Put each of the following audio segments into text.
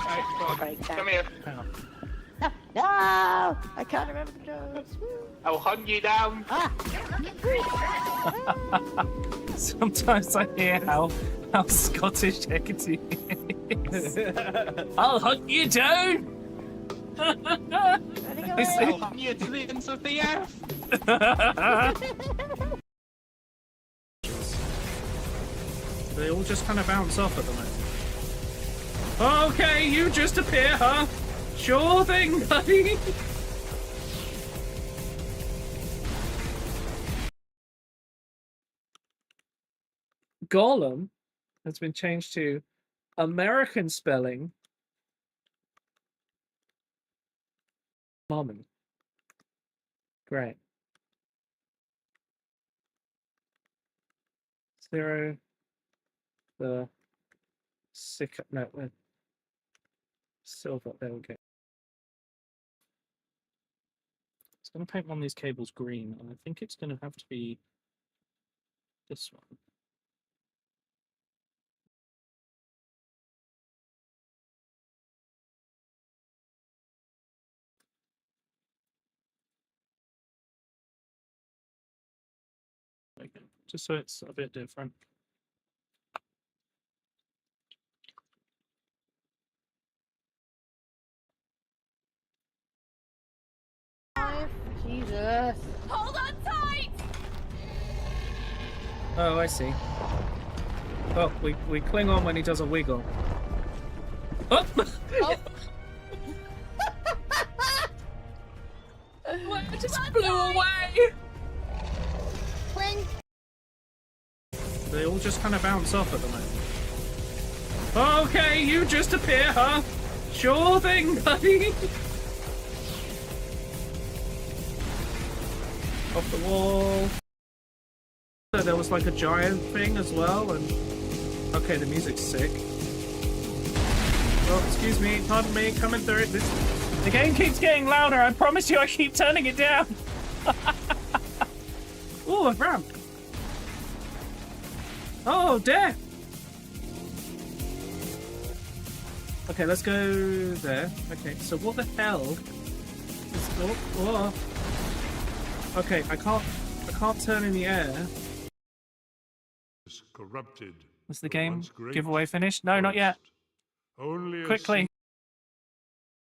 Right, come here. No! I can't remember the notes. I'll hunt you down. Sometimes I hear how Scottish Hecate is. I'll hunt you down! I'll hunt you to the ends of the earth. They all just kind of bounce off at the moment. Okay, you just appear, huh? Sure thing, buddy. Gollum has been changed to American spelling. Mormon. Great. 0 the sick no silver. There we go. It's going to paint one of these cables green, and I think it's going to have to be this one. Okay. Just so it's a bit different. Jesus. Hold on tight! Oh, I see. Oh, we cling on when he does a wiggle. Oh! Oh. What just blew away? Cling. They all just kind of bounce off at the moment. Okay, you just appear, huh? Sure thing, buddy. Off the wall. There was like a giant thing as well, and okay, the music's sick. Oh, excuse me, pardon me, coming through. The game keeps getting louder. I promise you, I keep turning it down. Oh, a ramp. Oh, death. Okay, let's go there. Okay, so what the hell? Oh. Okay, I can't turn in the air. Corrupted. Is the game giveaway finished? No, not yet. Only Quickly.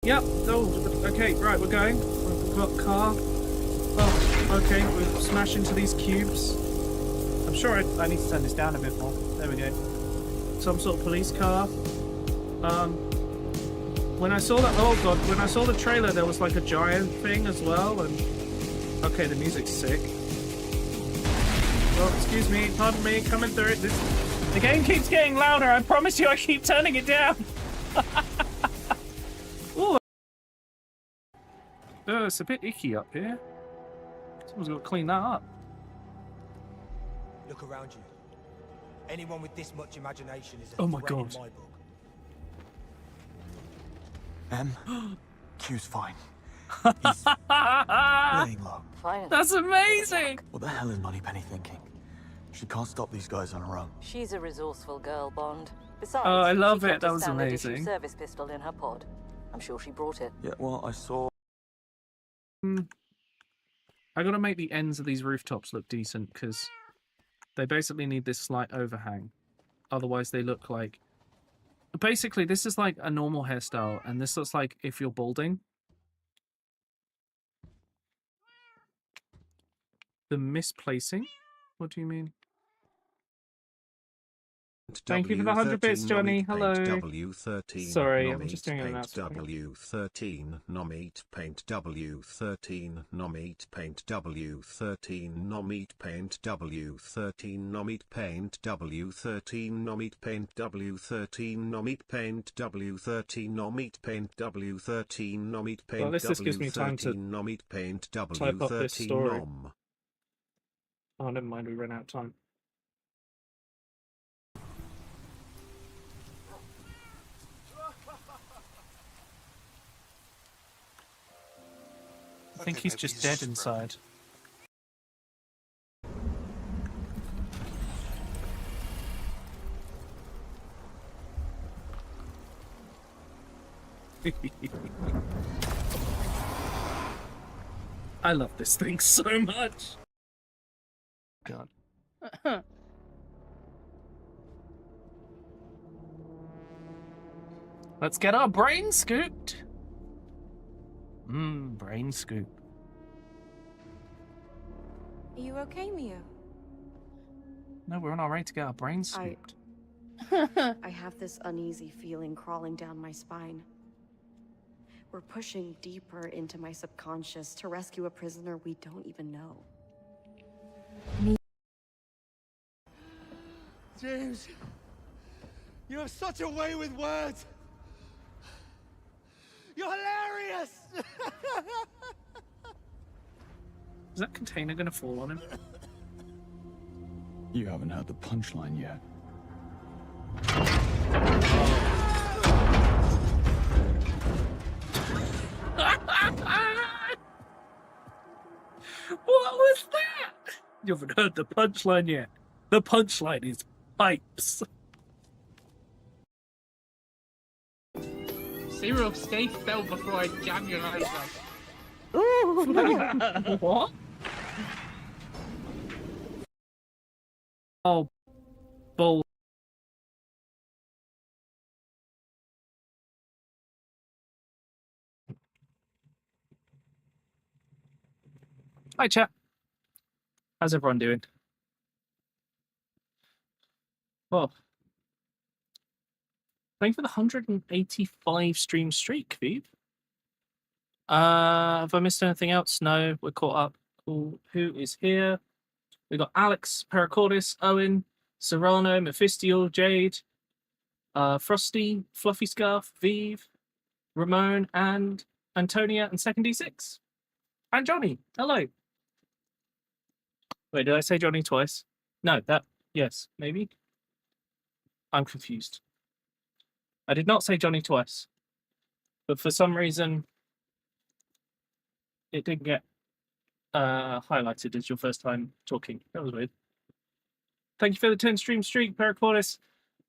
Yep. Oh, okay. Right, we're going. We've got car. Oh, okay. We're smash into these cubes. I'm sure I need to turn this down a bit more. There we go. Some sort of police car. When I saw that, oh god, when I saw the trailer, there was like a giant thing as well, and okay, the music's sick. Oh, excuse me, pardon me, coming through. The game keeps getting louder. I promise you, I keep turning it down. Ooh. It's a bit icky up here. Someone's got to clean that up. Look around you. Anyone with this much imagination is a Oh my threat god. in my book. Q's fine. He's laying low. Fine. That's amazing. What the hell is Moneypenny thinking? She can't stop these guys on her own. She's a resourceful girl, Bond. Besides, Oh, I love she it. kept That a was standard amazing. issue service pistol in her pod. I'm sure she brought it. Yeah, well, I saw... I gotta make the ends of these rooftops look decent, because they basically need this slight overhang. Otherwise they look like... Basically, this is like a normal hairstyle, and this looks like if you're balding. The misplacing? What do you mean? Thank you for the 100 bits, Johnny. Hello. Sorry, I'm just doing an announcement. W13 Nomete Paint W13 Nomete Paint W13 Nomete Paint W13 Nomete Paint W13 Nomete Paint W13 Nomete Paint W13 Nomete Paint W13 Nomete Paint. Well, this gives me time to Nomete Paint type up this W13 story. Nom. Oh, never mind, we ran out of time. I think he's just dead inside. I love this thing so much. God. Let's get our brain scooped. Brain scoop. Are you okay, Mia? No, we're on our way to get our brain scooped. I have this uneasy feeling crawling down my spine. We're pushing deeper into my subconscious to rescue a prisoner we don't even know. James, you have such a way with words. You're hilarious. Is that container gonna fall on him? You haven't heard the punchline yet. What was that? You haven't heard the punchline yet. The punchline is pipes. Zero, stay still before I jam your eyes up. What? Oh, bull. Hi, chat. How's everyone doing? Well, thank you for the 185 stream streak, Viv. Have I missed anything else? No, we're caught up. Cool. Who is here? We got Alex, Paracordis, Owen, Serrano, Mephistial, Jade, Frosty, Fluffy Scarf, Vive, Ramon, and Antonia, and Second D6. And Johnny. Hello. Wait, did I say Johnny twice? No, yes, maybe. I'm confused. I did not say Johnny twice. But for some reason, it didn't get highlighted as your first time talking. That was weird. Thank you for the 10 stream streak, Paracordis.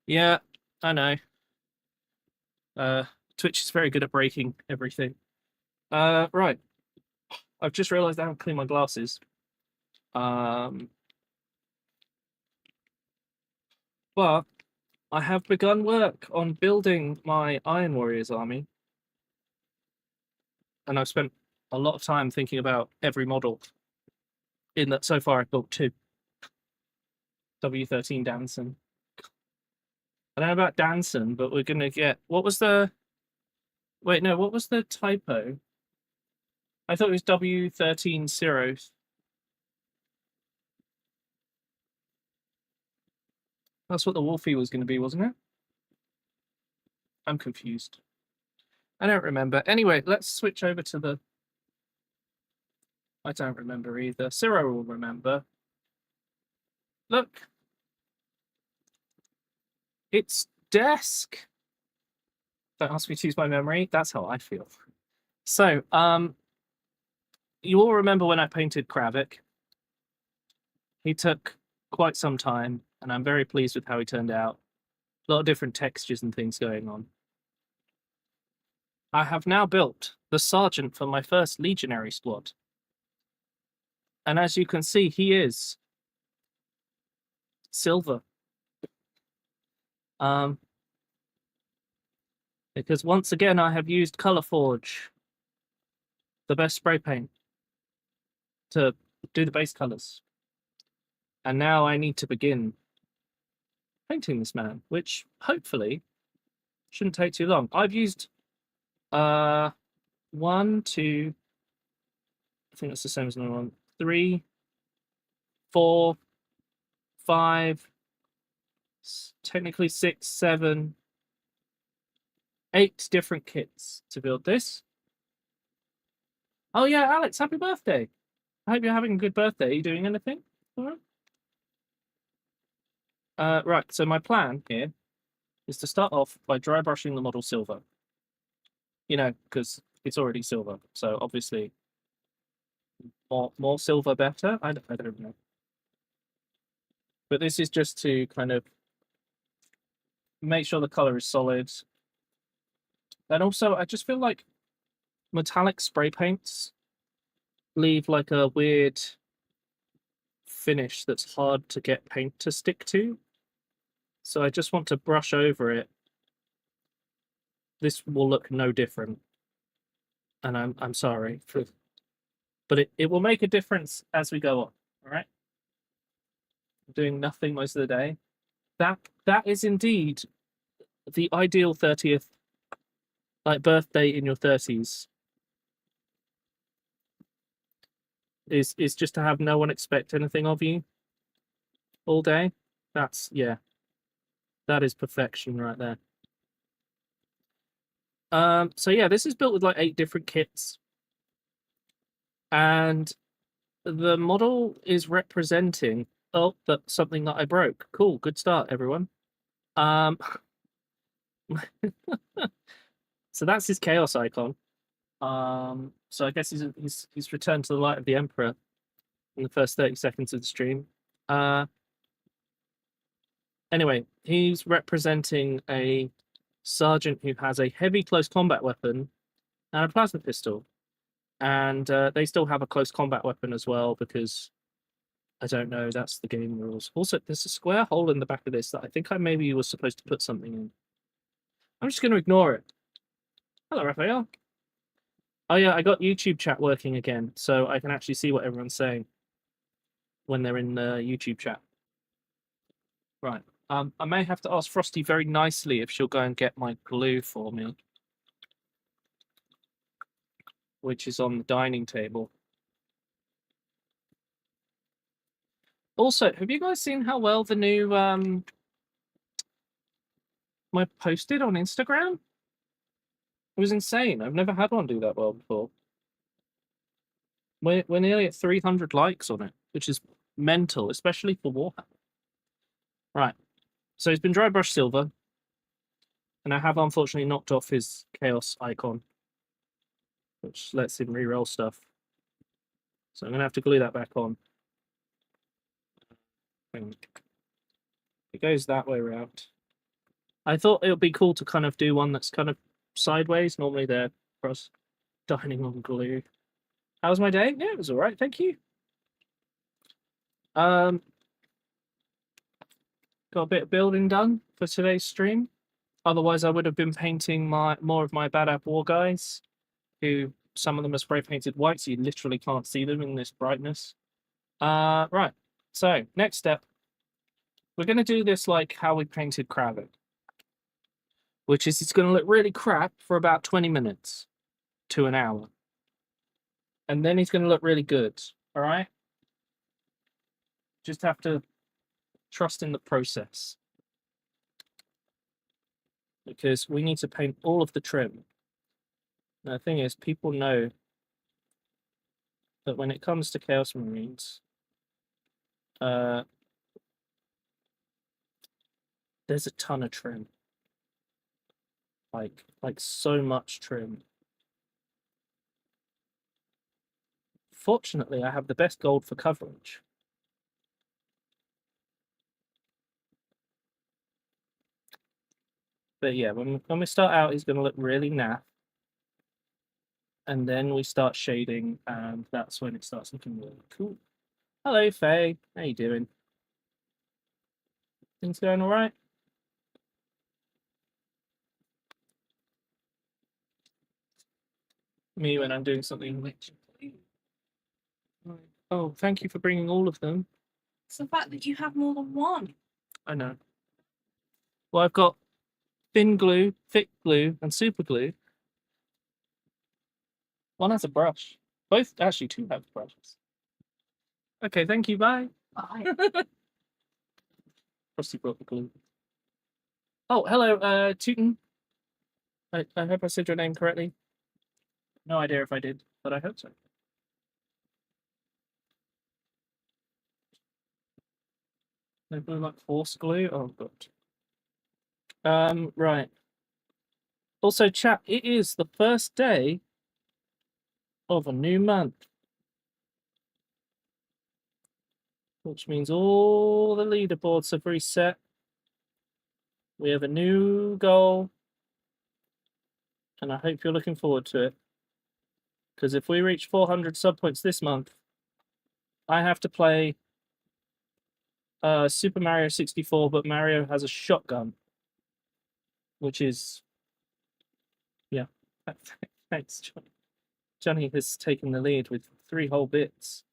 Yeah, I know. Twitch is very good at breaking everything. Right. I've just realised I haven't cleaned my glasses. But I have begun work on building my Iron Warriors army. And I've spent a lot of time thinking about every model. In that, so far I've built 2. W13 Danson. I don't know about Danson, but we're going to get... What was the... Wait, no, what was the typo? I thought it was W13 Ceros. That's what the Wolfie was going to be, wasn't it? I'm confused. I don't remember. Anyway, let's switch over to the... I don't remember either. Ciro will remember. Look. It's desk. Don't ask me to use my memory. That's how I feel. So, you all remember when I painted Kravik? He took quite some time, and I'm very pleased with how he turned out. A lot of different textures and things going on. I have now built the sergeant for my first legionary squad. And as you can see, he is silver. Because once again, I have used Colourforge, the best spray paint, to do the base colors. And now I need to begin painting this man, which hopefully shouldn't take too long. I've used 1, 2, I think that's the same as another one, 3, 4, 5, technically 6, 7, 8 different kits to build this. Oh yeah, Alex, happy birthday. I hope you're having a good birthday. Are you doing anything? All right. Right, so my plan here is to start off by dry brushing the model silver. You know, because it's already silver, so obviously more silver better. I don't know. But this is just to kind of make sure the color is solid. And also, I just feel like metallic spray paints leave like a weird finish that's hard to get paint to stick to. So I just want to brush over it. This will look no different. And I'm sorry for, but it will make a difference as we go on. All right. Doing nothing most of the day. That is indeed the ideal 30th, like, birthday in your 30s. Is just to have no one expect anything of you all day. That's, yeah. That is perfection right there. So yeah, this is built with like 8 different kits. And the model is representing that's something that I broke. Cool, good start, everyone. So that's his chaos icon. So I guess he's returned to the light of the Emperor in the first 30 seconds of the stream. Anyway, he's representing a sergeant who has a heavy close combat weapon and a plasma pistol. And they still have a close combat weapon as well because, I don't know, that's the game rules. Also, there's a square hole in the back of this that I think I maybe was supposed to put something in. I'm just going to ignore it. Hello, Raphael. Oh yeah, I got YouTube chat working again, so I can actually see what everyone's saying when they're in the YouTube chat. Right. I may have to ask Frosty very nicely if she'll go and get my glue for me, which is on the dining table. Also, have you guys seen how well the new my posted on Instagram? It was insane. I've never had one do that well before. We're nearly at 300 likes on it, which is mental, especially for Warhammer. Right. So he's been dry brush silver, and I have unfortunately knocked off his chaos icon, which lets him reroll stuff. So I'm going to have to glue that back on. It goes that way around. I thought it would be cool to kind of do one that's kind of sideways. Normally they're cross dining on glue. How was my day? Yeah, it was all right. Thank you. Got a bit of building done for today's stream. Otherwise, I would have been painting more of my Bad App War guys, who some of them are spray painted white, so you literally can't see them in this brightness. Right. So next step, we're going to do this like how we painted Kravik, which is it's going to look really crap for about 20 minutes to an hour, and then he's going to look really good. All right. Just have to trust in the process, because we need to paint all of the trim. Now, the thing is, people know that when it comes to Chaos Marines, there's a ton of trim. Like so much trim. Fortunately, I have the best gold for coverage. But yeah, when we start out, he's going to look really naff. And then we start shading, and that's when it starts looking really cool. Hello, Faye. How you doing? Things going all right? Me when I'm doing something which... Oh, thank you for bringing all of them. It's the fact that you have more than one. I know. Well, I've got thin glue, thick glue, and super glue. One has a brush. Both, actually, 2 have brushes. Okay, thank you, bye. Bye. Frosty brought the glue. Oh, hello, Tootin. I hope I said your name correctly. No idea if I did, but I hope so. No blue like force glue? Oh, God. Right. Also, chat, it is the first day of a new month, which means all the leaderboards have reset. We have a new goal, and I hope you're looking forward to it. Because if we reach 400 sub points this month, I have to play Super Mario 64, but Mario has a shotgun, which is, yeah. Thanks, Johnny. Johnny has taken the lead with 3 whole bits.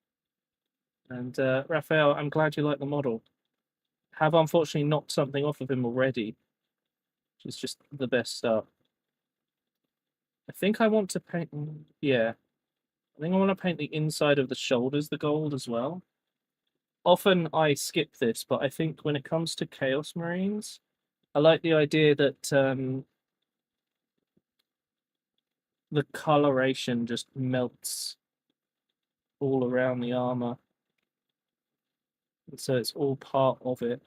And Raphael, I'm glad you like the model. Have unfortunately knocked something off of him already, which is just the best start. I think I want to paint, yeah. I think I want to paint the inside of the shoulders the gold as well. Often I skip this, but I think when it comes to Chaos Marines, I like the idea that the coloration just melts all around the armor. And so it's all part of it.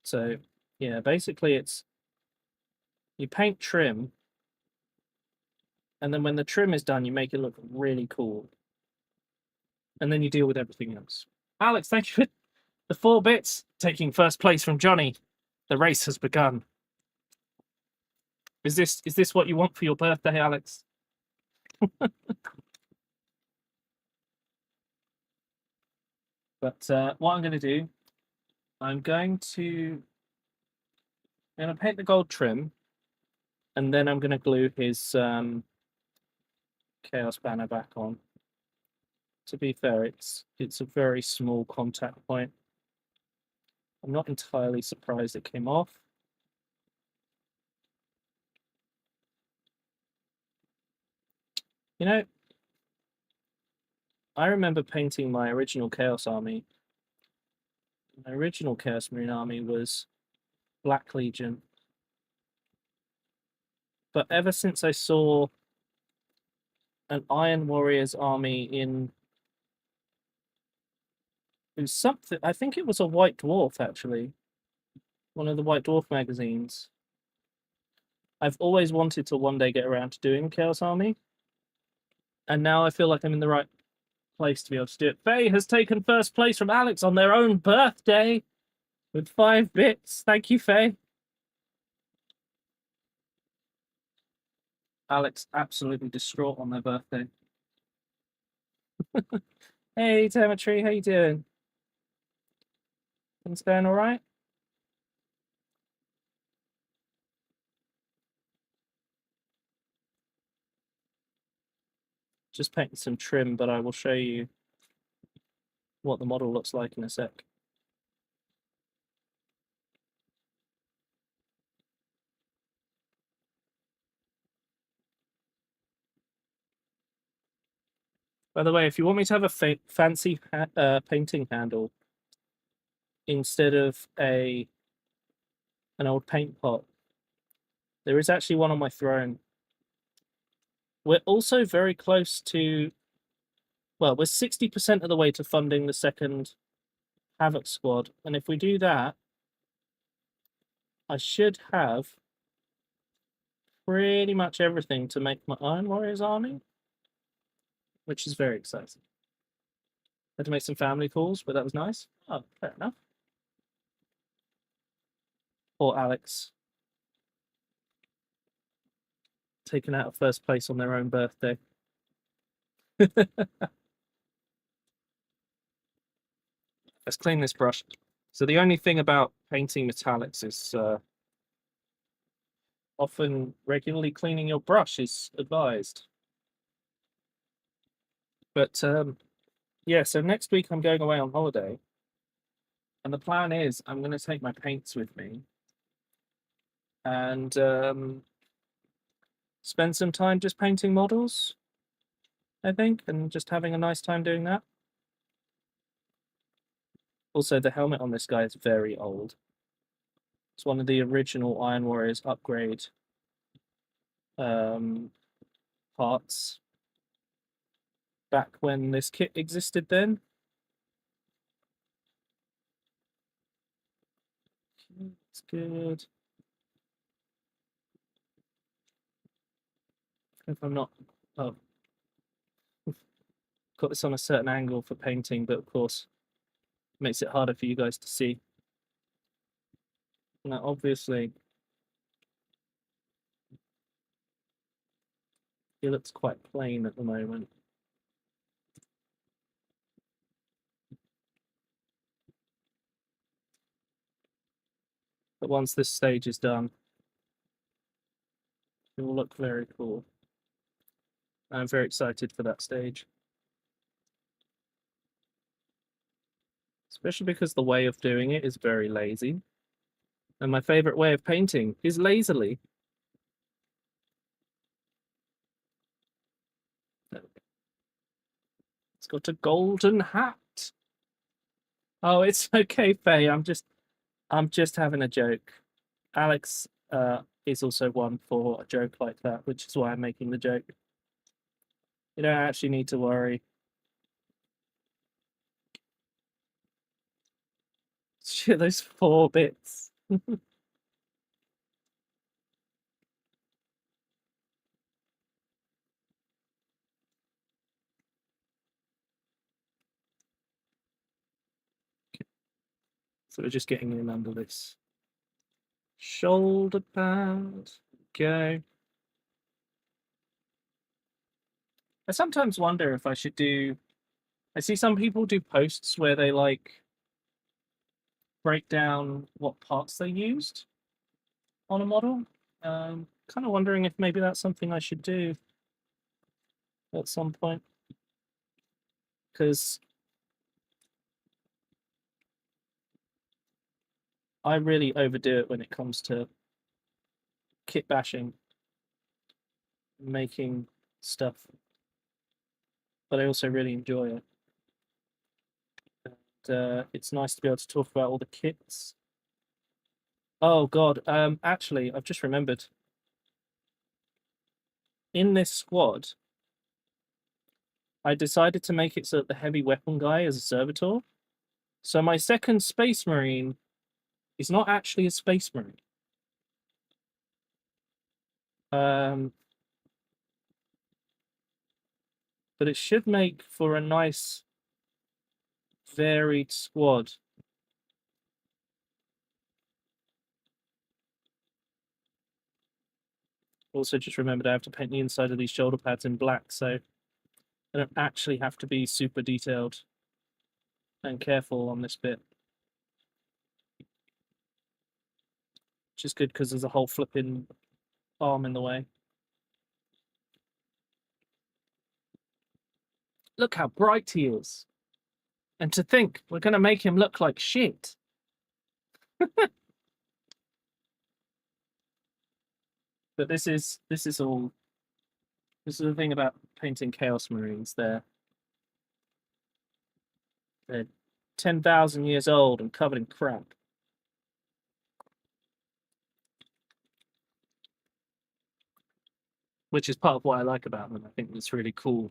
So, yeah, basically it's you paint trim, and then when the trim is done, you make it look really cool. And then you deal with everything else. Alex, thank you for the 4 bits, taking first place from Johnny. The race has begun. Is this what you want for your birthday, Alex? But what I'm going to do, I'm going to paint the gold trim, and then I'm going to glue his Chaos banner back on. To be fair, it's a very small contact point. I'm not entirely surprised it came off. You know, I remember painting my original Chaos Army. My original Chaos Marine army was Black Legion. But ever since I saw an Iron Warriors army in something, I think it was a White Dwarf actually, one of the White Dwarf magazines. I've always wanted to one day get around to doing Chaos Army, and now I feel like I'm in the right place to be able to do it. Faye has taken first place from Alex on their own birthday with 5 bits. Thank you, Faye. Alex absolutely distraught on their birthday. Hey, Telemetry, how you doing? Things going all right? Just painting some trim, but I will show you what the model looks like in a sec. By the way, if you want me to have a fancy painting handle instead of an old paint pot, there is actually one on my throne. We're also very close to, well, we're 60% of the way to funding the second Havoc squad. And if we do that, I should have pretty much everything to make my Iron Warriors army, which is very exciting. Had to make some family calls, but that was nice. Oh, fair enough. Poor Alex. Taken out of first place on their own birthday. Let's clean this brush. So the only thing about painting metallics is often regularly cleaning your brush is advised. But yeah, so next week I'm going away on holiday. And the plan is I'm going to take my paints with me and spend some time just painting models, I think, and just having a nice time doing that. Also, the helmet on this guy is very old. It's one of the original Iron Warriors upgrade parts back when this kit existed then. It's good. If I'm not, oh, got this on a certain angle for painting, but of course makes it harder for you guys to see. Now, obviously, He looks quite plain at the moment. But once this stage is done, it will look very cool. I'm very excited for that stage. Especially because the way of doing it is very lazy. And my favorite way of painting is lazily. It's got a golden hat. Oh, it's okay, Faye. I'm just having a joke. Alex is also one for a joke like that, which is why I'm making the joke. You don't actually need to worry. Shit, those 4 bits. So we're just getting in under this shoulder pad. Go. I sometimes wonder if I should do. I see some people do posts where they like break down what parts they used on a model. Kind of wondering if maybe that's something I should do at some point. Because I really overdo it when it comes to kit bashing, making stuff. But I also really enjoy it. And it's nice to be able to talk about all the kits. Oh god, actually, I've just remembered. In this squad, I decided to make it so that the heavy weapon guy is a servitor. So my second Space Marine is not actually a Space Marine. But it should make for a nice, varied squad. Also, just remembered I have to paint the inside of these shoulder pads in black, so I don't actually have to be super detailed and careful on this bit. Which is good because there's a whole flipping arm in the way. Look how bright he is. And to think we're going to make him look like shit. But this is all. This is the thing about painting Chaos Marines. They're 10,000 years old and covered in crap. Which is part of what I like about them. I think it's really cool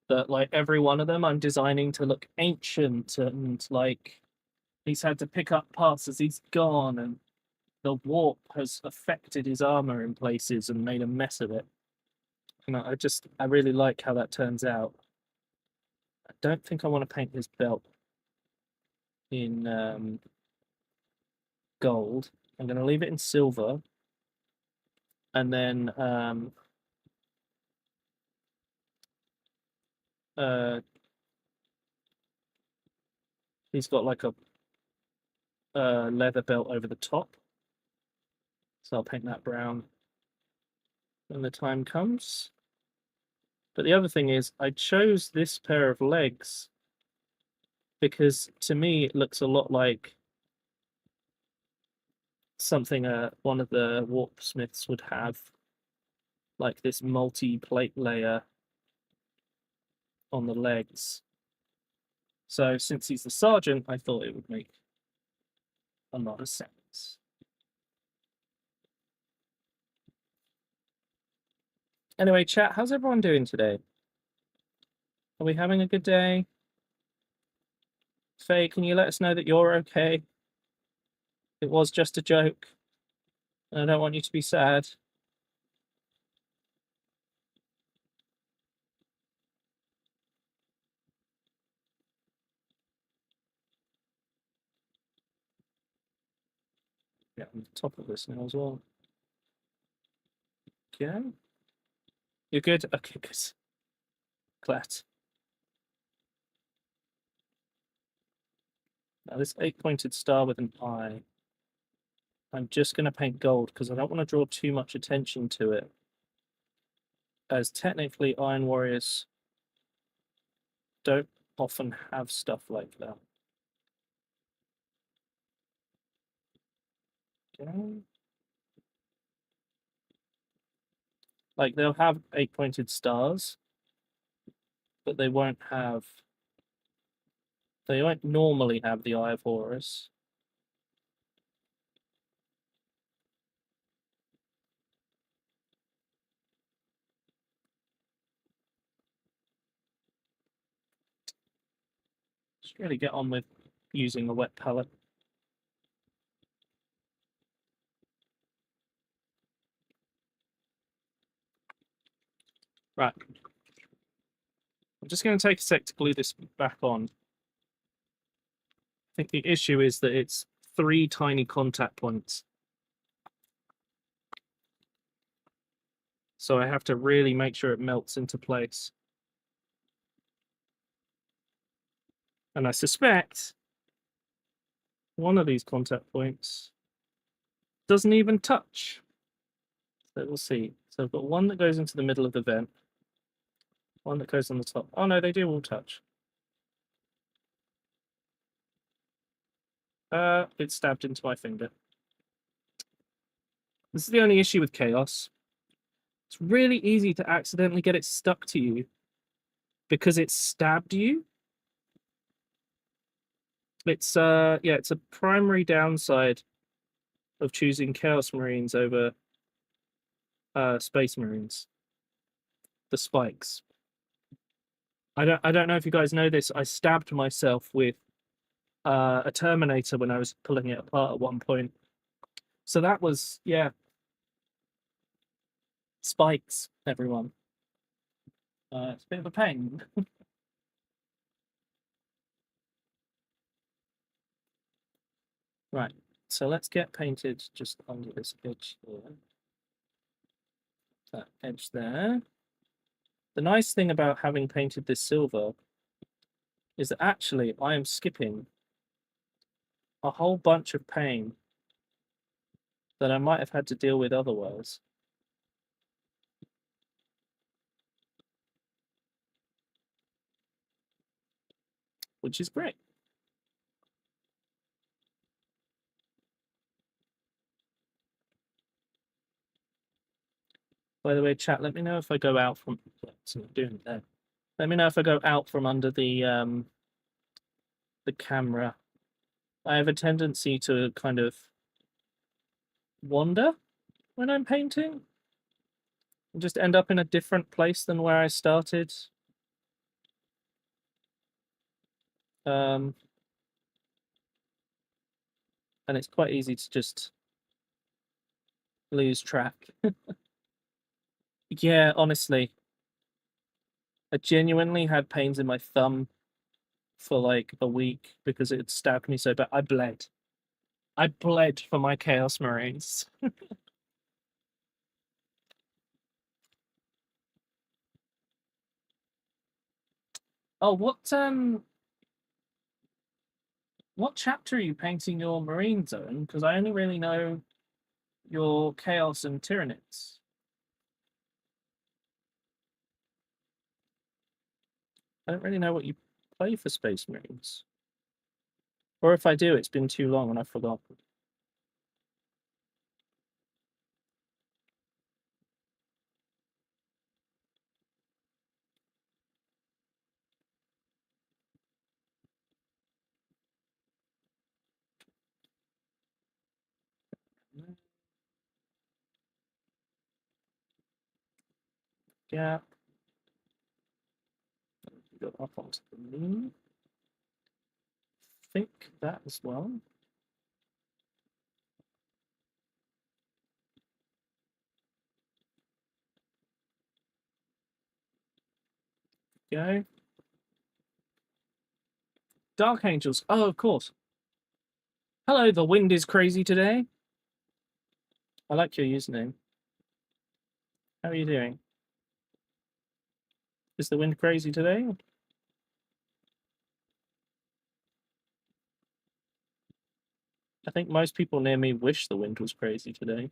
that like every one of them I'm designing to look ancient, and like he's had to pick up parts as he's gone, and the warp has affected his armor in places and made a mess of it. And I really like how that turns out. I don't think I want to paint his belt in gold. I'm going to leave it in silver, and then he's got like a leather belt over the top, so I'll paint that brown when the time comes. But the other thing is, I chose this pair of legs because to me it looks a lot like something one of the warp smiths would have, like this multi-plate layer on the legs. So since he's the sergeant, I thought it would make a lot of sense. Anyway, chat, how's everyone doing today? Are we having a good day? Faye, can you let us know that you're okay? It was just a joke. I don't want you to be sad. Yeah, on the top of this now as well. Okay. You're good? Okay, good. Glad. Now this 8-pointed star with an eye, I'm just going to paint gold because I don't want to draw too much attention to it. As technically Iron Warriors don't often have stuff like that. Okay. Like they'll have 8-pointed stars, but they won't normally have the Eye of Horus. Just really get on with using a wet palette. Right. I'm just going to take a sec to glue this back on. I think the issue is that it's 3 tiny contact points. So I have to really make sure it melts into place. And I suspect one of these contact points doesn't even touch. So we'll see. So I've got one that goes into the middle of the vent, one that goes on the top. Oh no, they do all touch. It's stabbed into my finger. This is the only issue with Chaos. It's really easy to accidentally get it stuck to you because it stabbed you. It's it's a primary downside of choosing Chaos Marines over Space Marines. The spikes. I don't know if you guys know this. I stabbed myself with a Terminator when I was pulling it apart at one point. So that was, yeah. Spikes, everyone. It's a bit of a pain. Right, so let's get painted just under this edge here. That edge there. The nice thing about having painted this silver is that actually I am skipping a whole bunch of pain that I might have had to deal with otherwise. Which is great. By the way, chat, let me know if I go out from what's it doing there. Let me know if I go out from under the camera. I have a tendency to kind of wander when I'm painting and just end up in a different place than where I started. And it's quite easy to just lose track. Yeah, honestly. I genuinely had pains in my thumb for like a week because it stabbed me so bad. I bled. I bled for my Chaos Marines. Oh, what chapter are you painting your Marine Zone? Because I only really know your Chaos and Tyranids. I don't really know what you play for Space Marines. Or if I do, it's been too long and I forgot. Gap. Go up onto the moon. Think that as well. Go. Dark Angels. Oh, of course. Hello, the wind is crazy today. I like your username. How are you doing? Is the wind crazy today? I think most people near me wish the wind was crazy today.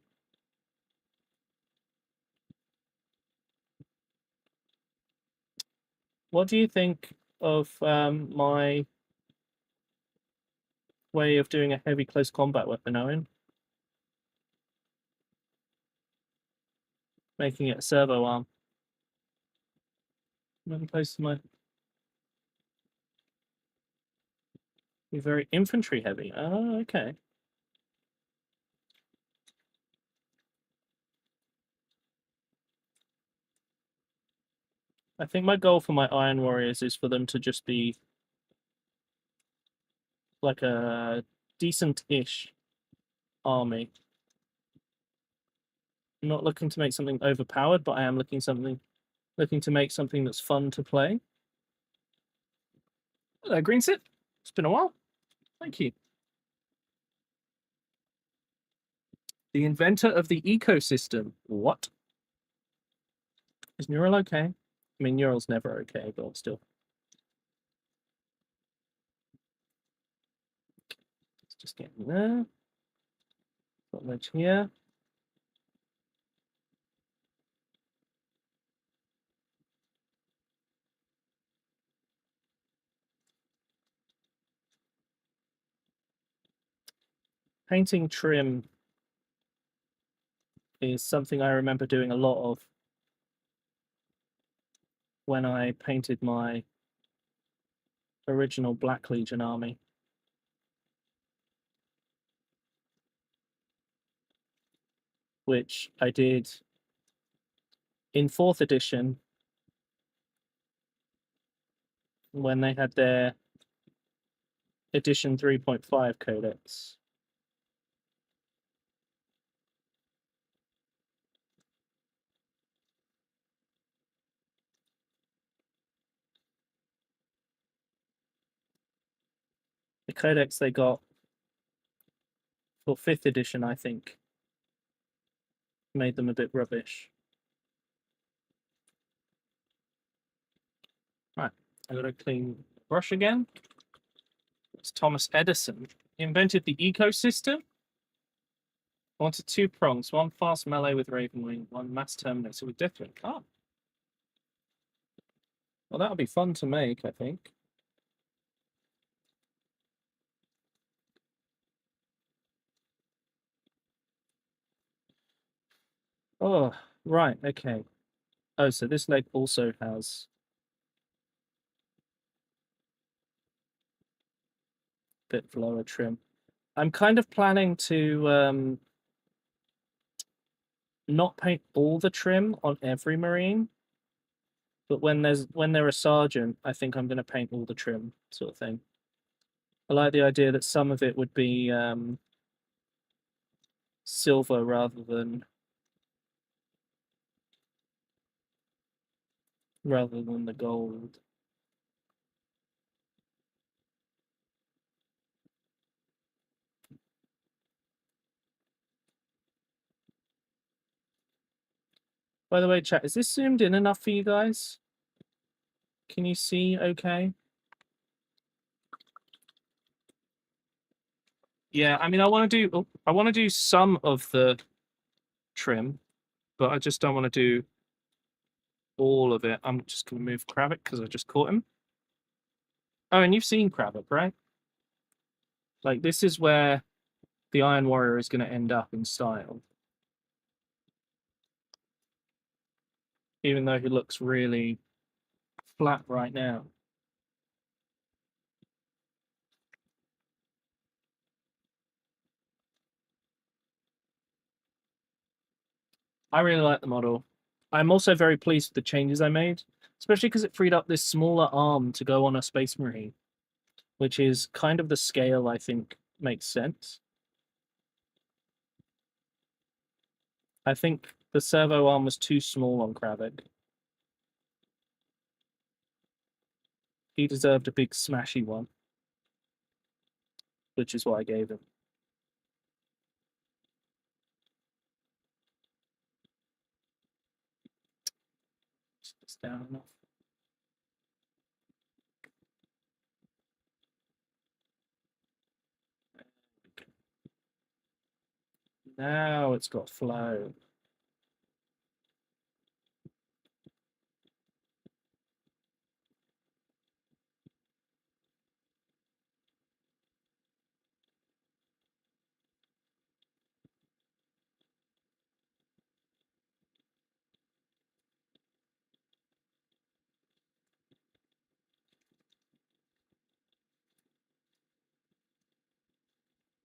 What do you think of my way of doing a heavy close combat weapon, Owen? Making it a servo arm. Really close to my... You're very infantry heavy. Oh, okay. I think my goal for my Iron Warriors is for them to just be like a decent-ish army. I'm not looking to make something overpowered, but I am looking to make something that's fun to play. Hello, Greensit. It's been a while. Thank you. The inventor of the ecosystem. What? Is Neural okay? I mean, Neural's never okay, but still. Let's just get in there. Got ledge here. Painting trim is something I remember doing a lot of when I painted my original Black Legion army. Which I did in 4th edition when they had their edition 3.5 codex. The codex they got for 5th edition, I think, made them a bit rubbish. Right, I got a clean brush again. It's Thomas Edison. He invented the ecosystem. I wanted 2 prongs, one fast melee with Raven Wing, one mass terminator with Deathwing. Ah. Well, that'll be fun to make, I think. Oh, right, okay. Oh, so this leg also has a bit lower trim. I'm kind of planning to not paint all the trim on every Marine, but when they're a sergeant, I think I'm going to paint all the trim, sort of thing. I like the idea that some of it would be silver rather than the gold. By the way, chat, is this zoomed in enough for you guys? Can you see okay? Yeah, I mean, I want to do some of the trim, but I just don't want to do all of it. I'm just going to move Kravik because I just caught him. Oh, and you've seen Kravik, right? Like, this is where the Iron Warrior is going to end up in style. Even though he looks really flat right now. I really like the model. I'm also very pleased with the changes I made, especially because it freed up this smaller arm to go on a Space Marine, which is kind of the scale I think makes sense. I think the servo arm was too small on Kravik. He deserved a big smashy one, which is what I gave him. Just down enough. Now it's got flow.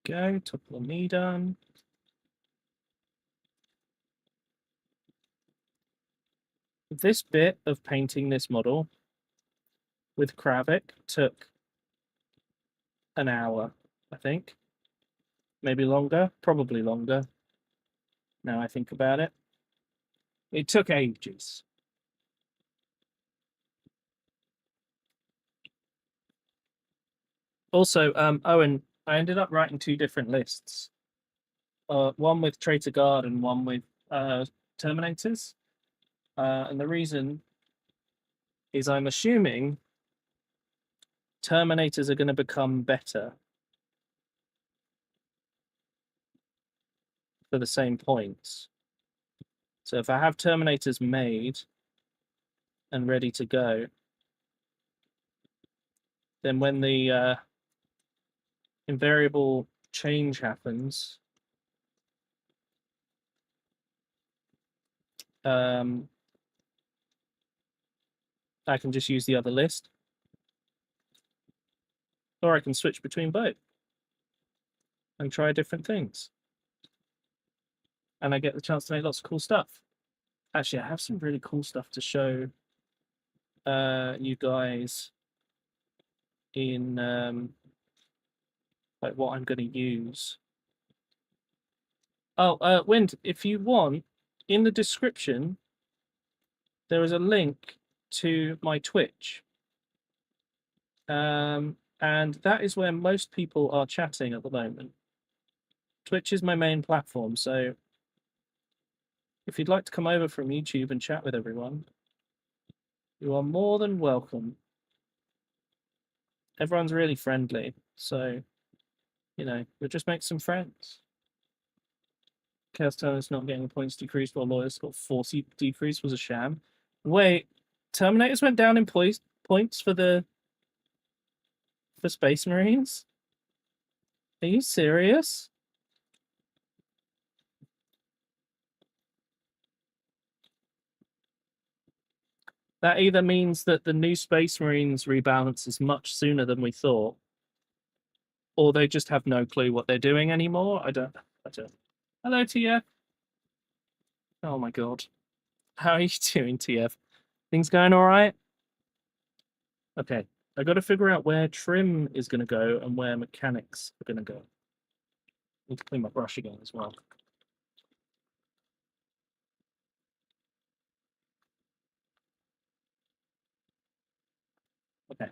Go, top of the knee done. This bit of painting this model with Kravik took an hour, I think. Maybe longer, probably longer. Now I think about it. It took ages. Also, Owen, I ended up writing 2 different lists. One with Traitor Guard and one with Terminators. And the reason is I'm assuming Terminators are going to become better for the same points. So if I have Terminators made and ready to go, then when the invariable change happens, I can just use the other list. Or I can switch between both and try different things. And I get the chance to make lots of cool stuff. Actually, I have some really cool stuff to show you guys in like what I'm going to use. Oh, Wind, if you want, in the description, there is a link to my Twitch. And that is where most people are chatting at the moment. Twitch is my main platform, so if you'd like to come over from YouTube and chat with everyone, you are more than welcome. Everyone's really friendly, so, you know, we'll just make some friends. Chaos Turner's not getting points decreased while Lawyers got 40 decrease was a sham. Wait, Terminators went down in points for Space Marines? Are you serious? That either means that the new Space Marines rebalance is much sooner than we thought, or they just have no clue what they're doing anymore. I don't. Hello, TF. Oh my god. How are you doing, TF? Things going all right? Okay, I got to figure out where trim is going to go and where mechanics are going to go. Need to clean my brush again as well. Okay,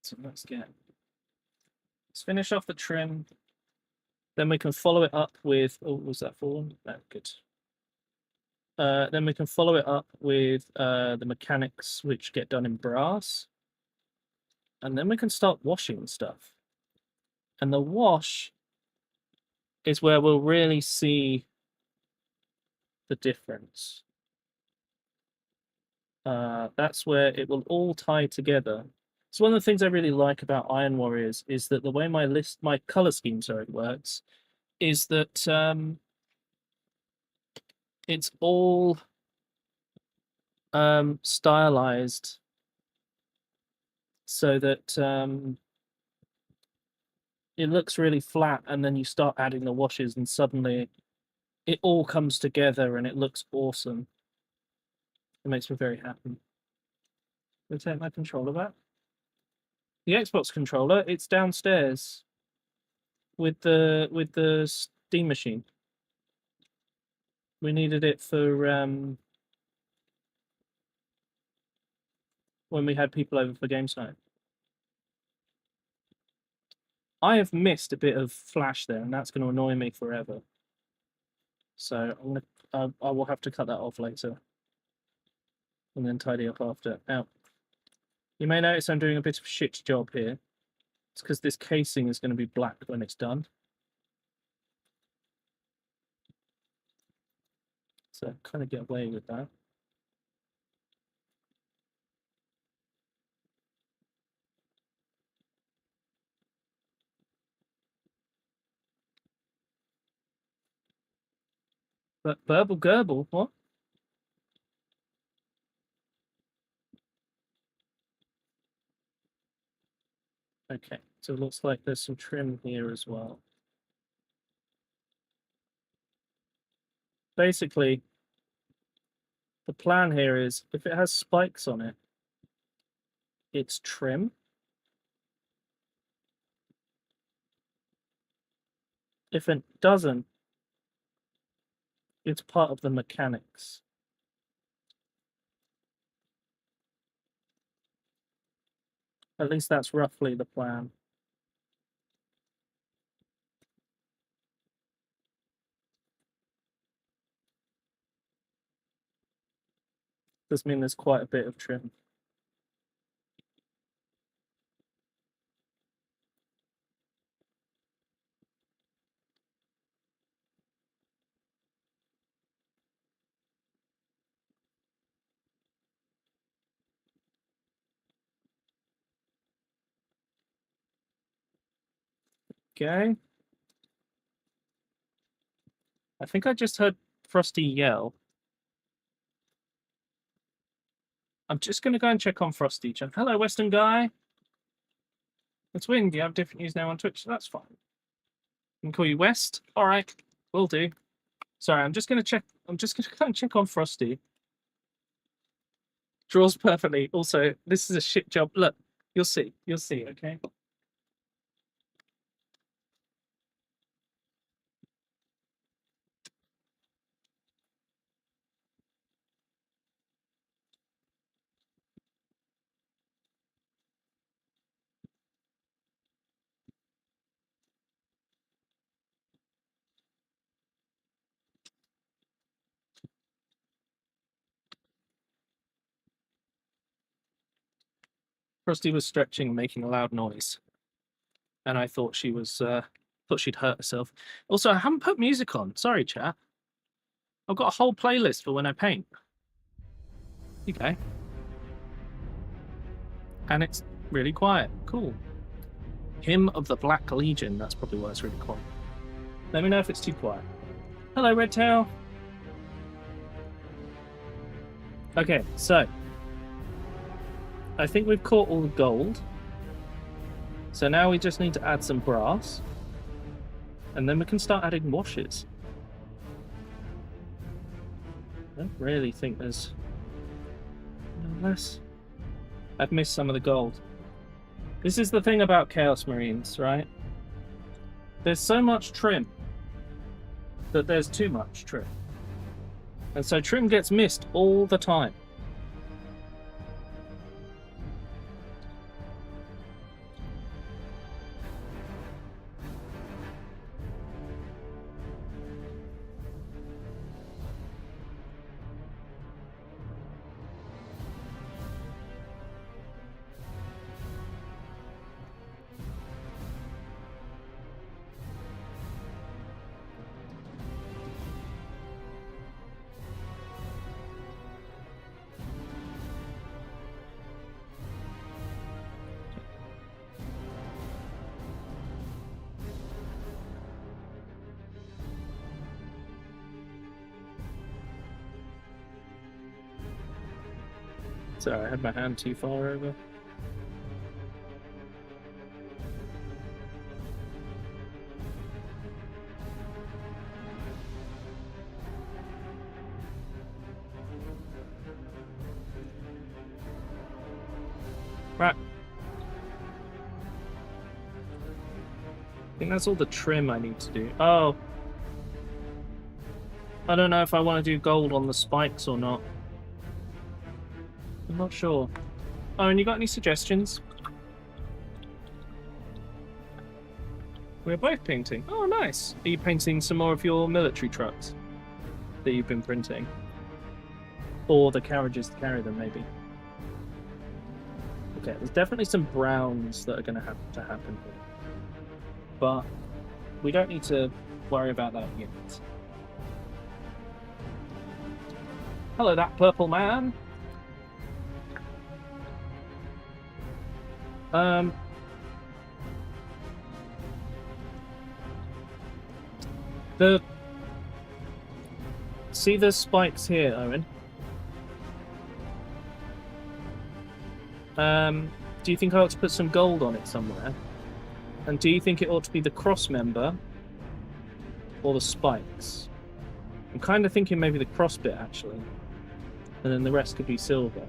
so let's finish off the trim. Then we can follow it up with. Oh, was that for? No, good. Then we can follow it up with the mechanics, which get done in brass. And then we can start washing stuff. And the wash is where we'll really see the difference. That's where it will all tie together. So one of the things I really like about Iron Warriors is that the way my color scheme, works, is that it's all stylized so that it looks really flat, and then you start adding the washes and suddenly it all comes together and it looks awesome. It makes me very happy. I'll take my controller back. The Xbox controller, it's downstairs with the Steam machine. We needed it for when we had people over for games night. I have missed a bit of Flash there, and that's going to annoy me forever. So I will have to cut that off later, and then tidy up after. Now, you may notice I'm doing a bit of a shit job here. It's because this casing is going to be black when it's done. So kind of get away with that. But Burble Gerbil, what? Okay, so it looks like there's some trim here as well. Basically, the plan here is if it has spikes on it, it's trim. If it doesn't, it's part of the mechanics. At least that's roughly the plan. Does mean there's quite a bit of trim. Okay. I think I just heard Frosty yell. I'm just going to go and check on Frosty. Hello, Western guy. It's Win. You have different news now on Twitch. So that's fine. I can call you West. All right, will do. Sorry, I'm just going to check. I'm just going to go and check on Frosty. Draws perfectly. Also, this is a shit job. Look, you'll see. You'll see. Okay. Frosty was stretching and making a loud noise, and I thought she was thought she'd hurt herself. Also, I haven't put music on. Sorry, chat. I've got a whole playlist for when I paint. Okay. And it's really quiet. Cool. Hymn of the Black Legion. That's probably why it's really quiet. Let me know if it's too quiet. Hello, Redtail. Okay, so I think we've caught all the gold. So now we just need to add some brass. And then we can start adding washes. I don't really think there's no less. I've missed some of the gold. This is the thing about Chaos Marines, right? There's so much trim that there's too much trim. And so trim gets missed all the time. Sorry, I had my hand too far over. Right. I think that's all the trim I need to do. Oh. I don't know if I want to do gold on the spikes or not. I'm not sure. Oh, and you got any suggestions? We're both painting. Oh, nice. Are you painting some more of your military trucks that you've been printing? Or the carriages to carry them, maybe? Okay, there's definitely some browns that are going to have to happen here. But we don't need to worry about that yet. Hello, that purple man. See the spikes here, Owen? Do you think I ought to put some gold on it somewhere? And do you think it ought to be the cross member or the spikes? I'm kind of thinking maybe the cross bit, actually. And then the rest could be silver.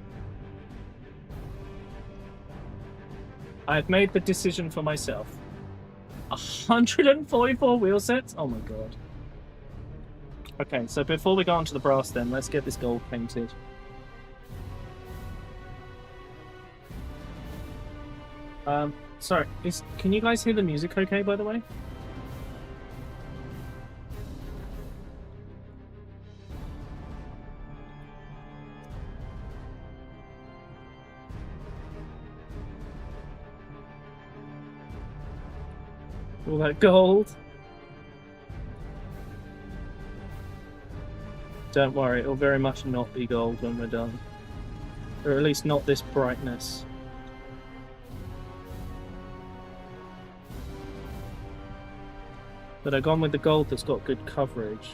I've made the decision for myself. 144 wheel sets? Oh my god. Okay, so before we go on to the brass then, let's get this gold painted. Sorry, can you guys hear the music okay, by the way? All that gold. Don't worry, it'll very much not be gold when we're done. Or at least not this brightness. But I've gone with the gold that's got good coverage.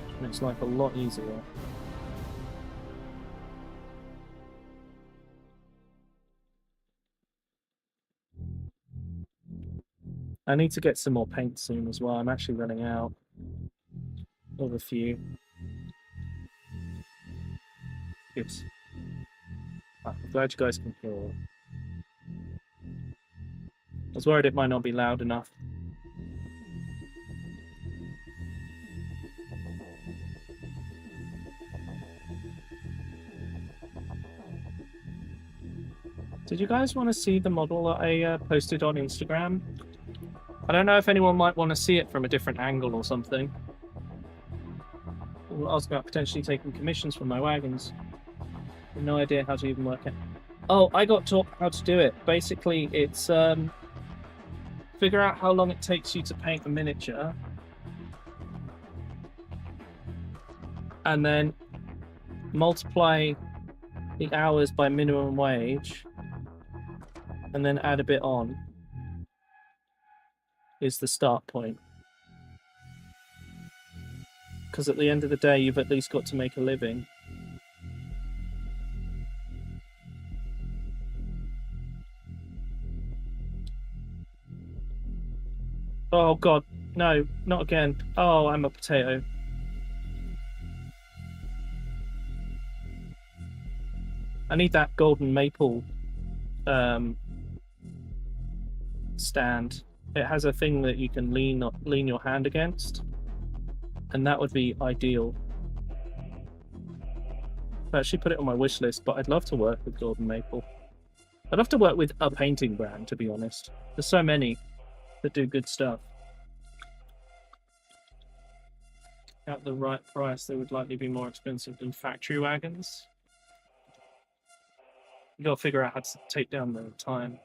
Which makes life a lot easier. I need to get some more paint soon as well. I'm actually running out of a few. Good. I'm glad you guys can hear. I was worried it might not be loud enough. Did you guys want to see the model that I posted on Instagram? I don't know if anyone might want to see it from a different angle or something. I was about potentially taking commissions from my wagons. I have no idea how to even work it. Oh, I got taught how to do it. Basically, it's figure out how long it takes you to paint a miniature. And then multiply the hours by minimum wage. And then add a bit on. Is the start point. Because at the end of the day, you've at least got to make a living. Oh god, no, not again. Oh, I'm a potato. I need that golden maple stand. It has a thing that you can lean your hand against, and that would be ideal. I actually put it on my wish list, but I'd love to work with golden maple. I'd love to work with a painting brand, to be honest. There's so many that do good stuff. At the right price, they would likely be more expensive than factory wagons. You gotta figure out how to take down the time.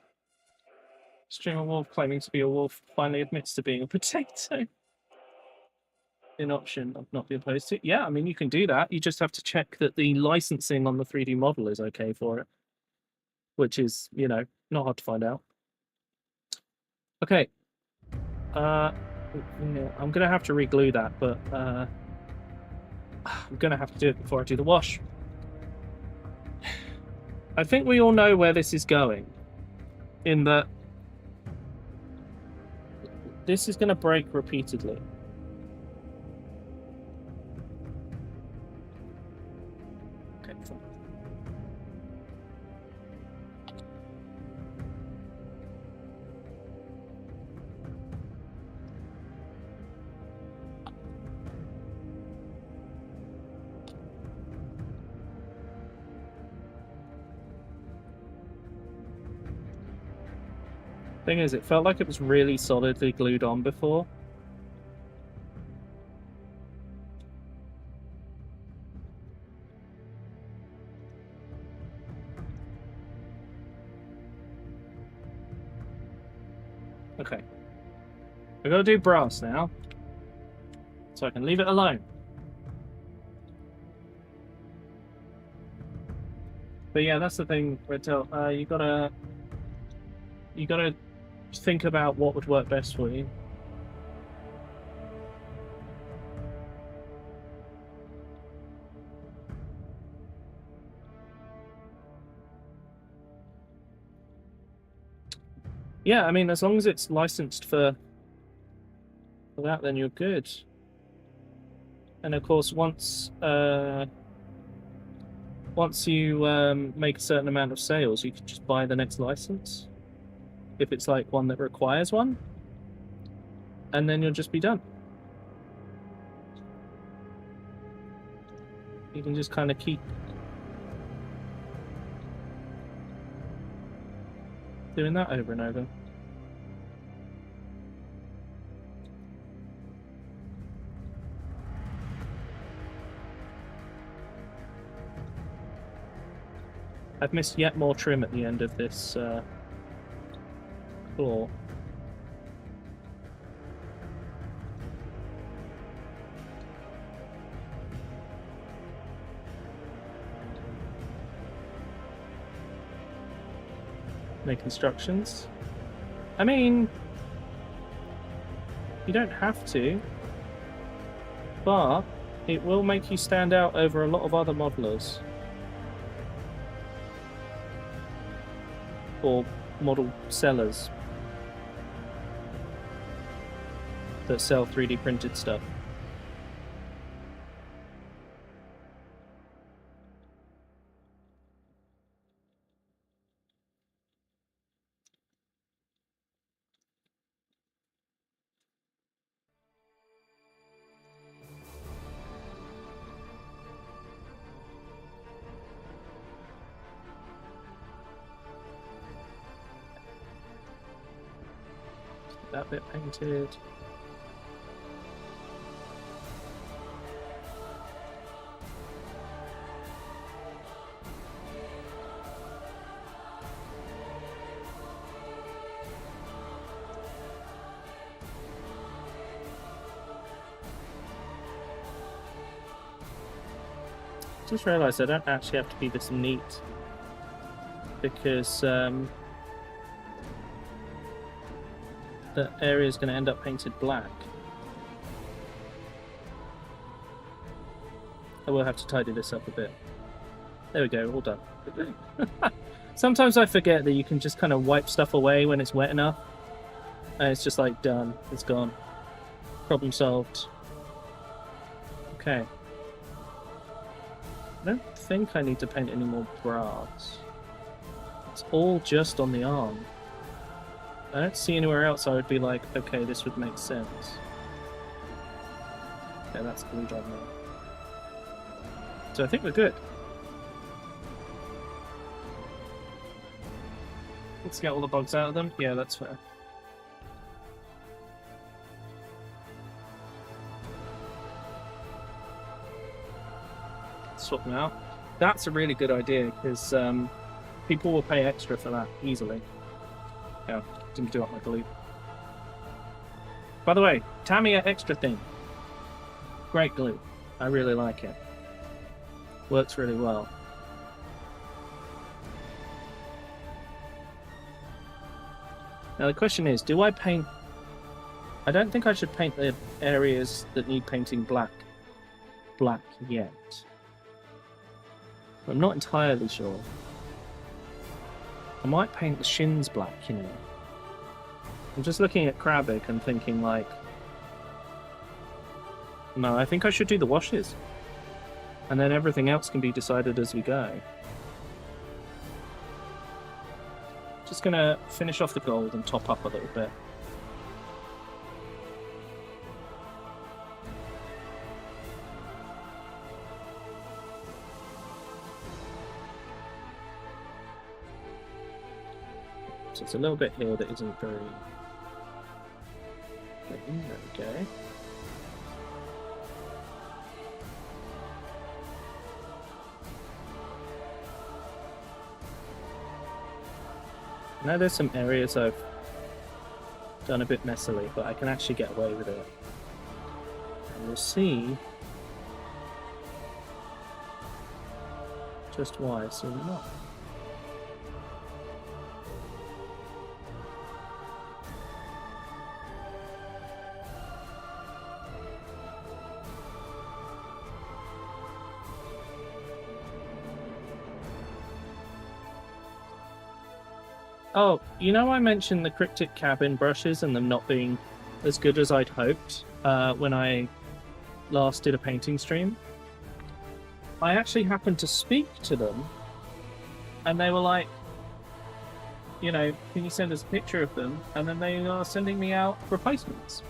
Streamer wolf claiming to be a wolf finally admits to being a potato. An option I'd not be opposed to. Yeah, I mean, you can do that. You just have to check that the licensing on the 3D model is okay for it. Which is, you know, not hard to find out. Okay. Yeah, I'm going to have to re-glue that, but I'm going to have to do it before I do the wash. I think we all know where this is going. In that this is going to break repeatedly. Okay, fine. Thing is, it felt like it was really solidly glued on before. Okay. We've got to do brass now. So I can leave it alone. But yeah, that's the thing, Redtail. You gotta think about what would work best for you. Yeah, I mean, as long as it's licensed for that, then you're good. And of course, once you make a certain amount of sales, you can just buy the next license. If it's like one that requires one, and then you'll just be done. You can just kind of keep doing that over and over. I've missed yet more trim at the end of this floor. Make instructions. I mean, you don't have to, but it will make you stand out over a lot of other modelers. Or model sellers that sell 3D printed stuff. That bit painted. Just realised I don't actually have to be this neat because the area is going to end up painted black. I will have to tidy this up a bit. There we go, all done. Sometimes I forget that you can just kind of wipe stuff away when it's wet enough. And it's just like done, it's gone. Problem solved. Okay. I don't think I need to paint any more brass. It's all just on the arm. I don't see anywhere else I would be like, okay, this would make sense. Yeah, that's glued on there. So I think we're good. Let's get all the bugs out of them. Yeah, that's fair. Swap them out. That's a really good idea because people will pay extra for that easily. Yeah. Didn't do up my glue. By the way, Tamiya extra thing. Great glue. I really like it. Works really well. Now the question is, do I paint... I don't think I should paint the areas that need painting black yet. I'm not entirely sure. I might paint the shins black, you know. I'm just looking at Kravik and thinking like, no, I think I should do the washes. And then everything else can be decided as we go. Just gonna finish off the gold and top up a little bit. So it's a little bit here that isn't very... There we go. Now there's some areas I've done a bit messily, but I can actually get away with it. And we'll see Just why? So not. Oh, you know I mentioned the cryptic cabin brushes and them not being as good as I'd hoped when I last did a painting stream? I actually happened to speak to them and they were like, you know, can you send us a picture of them? And then they are sending me out replacements.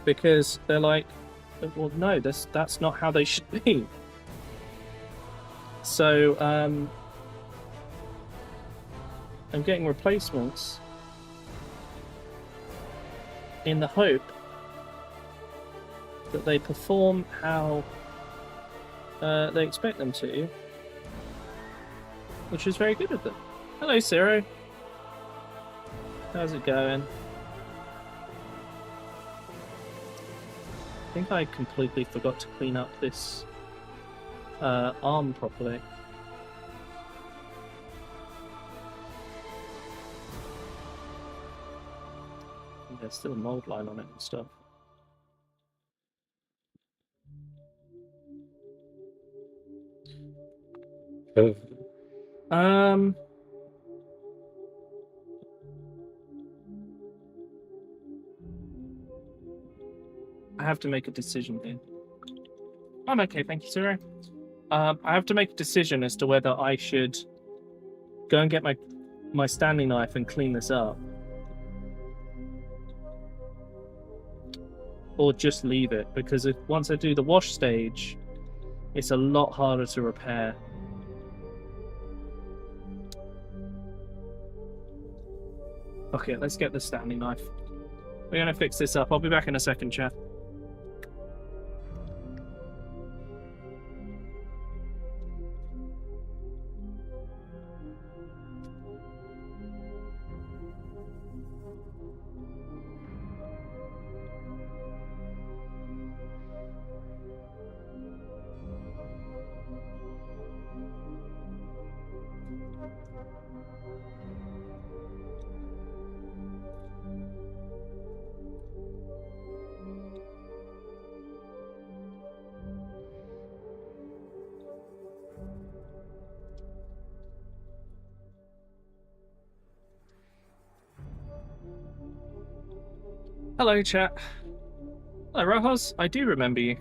Because they're like, well, no, that's not how they should be. So, I'm getting replacements in the hope that they perform how they expect them to, which is very good of them. Hello, Zero. How's it going? I think I completely forgot to clean up this arm properly. There's still a mold line on it and stuff. I have to make a decision here. I'm okay, thank you, Zero. I have to make a decision as to whether I should go and get my Stanley knife and clean this up, or just leave it, because once I do the wash stage, it's a lot harder to repair. Okay, let's get the Stanley knife. We're gonna fix this up. I'll be back in a second, chat. Hello, chat. Hello, Rojos. I do remember you.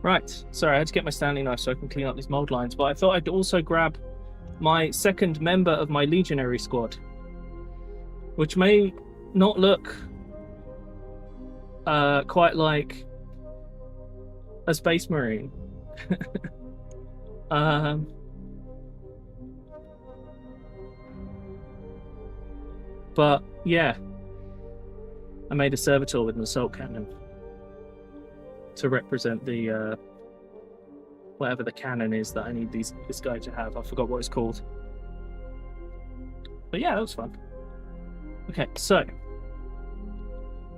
Right. Sorry, I had to get my Stanley knife so I can clean up these mold lines, but I thought I'd also grab my second member of my legionary squad, which may not look quite like a space marine. But yeah, I made a servitor with an assault cannon to represent the whatever the cannon is that I need this guy to have. I forgot what it's called. But yeah, that was fun. Okay, so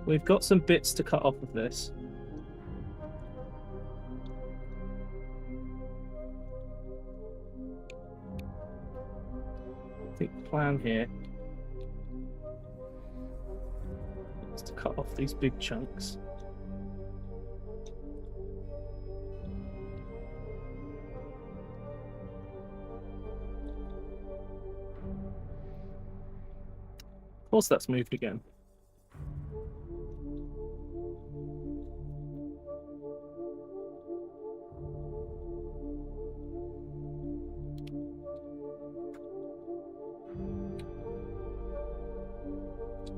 we've got some bits to cut off of this. I think the plan here is to cut off these big chunks. Of course that's moved again.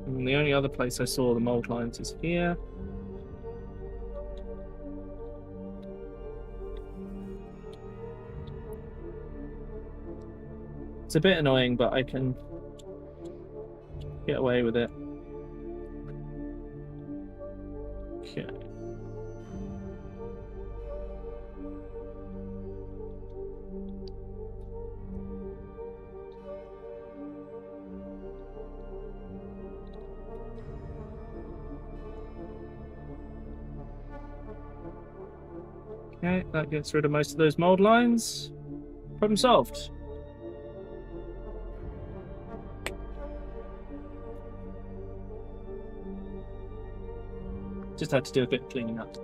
And the only other place I saw the mold lines is here. It's a bit annoying, but I can get away with it. Okay. Okay, that gets rid of most of those mold lines. Problem solved. Just had to do a bit of cleaning up.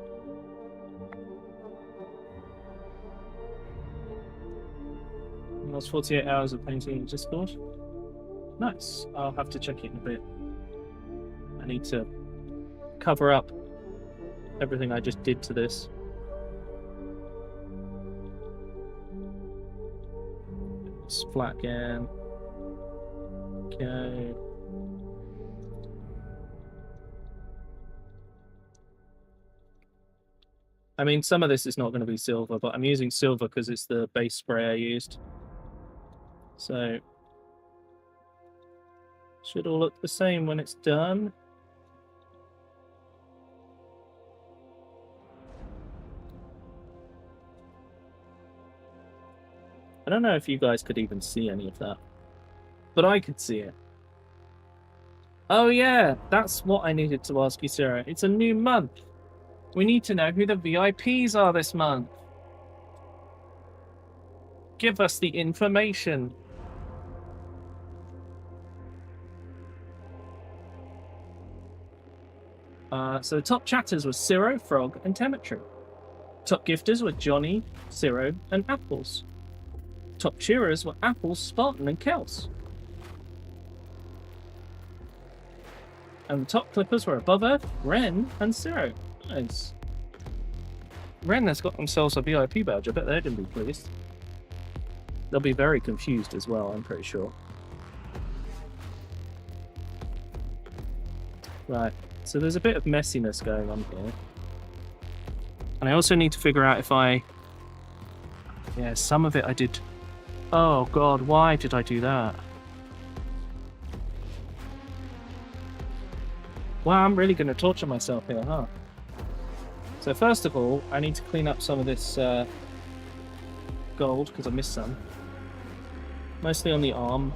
Last 48 hours of painting in Discord. Nice. I'll have to check it in a bit. I need to cover up everything I just did to this. It's flat again. Okay. I mean, some of this is not going to be silver, but I'm using silver because it's the base spray I used. So, should all look the same when it's done. I don't know if you guys could even see any of that, but I could see it. Oh yeah, that's what I needed to ask you, Sarah. It's a new month. We need to know who the VIPs are this month. Give us the information. So the top chatters were Ciro, Frog, and Temetry. Top gifters were Johnny, Ciro, and Apples. Top cheerers were Apples, Spartan, and Kels. And the top clippers were Above Earth, Ren, and Ciro. Nice. Ren has got themselves a VIP badge. I bet they're going to be pleased. They'll be very confused as well, I'm pretty sure. Right, so there's a bit of messiness going on here. And I also need to figure out if I... Yeah, some of it I did... Oh god, why did I do that? Wow, I'm really going to torture myself here, huh? So first of all, I need to clean up some of this gold, because I missed some. Mostly on the arm.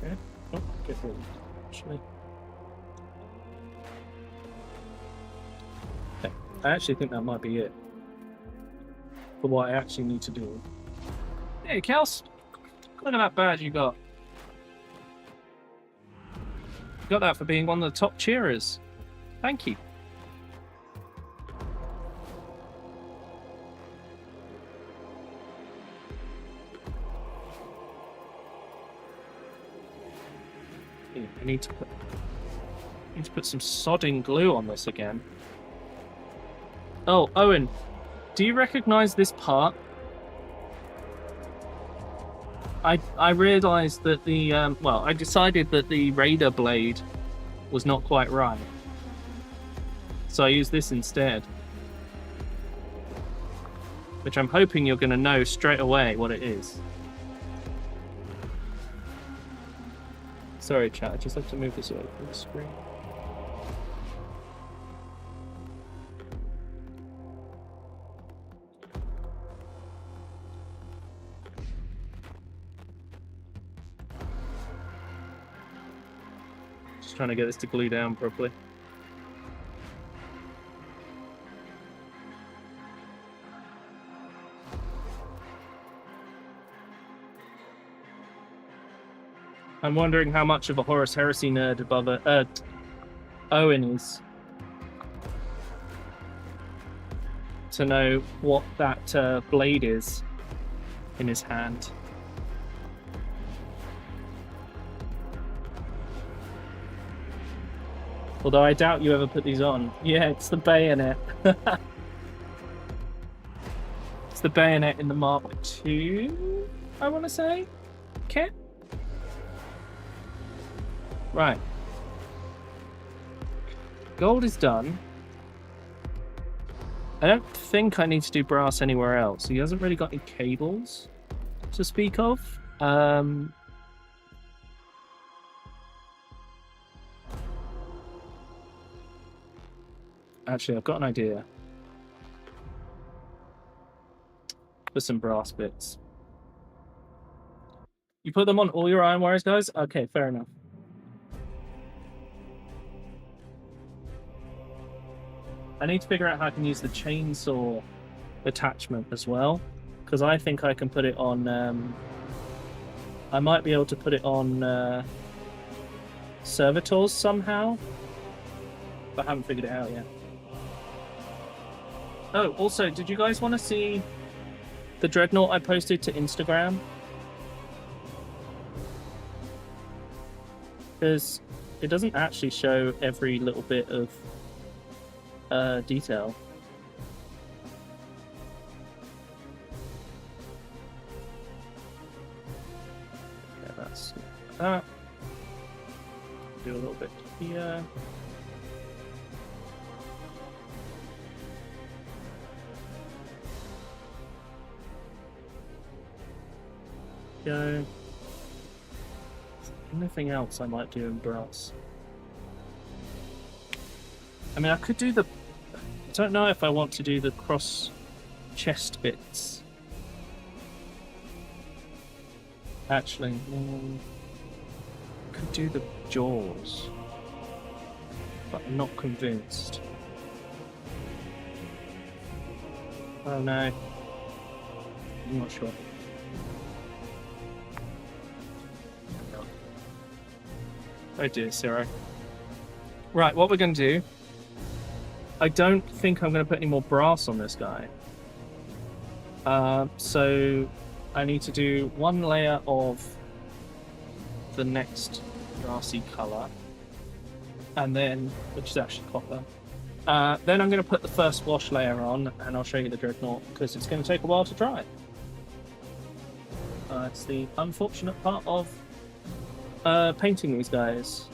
Okay. Oh, get rid of it, actually. Okay. I actually think that might be it. For what I actually need to do. Hey, Kels! Look at that badge you got. You got that for being one of the top cheerers. Thank you. I need to put some sodding glue on this again. Oh, Owen, do you recognize this part? I realized that the well, I decided that the Raider blade was not quite right, so I used this instead, which I'm hoping you're going to know straight away what it is. Sorry, chat. I just have to move this away from the screen. Just trying to get this to glue down properly. I'm wondering how much of a Horus Heresy nerd above Owen is to know what that blade is in his hand. Although I doubt you ever put these on. Yeah, it's the bayonet. It's the bayonet in the Mark II, I want to say. Kit? Right. Gold is done. I don't think I need to do brass anywhere else. He hasn't really got any cables. to speak of. Actually, I've got an idea. For some brass bits. You put them on all your iron wires, guys? Okay, fair enough. I need to figure out how I can use the chainsaw attachment as well, because I think I can put it on... I might be able to put it on servitors somehow, but I haven't figured it out yet. Oh, also, did you guys want to see the Dreadnought I posted to Instagram? Because it doesn't actually show every little bit of detail. Okay, that's that. Do a little bit here. Go. Anything else I might do in brass? I mean, I could do the... I don't know if I want to do the cross chest bits. Actually, could do the jaws, but I'm not convinced. Oh no, I'm not sure. Oh dear, Ciro. Right, what we're going to do... I don't think I'm going to put any more brass on this guy. So I need to do one layer of the next brassy colour. And then, which is actually copper. Then I'm going to put the first wash layer on, and I'll show you the Dreadnought, because it's going to take a while to dry. It's the unfortunate part of painting these guys.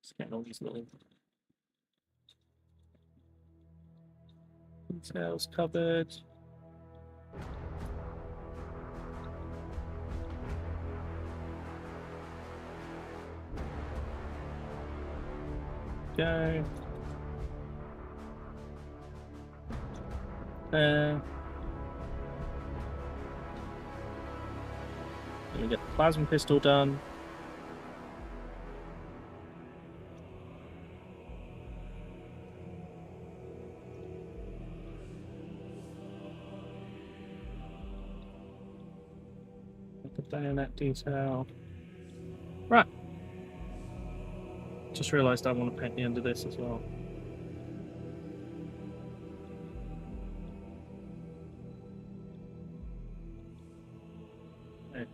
Just getting all these little details covered. Go. There. Let me get the plasma pistol done. The bayonet detail. Right. Just realised I want to paint the end of this as well. Okay.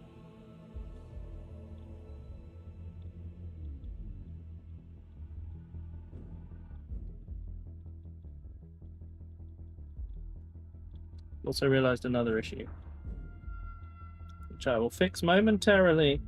Also realised another issue, which I will fix momentarily.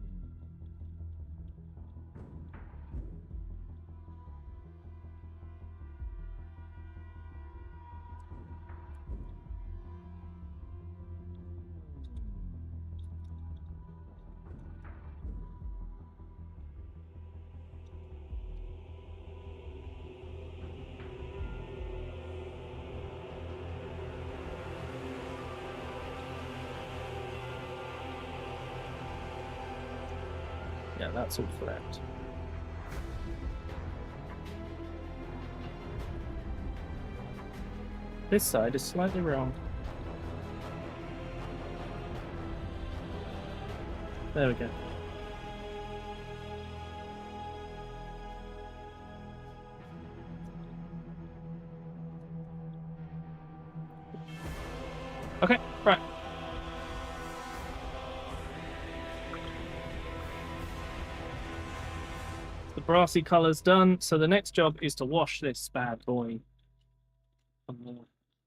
that's all flipped. This side is slightly wrong. There we go. Okay, right. The brassy colour's done, so the next job is to wash this bad boy. If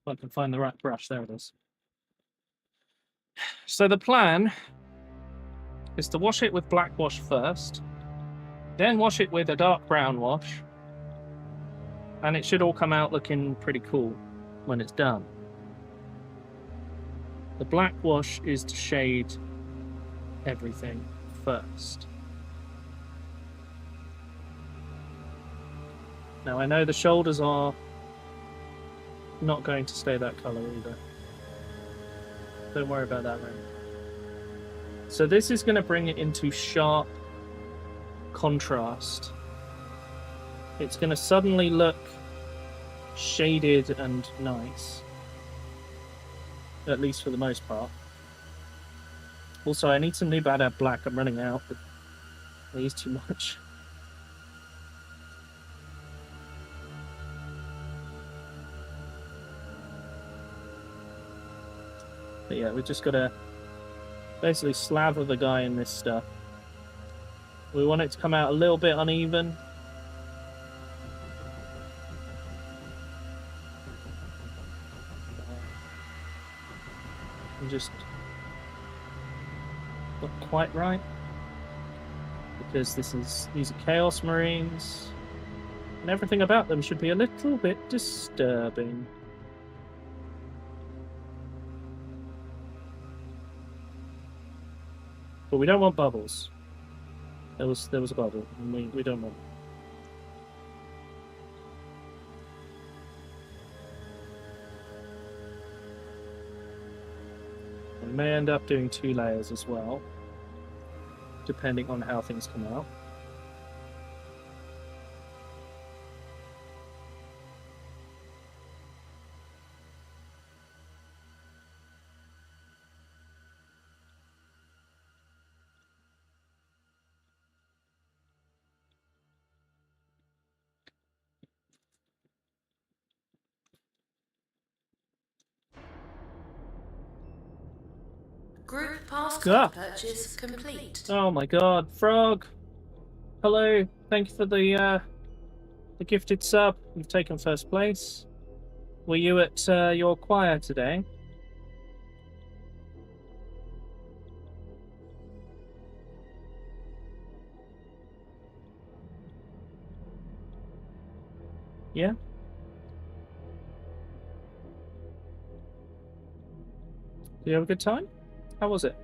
I can find the right brush, there it is. So the plan is to wash it with black wash first, then wash it with a dark brown wash, and it should all come out looking pretty cool when it's done. The black wash is to shade everything first. Now I know the shoulders are not going to stay that colour either. Don't worry about that, man. So this is going to bring it into sharp contrast. It's going to suddenly look shaded and nice. At least for the most part. Also, I need some new Bad Ad Black. I'm running out. I use too much. But yeah, we just got to basically slather the guy in this stuff. We want it to come out a little bit uneven. And just not quite right. Because these are Chaos Marines. And everything about them should be a little bit disturbing. But we don't want bubbles. There was a bubble, and we don't want it. We may end up doing 2 layers as well, depending on how things come out. Group passport purchase complete. Oh my god, Frog! Hello, thank you for the gifted sub. You've taken first place. Were you at your choir today? Yeah? Did you have a good time? How was it?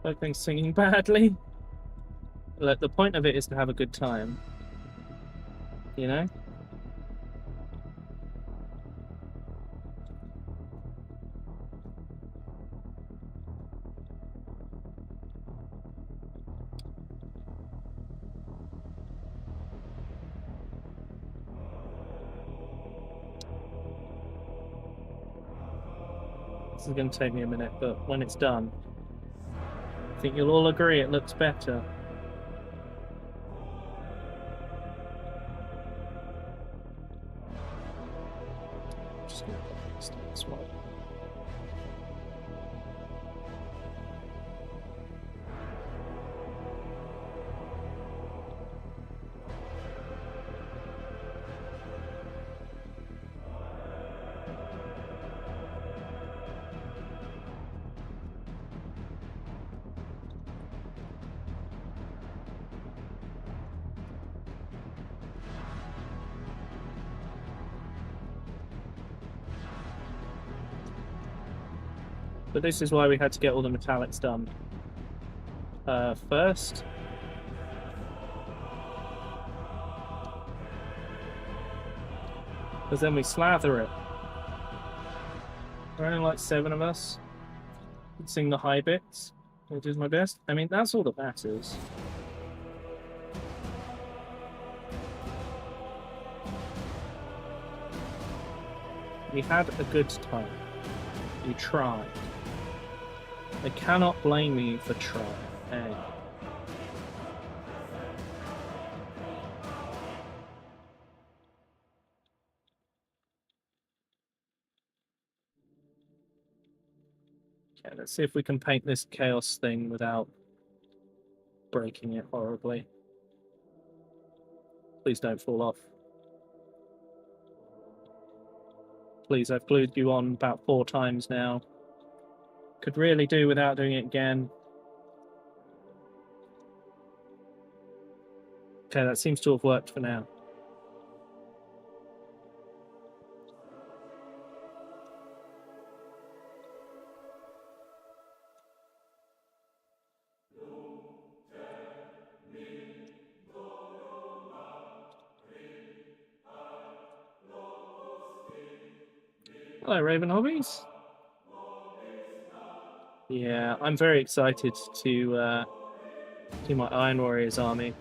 Both things singing badly. Look, the point of it is to have a good time. You know? This is going to take me a minute, but when it's done, I think you'll all agree it looks better. Just going to start this one. But this is why we had to get all the metallics done first. Because then we slather it. There are only like 7 of us. I'd sing the high bits. I'll do my best. I mean, that's all that matters. We had a good time. You tried. I cannot blame you for trying. Hey. Okay, let's see if we can paint this chaos thing without breaking it horribly. Please don't fall off. Please, I've glued you on about 4 times now. Could really do without doing it again. Okay, that seems to have worked for now. Hello, Raven Hobbies. Yeah, I'm very excited to do my Iron Warriors army.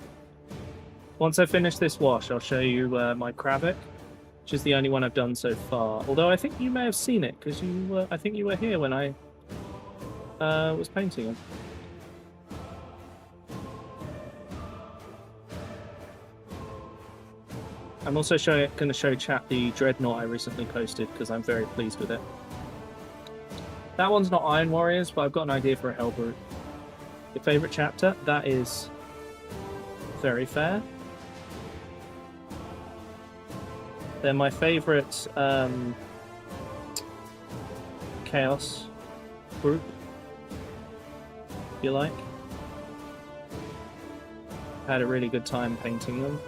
Once I finish this wash, I'll show you my Kravik, which is the only one I've done so far. Although I think you may have seen it, because I think you were here when I was painting him. I'm also going to show chat the Dreadnought I recently posted, because I'm very pleased with it. That one's not Iron Warriors, but I've got an idea for a Hellbrute. Your favourite chapter? That is very fair. They're my favourite Chaos group, if you like. I had a really good time painting them.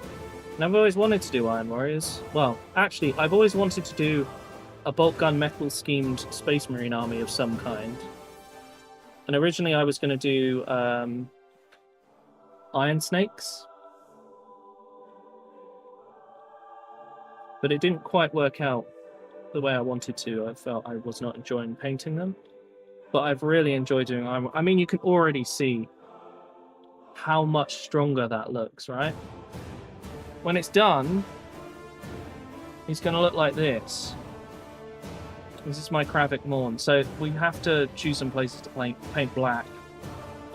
And I've always wanted to do Iron Warriors. Well, actually, I've always wanted to do a bolt gun metal schemed Space Marine army of some kind. And originally I was going to do Iron Snakes. But it didn't quite work out the way I wanted to. I felt I was not enjoying painting them. But I've really enjoyed doing Iron Warriors. I mean, you can already see how much stronger that looks, right? When it's done, he's going to look like this. This is my Kravik Morn. So we have to choose some places to paint black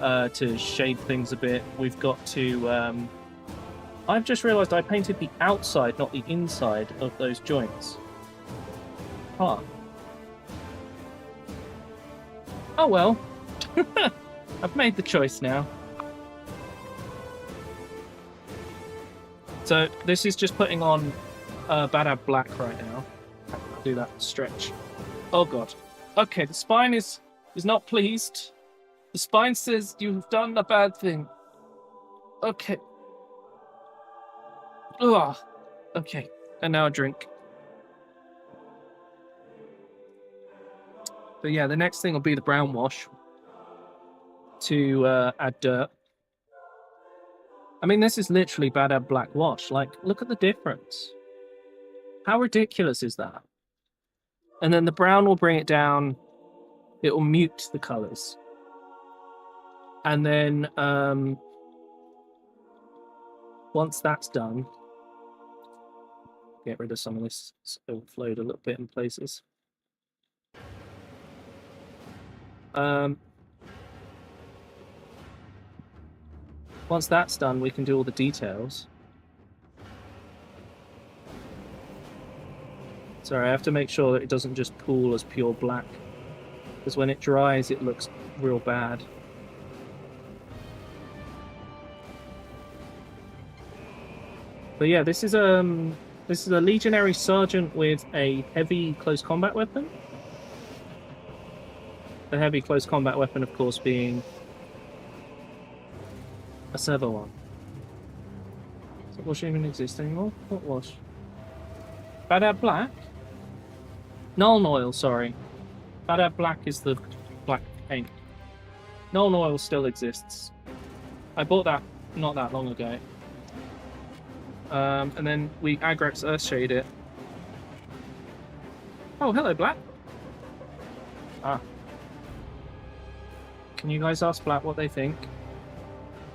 to shade things a bit. We've got to... I've just realised I painted the outside, not the inside, of those joints. Huh. Oh well. I've made the choice now. So this is just putting on Badab Black right now. I'll do that stretch. Oh god. Okay, the spine is not pleased. The spine says you've done a bad thing. Okay. Ugh. Okay, and now a drink. But yeah, the next thing will be the brown wash to add dirt. I mean, this is literally Badab Black wash. Like, look at the difference. How ridiculous is that? And then the brown will bring it down. It will mute the colors. And then once that's done, get rid of some of this. It's overflowed a little bit in places. Once that's done, we can do all the details. Sorry, I have to make sure that it doesn't just pool as pure black, because when it dries, it looks real bad. But yeah, this is a legionary sergeant with a heavy close combat weapon. The heavy close combat weapon, of course, being a servo one. Does that wash even exist anymore? What wash? Badab Black? Nuln Oil, sorry. Badab Black is the black paint. Nuln Oil still exists. I bought that not that long ago. And then we Agrax Earthshade it Oh, hello, Black. Ah. Can you guys ask Black what they think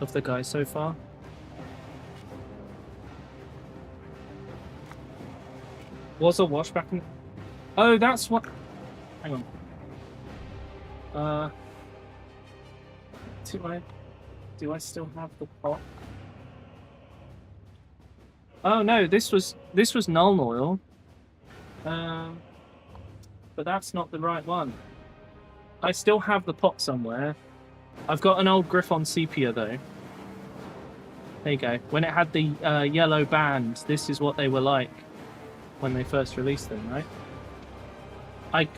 of the guys so far? Was a wash back in... Oh, that's what... Hang on. Do I still have the pot? Oh no, this was Null Oil. But that's not the right one. I still have the pot somewhere. I've got an old Griffon Sepia though. There you go. When it had the yellow band, this is what they were like when they first released them, right?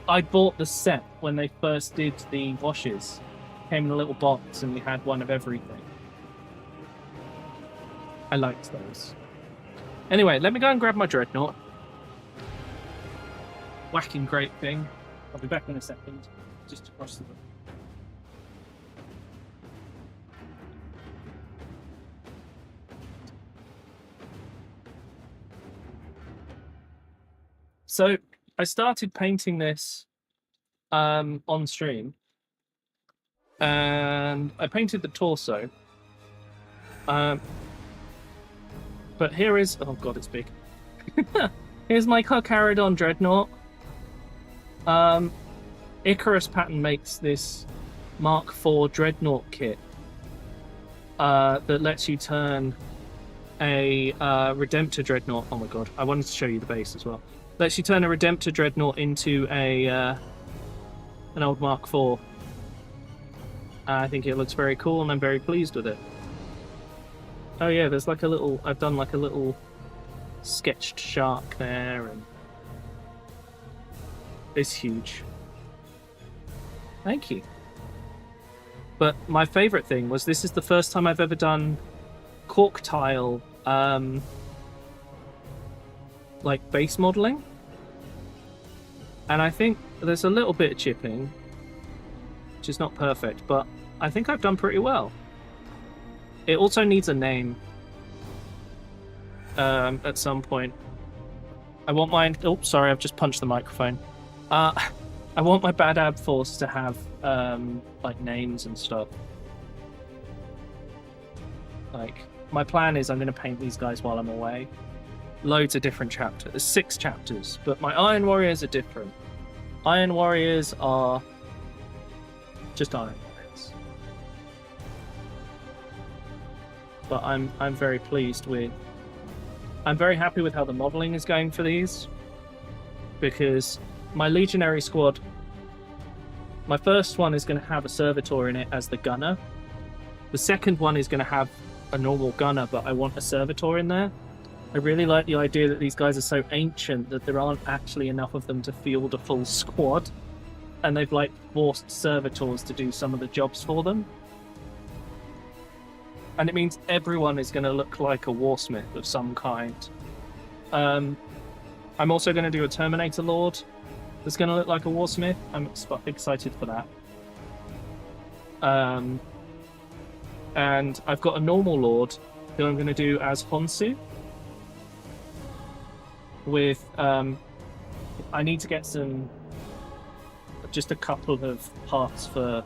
I bought the set when they first did the washes. Came in a little box and we had one of everything. I liked those. Anyway, let me go and grab my Dreadnought. Whacking great thing. I'll be back in a second. Just across the room. So I started painting this on stream, and I painted the torso. But here is, oh god, it's big. Here's my Carcharodon Dreadnought. Icarus Pattern makes this Mark IV Dreadnought kit that lets you turn a Redemptor Dreadnought. Oh my god, I wanted to show you the base as well. Lets you turn a Redemptor Dreadnought into a an old Mark IV. I think it looks very cool and I'm very pleased with it. Oh yeah, there's like a little, I've done like a little sketched shark there, and it's huge. Thank you. But my favourite thing was this is the first time I've ever done cork tile like base modelling. And I think there's a little bit of chipping, which is not perfect, but I think I've done pretty well. It also needs a name at some point. I want mine... Oh, sorry, I've just punched the microphone. I want my Bad Ab Force to have like names and stuff. Like, my plan is I'm going to paint these guys while I'm away. Loads of different chapters. There's 6 chapters, but my Iron Warriors are different. Iron Warriors are just Iron Warriors. But I'm very pleased with... I'm very happy with how the modelling is going for these, because my Legionary squad, my first one is going to have a Servitor in it as the gunner. The second one is going to have a normal gunner, but I want a Servitor in there. I really like the idea that these guys are so ancient that there aren't actually enough of them to field a full squad, and they've like forced Servitors to do some of the jobs for them. And it means everyone is going to look like a Warsmith of some kind. I'm also going to do a Terminator Lord that's going to look like a Warsmith. I'm excited for that. And I've got a normal Lord who I'm going to do as Honsu. With, I need to get just a couple of parts for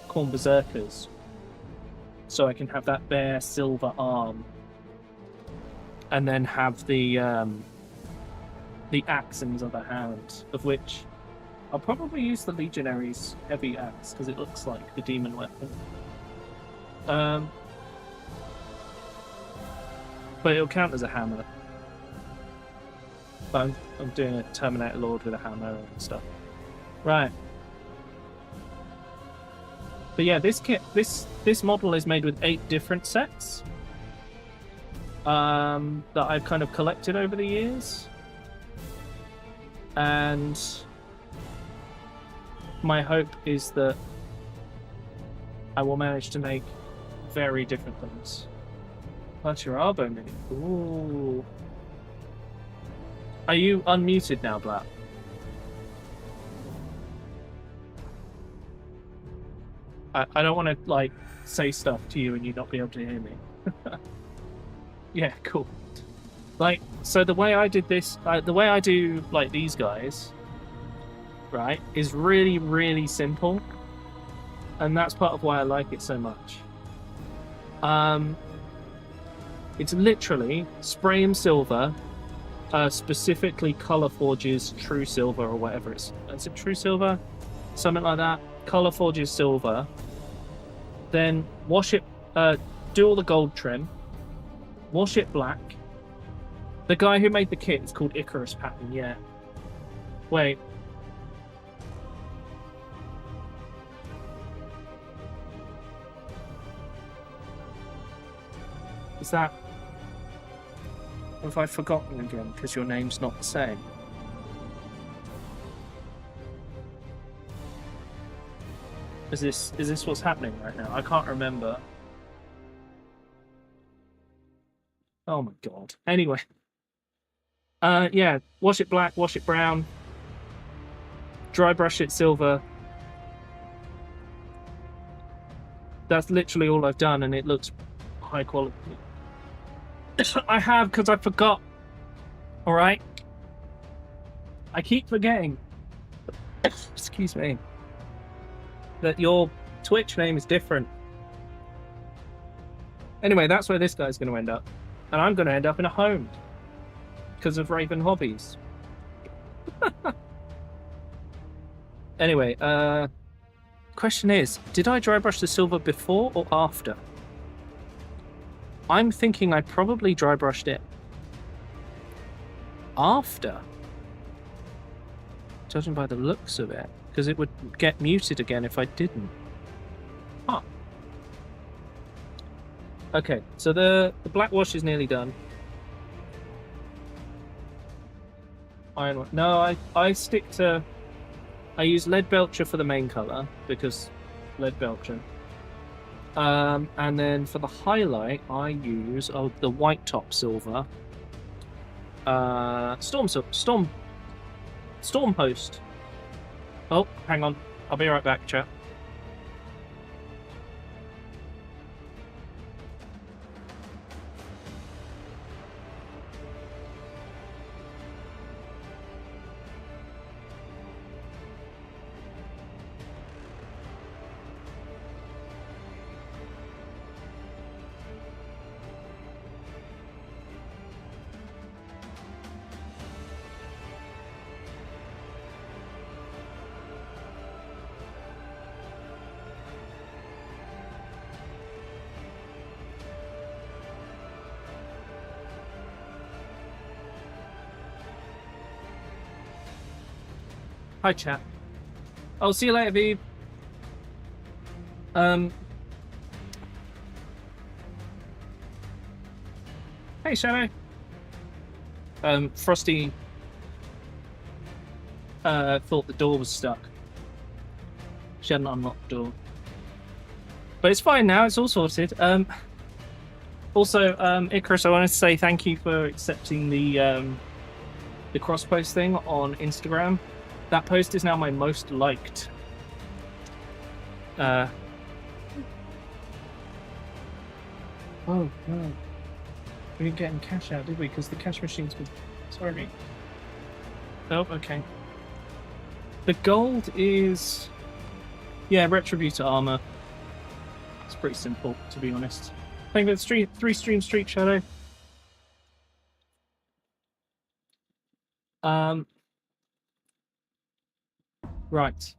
Khorne Berserkers, so I can have that bare silver arm, and then have the axe in his other hand, of which I'll probably use the Legionary's heavy axe because it looks like the demon weapon. But it'll count as a hammer. But I'm doing a Terminator Lord with a hammer and stuff. Right. But yeah, this kit, this model is made with 8 different sets that I've kind of collected over the years. And my hope is that I will manage to make very different things. That's your Arbo mini. Ooh. Are you unmuted now, Black? I don't want to, like, say stuff to you and you not be able to hear me. Yeah, cool. Like, so the way I did this, the way I do like these guys, right, is really, really simple, and that's part of why I like it so much. It's literally spray 'em silver, specifically Color Forge's True Silver or whatever it's. Is it True Silver? Something like that. Color Forge's silver. Then wash it. Do all the gold trim. Wash it black. The guy who made the kit is called Icarus Pattern. Yeah. Wait. Is that... Or have I forgotten again because your name's not the same? Is this what's happening right now? I can't remember. Oh my god. Anyway. Yeah, wash it black, wash it brown. Dry brush it silver. That's literally all I've done, and it looks high quality. I have, because I forgot. Alright? I keep forgetting. Excuse me. That your Twitch name is different. Anyway, that's where this guy's going to end up. And I'm going to end up in a home. Because of Raven Hobbies. Anyway, question is, did I dry brush the silver before or after? I'm thinking I probably dry brushed it after. Judging by the looks of it. Because it would get muted again if I didn't. Huh. Okay, so the black wash is nearly done. Iron. No, I stick to... I use lead belcher for the main colour, because lead belcher. And then for the highlight, I use the white top silver. Storm Post. Oh, hang on. I'll be right back, chat. Hi, chat. I'll see you later, Vive. Hey, Shadow. Frosty thought the door was stuck. She hadn't unlocked the door. But it's fine now, it's all sorted. Also, Icarus, I wanted to say thank you for accepting the cross-post thing on Instagram. That post is now my most liked. Oh, no. We didn't get any cash out, did we? Because the cash machines were... Sorry. Oh, okay. The gold is... Yeah, Retributor armor. It's pretty simple, to be honest. Thank you for the 3-stream Street Shadow. Right.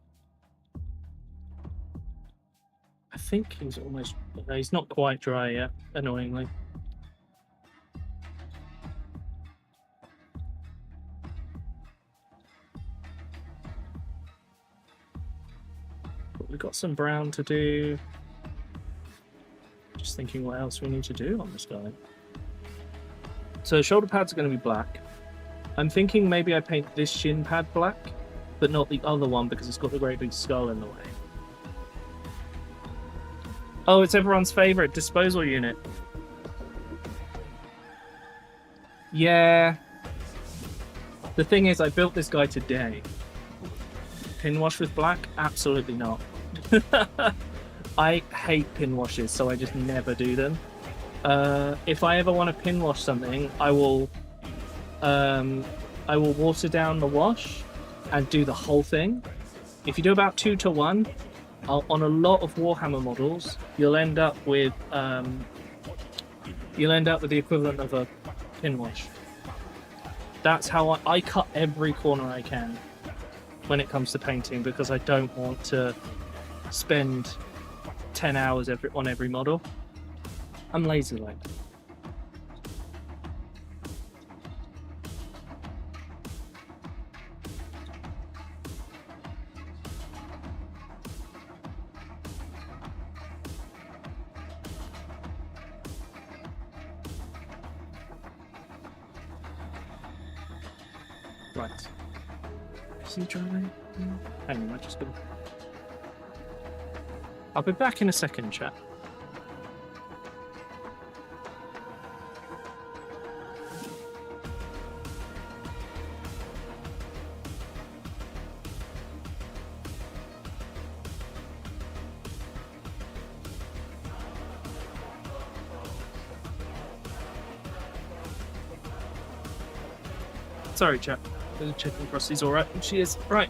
I think he's almost... No, he's not quite dry yet, annoyingly. But we've got some brown to do. Just thinking what else we need to do on this guy. So shoulder pads are going to be black. I'm thinking maybe I paint this shin pad black, but not the other one because it's got the great big skull in the way. Oh, it's everyone's favourite disposal unit. Yeah. The thing is, I built this guy today. Pin wash with black? Absolutely not. I hate pin washes, so I just never do them. If I ever want to pin wash something, I will I will water down the wash and do the whole thing. If you do about 2 to 1, on a lot of Warhammer models, you'll end up with the equivalent of a pin wash. That's how I cut every corner I can when it comes to painting, because I don't want to spend 10 hours on every model. I'm lazy like that. Right. Is he driving? Hang on, I just got. I'll be back in a second, chat. Sorry, chat. Checking Frosty's alright. She is. Right.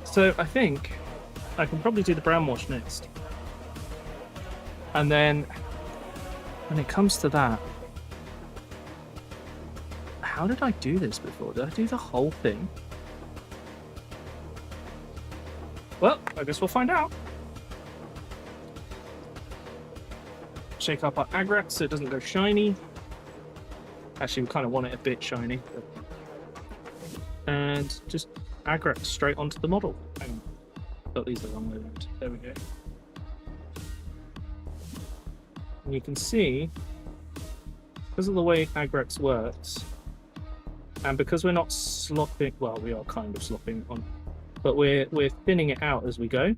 So I think I can probably do the brown wash next. And then when it comes to that, how did I do this before? Did I do the whole thing? Well, I guess we'll find out. Shake up our Agrax so it doesn't go shiny. Actually, we kind of want it a bit shiny. And just Agrax straight onto the model. Hang on. Got these the wrong way around. There we go. And you can see, because of the way Agrax works, and because we're not slopping, well, we are kind of slopping on, but we're thinning it out as we go.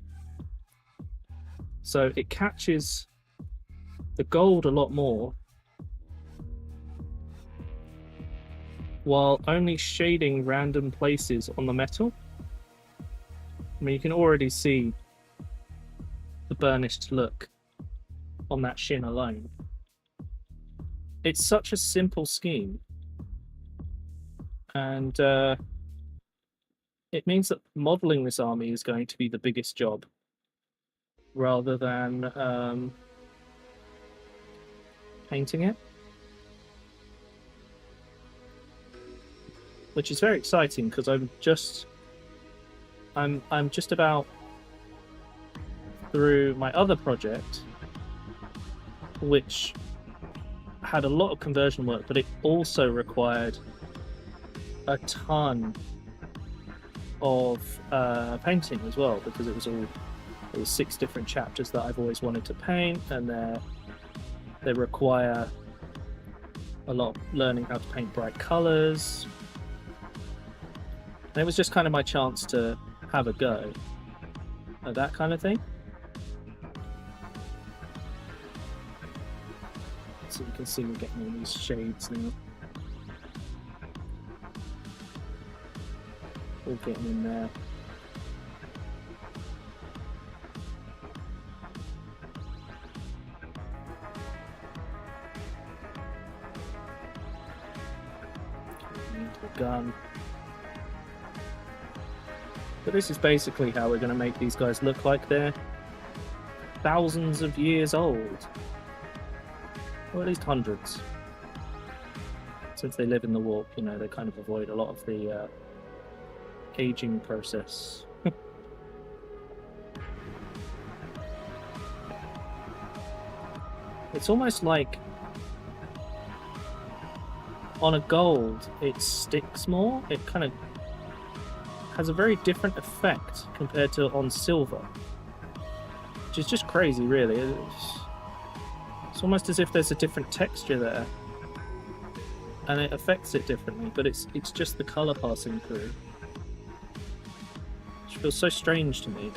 So it catches the gold a lot more, while only shading random places on the metal. I mean, you can already see the burnished look on that shin alone. It's such a simple scheme, and it means that modeling this army is going to be the biggest job, rather than painting it. Which is very exciting, because I'm just about through my other project, which had a lot of conversion work, but it also required a ton of painting as well, because it was 6 different chapters that I've always wanted to paint, and they require a lot of learning how to paint bright colors. And it was just kind of my chance to have a go at that kind of thing. So you can see we're getting all these shades now. All getting in there. Into the gun. But this is basically how we're going to make these guys look like they're thousands of years old. Or at least hundreds. Since they live in the warp, you know, they kind of avoid a lot of the aging process. It's almost like on a gold, it sticks more. It kind of has a very different effect compared to on silver, which is just crazy, really. It's almost as if there's a different texture there, and it affects it differently, but it's just the color passing through, which feels so strange to me.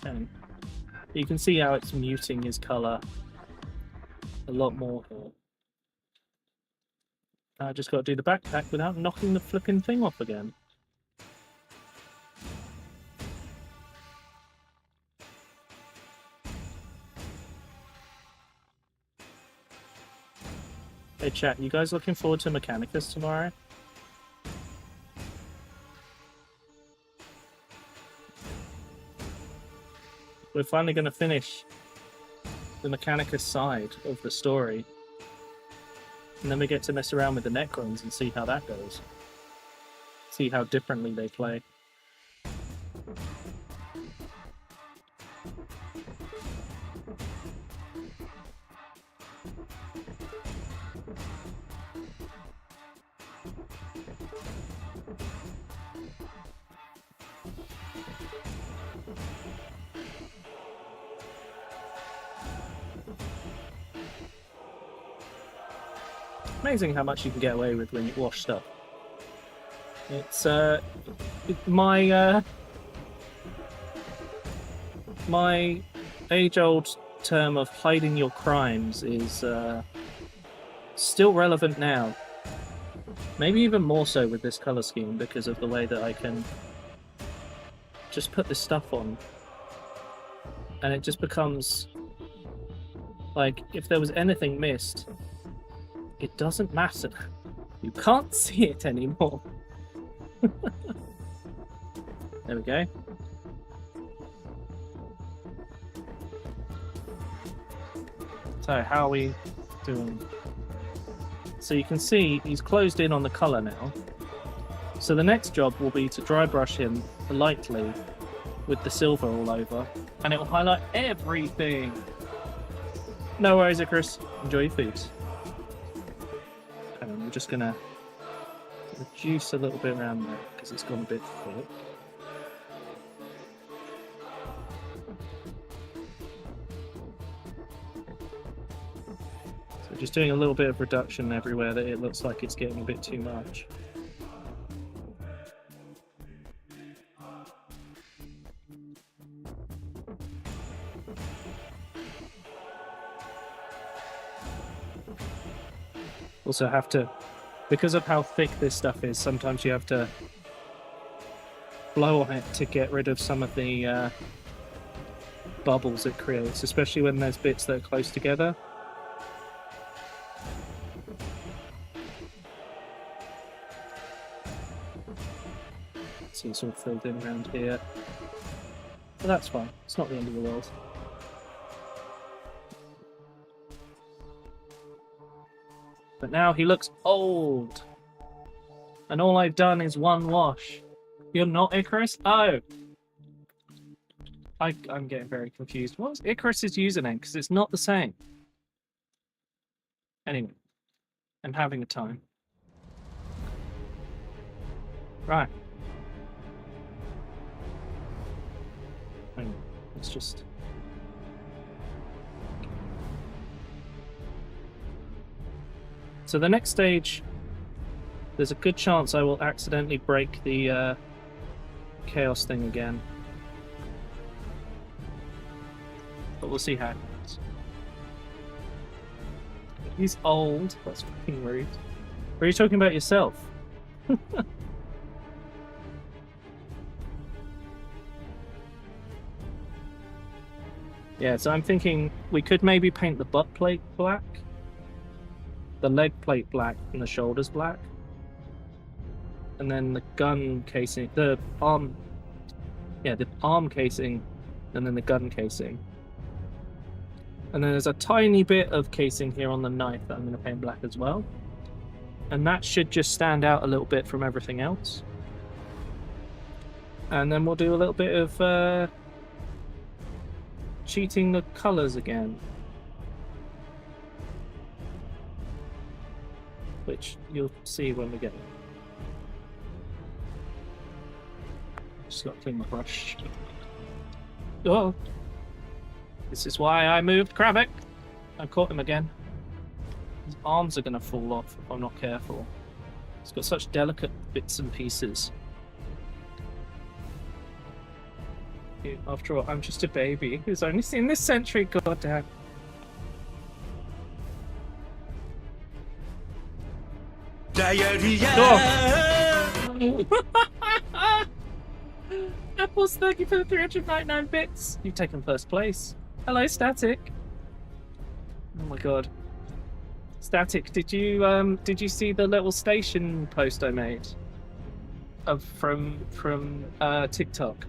Okay. You can see how it's muting his colour a lot more here. I just got to do the backpack without knocking the flipping thing off again. Hey chat, you guys looking forward to Mechanicus tomorrow? We're finally going to finish the Mechanicus side of the story. And then we get to mess around with the Necrons and see how that goes. See how differently they play. Amazing how much you can get away with when you wash stuff. It's my age-old term of hiding your crimes is still relevant now. Maybe even more so with this color scheme because of the way that I can just put this stuff on, and it just becomes like if there was anything missed. It doesn't matter. You can't see it anymore. There we go. So, how are we doing? So you can see he's closed in on the colour now. So the next job will be to dry brush him lightly with the silver all over. And it will highlight everything. No worries, Icarus. Enjoy your food. We're just going to reduce a little bit around there because it's gone a bit thick. So just doing a little bit of reduction everywhere that it looks like it's getting a bit too much. Also have to, because of how thick this stuff is, sometimes you have to blow on it to get rid of some of the bubbles it creates, especially when there's bits that are close together. See, it's all filled in around here. But that's fine, it's not the end of the world. But now he looks old. And all I've done is one wash. You're not Icarus? Oh! I'm getting very confused. What's Icarus's username? Because it's not the same. Anyway. I'm having a time. Right. Hang on. Let's just... So the next stage, there's a good chance I will accidentally break the chaos thing again. But we'll see how it goes. He's old. That's fucking rude. Or are you talking about yourself? Yeah, so I'm thinking we could maybe paint the butt plate black. The leg plate black and the shoulders black, and then the gun casing, the arm casing, and then the gun casing, and then there's a tiny bit of casing here on the knife that I'm going to paint black as well, and that should just stand out a little bit from everything else. And then we'll do a little bit of cheating the colours again, which you'll see when we get it. Just got to clean my brush. Oh! This is why I moved Kravik! I caught him again. His arms are going to fall off if I'm not careful. He's got such delicate bits and pieces. After all, I'm just a baby who's only seen this century. Goddamn. Apples, thank you for the 399 bits. You've taken first place. Hello, Static. Oh my god. Static, did you see the little station post I made? From TikTok.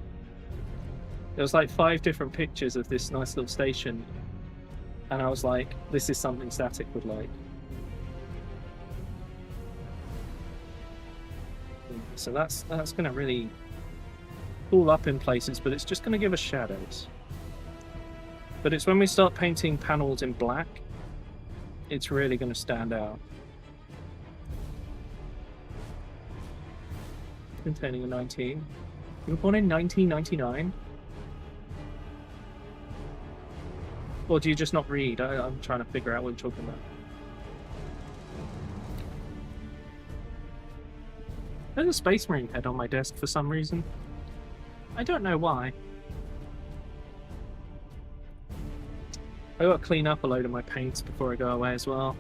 There was like 5 different pictures of this nice little station, and I was like, this is something Static would like. So that's gonna really pull up in places, but it's just gonna give us shadows. But it's when we start painting panels in black, it's really gonna stand out. Containing a 19. You were born in 1999? Or do you just not read? I'm trying to figure out what you're talking about. There's a Space Marine head on my desk for some reason. I don't know why. I gotta clean up a load of my paints before I go away as well.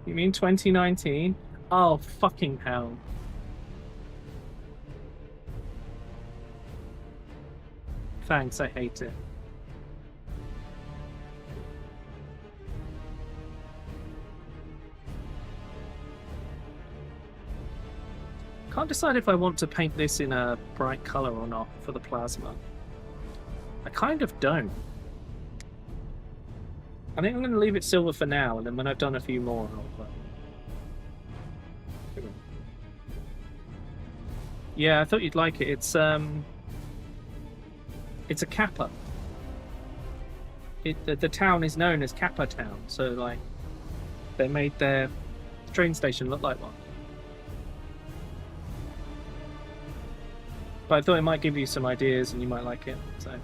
You mean 2019? Oh, fucking hell. Thanks, I hate it. Can't decide if I want to paint this in a bright color or not for the plasma. I kind of don't. I think I'm going to leave it silver for now, and then when I've done a few more, I'll... Yeah, I thought you'd like it. It's a Kappa. The town is known as Kappa Town, so like they made their train station look like one. But I thought it might give you some ideas and you might like it, so.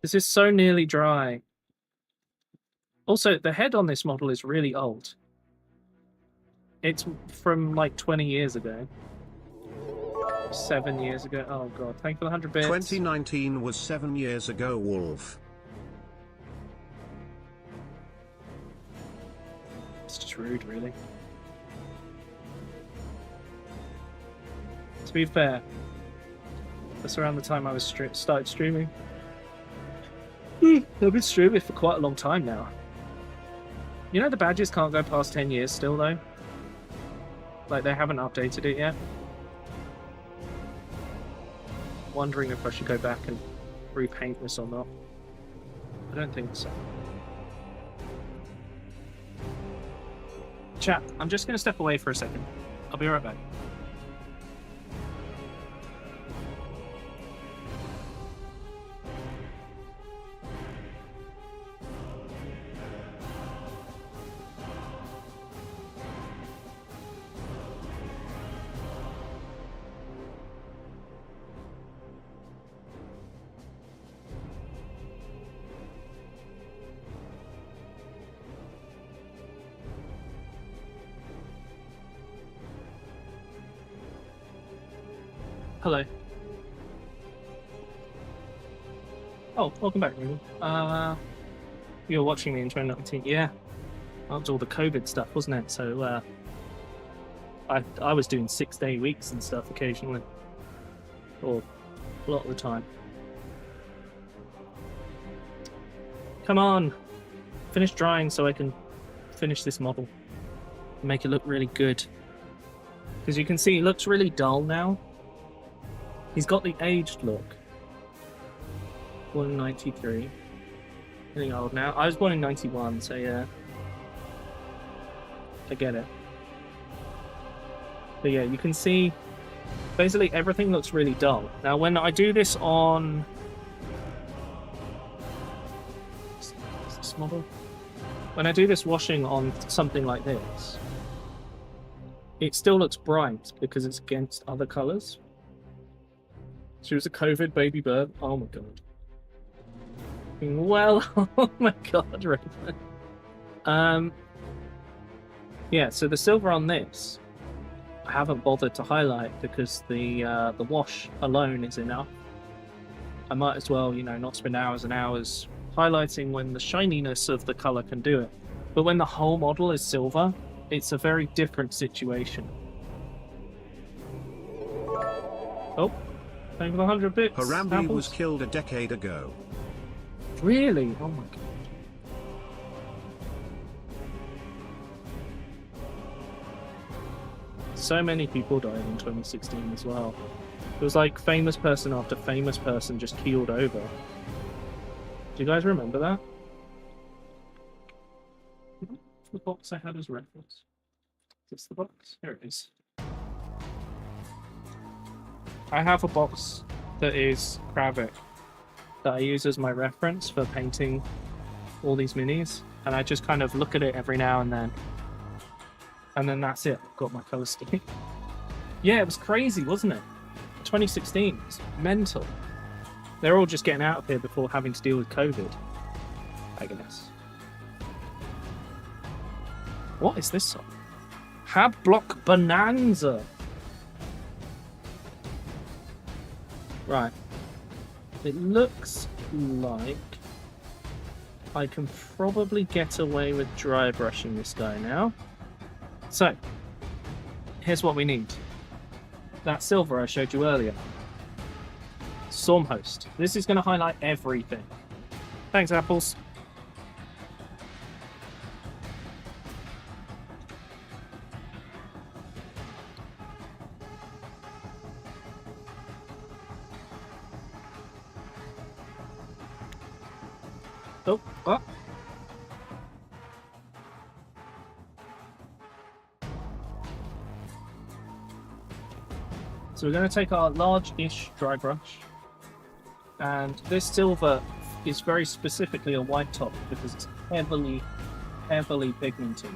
This is so nearly dry. Also, the head on this model is really old. It's from like 20 years ago. 7 years ago. Oh god, thank you for the 100 bits. 2019 was 7 years ago, Wolf. It's just rude, really. To be fair, that's around the time I was started streaming. I've been streaming for quite a long time now. You know the badges can't go past 10 years still, though? Like, they haven't updated it yet. Wondering if I should go back and repaint this or not. I don't think so. Chat, I'm just going to step away for a second. I'll be right back. Hello. Oh, welcome back, Ruben. You were watching me in 2019, yeah. That was all the COVID stuff, wasn't it? So, I was doing 6-day weeks and stuff occasionally. Or a lot of the time. Come on! Finish drying so I can finish this model. Make it look really good. Because you can see it looks really dull now. He's got the aged look. Born in 93. Getting old now. I was born in 91, so yeah. I get it. But yeah, you can see basically everything looks really dull. Now when I do this on... Is this model? When I do this washing on something like this, it still looks bright because it's against other colours. She was a COVID baby bird. Oh my god. Well, oh my god, Raven. Yeah, so the silver on this, I haven't bothered to highlight because the wash alone is enough. I might as well, you know, not spend hours and hours highlighting when the shininess of the color can do it. But when the whole model is silver, it's a very different situation. Oh, thank you for the 100 bits. Harambe Apples. was killed a decade ago. Really? Oh my god. So many people died in 2016 as well. It was like famous person after famous person just keeled over. Do you guys remember that? The box I had as reference. Is this the box? Here it is. I have a box that is Kravik that I use as my reference for painting all these minis, and I just kind of look at it every now and then. And then that's it. I've got my colour scheme. Yeah, it was crazy, wasn't it? 2016. It's mental. They're all just getting out of here before having to deal with COVID, I guess. What is this song? Hab Block Bonanza. Right. It looks like I can probably get away with dry brushing this guy now. So, here's what we need. That silver I showed you earlier. Stormhost. This is going to highlight everything. Thanks, Apples. Oh, oh. So we're going to take our large-ish dry brush, and this silver is very specifically a white top because it's heavily pigmented,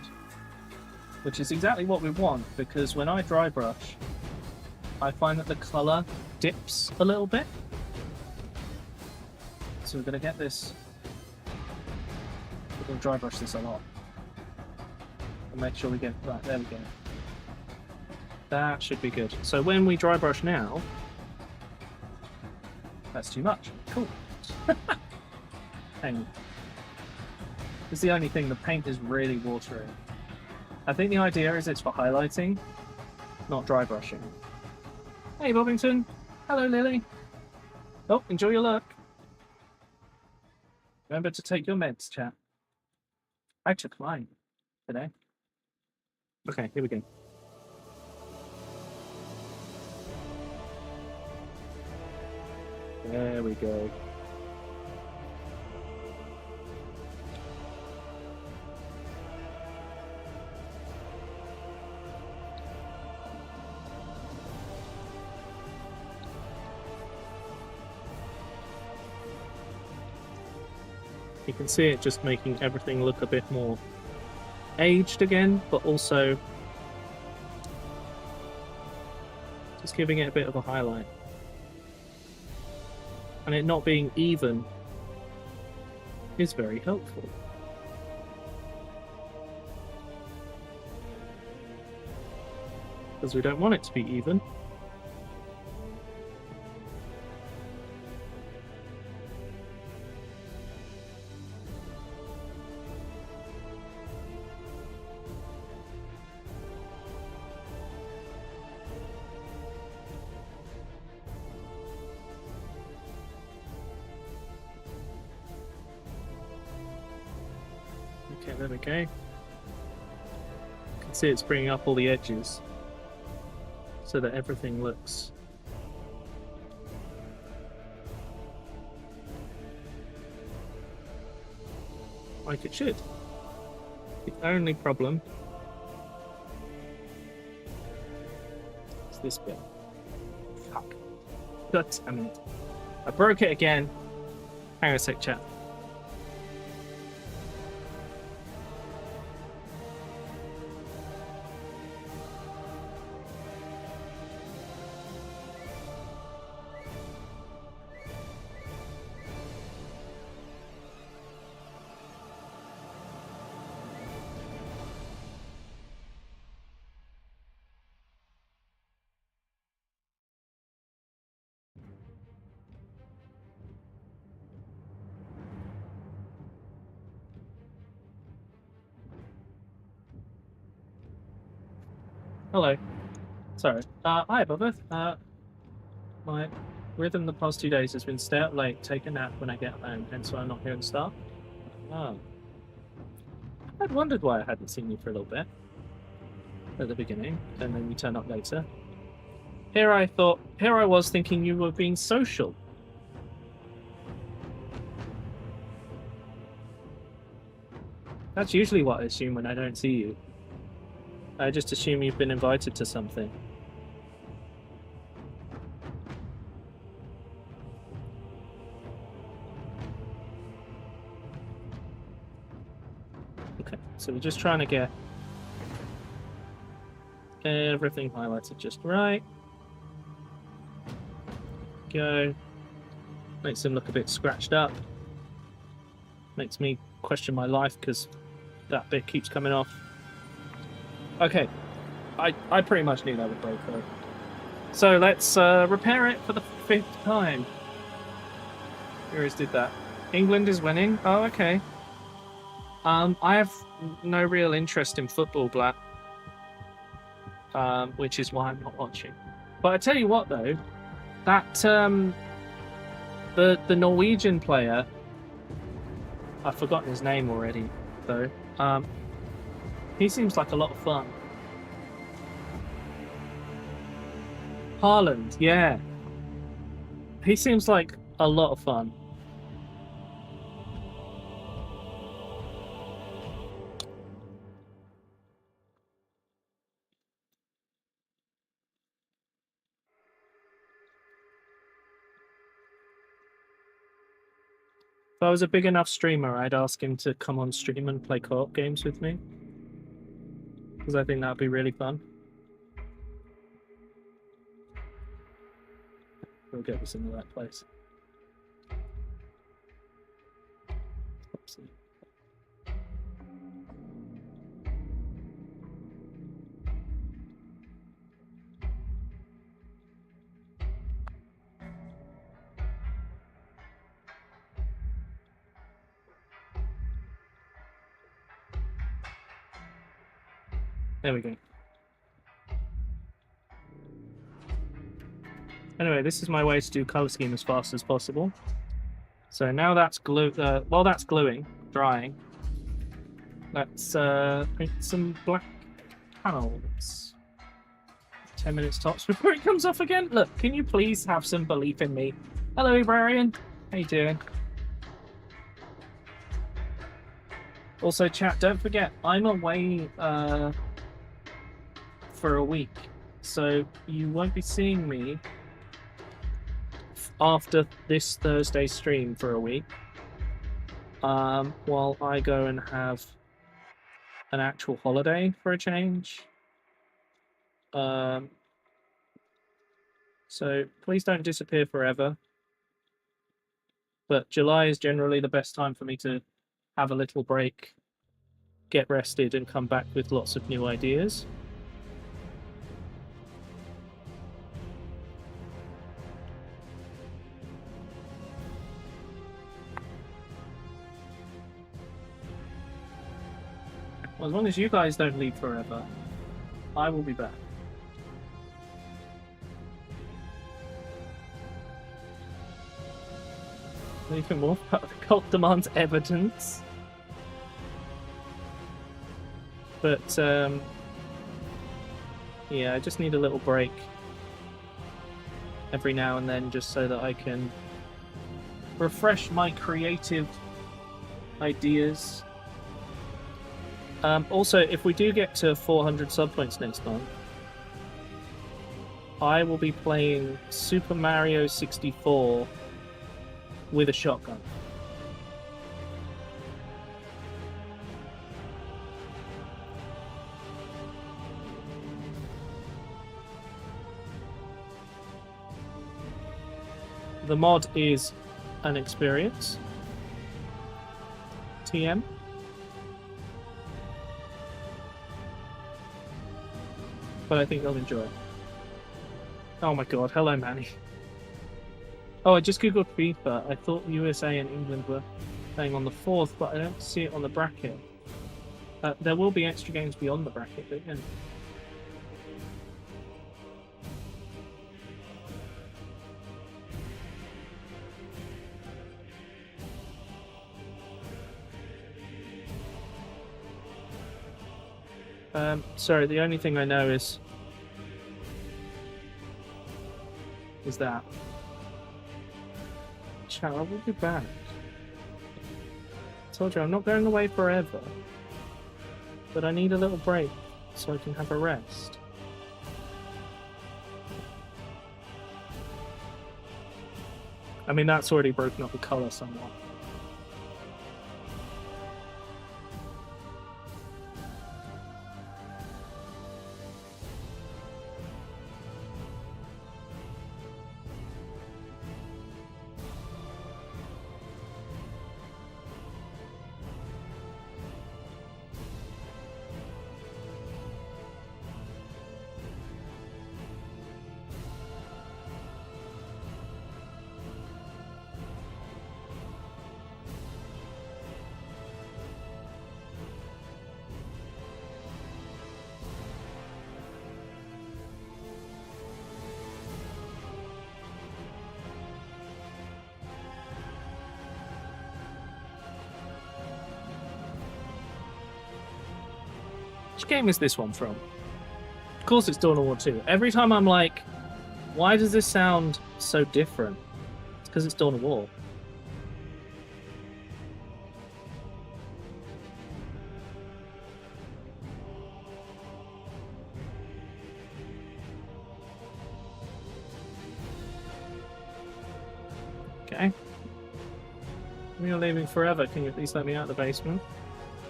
which is exactly what we want, because when I dry brush, I find that the colour dips a little bit. So we're going to get this, we're going to dry brush this a lot, and make sure we get, right, there we go. That should be good. So when we dry brush now, that's too much. Cool. Hang on. This is the only thing, the paint is really watery. I think the idea is it's for highlighting, not dry brushing. Hey Bobbington. Hello Lily. Oh, enjoy your look. Remember to take your meds, chat. I took mine today. Okay, here we go. There we go. You can see it just making everything look a bit more aged again, but also just giving it a bit of a highlight. And it not being even is very helpful. Because we don't want it to be even. Okay, there we go. You can see it's bringing up all the edges so that everything looks like it should. The only problem is this bit. Fuck. God damn it. I broke it again. Hang on a sec, chat. Hello. Sorry. Hi, Bubba. My rhythm the past 2 days has been stay up late, take a nap when I get home, hence why I'm not here at the start. Oh. I'd wondered why I hadn't seen you for a little bit at the beginning, and then you turn up later. Here I was thinking you were being social. That's usually what I assume when I don't see you. I just assume you've been invited to something. Okay, so we're just trying to get everything highlighted just right. Go. Makes them look a bit scratched up. Makes me question my life because that bit keeps coming off. Okay, I pretty much knew that would break though. So let's repair it for the 5th time. Heroes did that. England is winning. Oh, okay. I have no real interest in football, Black. Which is why I'm not watching. But I tell you what, though, that the Norwegian player, I've forgotten his name already, though. He seems like a lot of fun. Haaland, yeah. He seems like a lot of fun. If I was a big enough streamer, I'd ask him to come on stream and play co-op games with me. Because I think that would be really fun. We'll get this in the right place. Oopsie. There we go. Anyway, this is my way to do color scheme as fast as possible. So now that's while that's gluing, drying, let's print some black panels. 10 minutes tops before it comes off again. Look, can you please have some belief in me? Hello, Librarian. How you doing? Also, chat, don't forget, I'm away for a week, so you won't be seeing me after this Thursday stream for a week, while I go and have an actual holiday for a change. So please don't disappear forever. But July is generally the best time for me to have a little break, get rested, and come back with lots of new ideas. Well, as long as you guys don't leave forever, I will be back. Anything more? The cult demands evidence. But, yeah, I just need a little break every now and then just so that I can refresh my creative ideas. Also, if we do get to 400 sub points next month, I will be playing Super Mario 64 with a shotgun. The mod is an experience. TM. But I think you'll enjoy it. Oh my god, hello Manny. Oh, I just googled FIFA. I thought USA and England were playing on the 4th, but I don't see it on the bracket. There will be extra games beyond the bracket, but again. Sorry, the only thing I know is that. Chat, I will be back. I told you, I'm not going away forever. But I need a little break so I can have a rest. I mean, that's already broken up the colour somewhat. Which game is this one from? Of course it's Dawn of War 2. Every time I'm like, why does this sound so different? It's because it's Dawn of War. Okay. You're leaving forever. Can you at least let me out of the basement?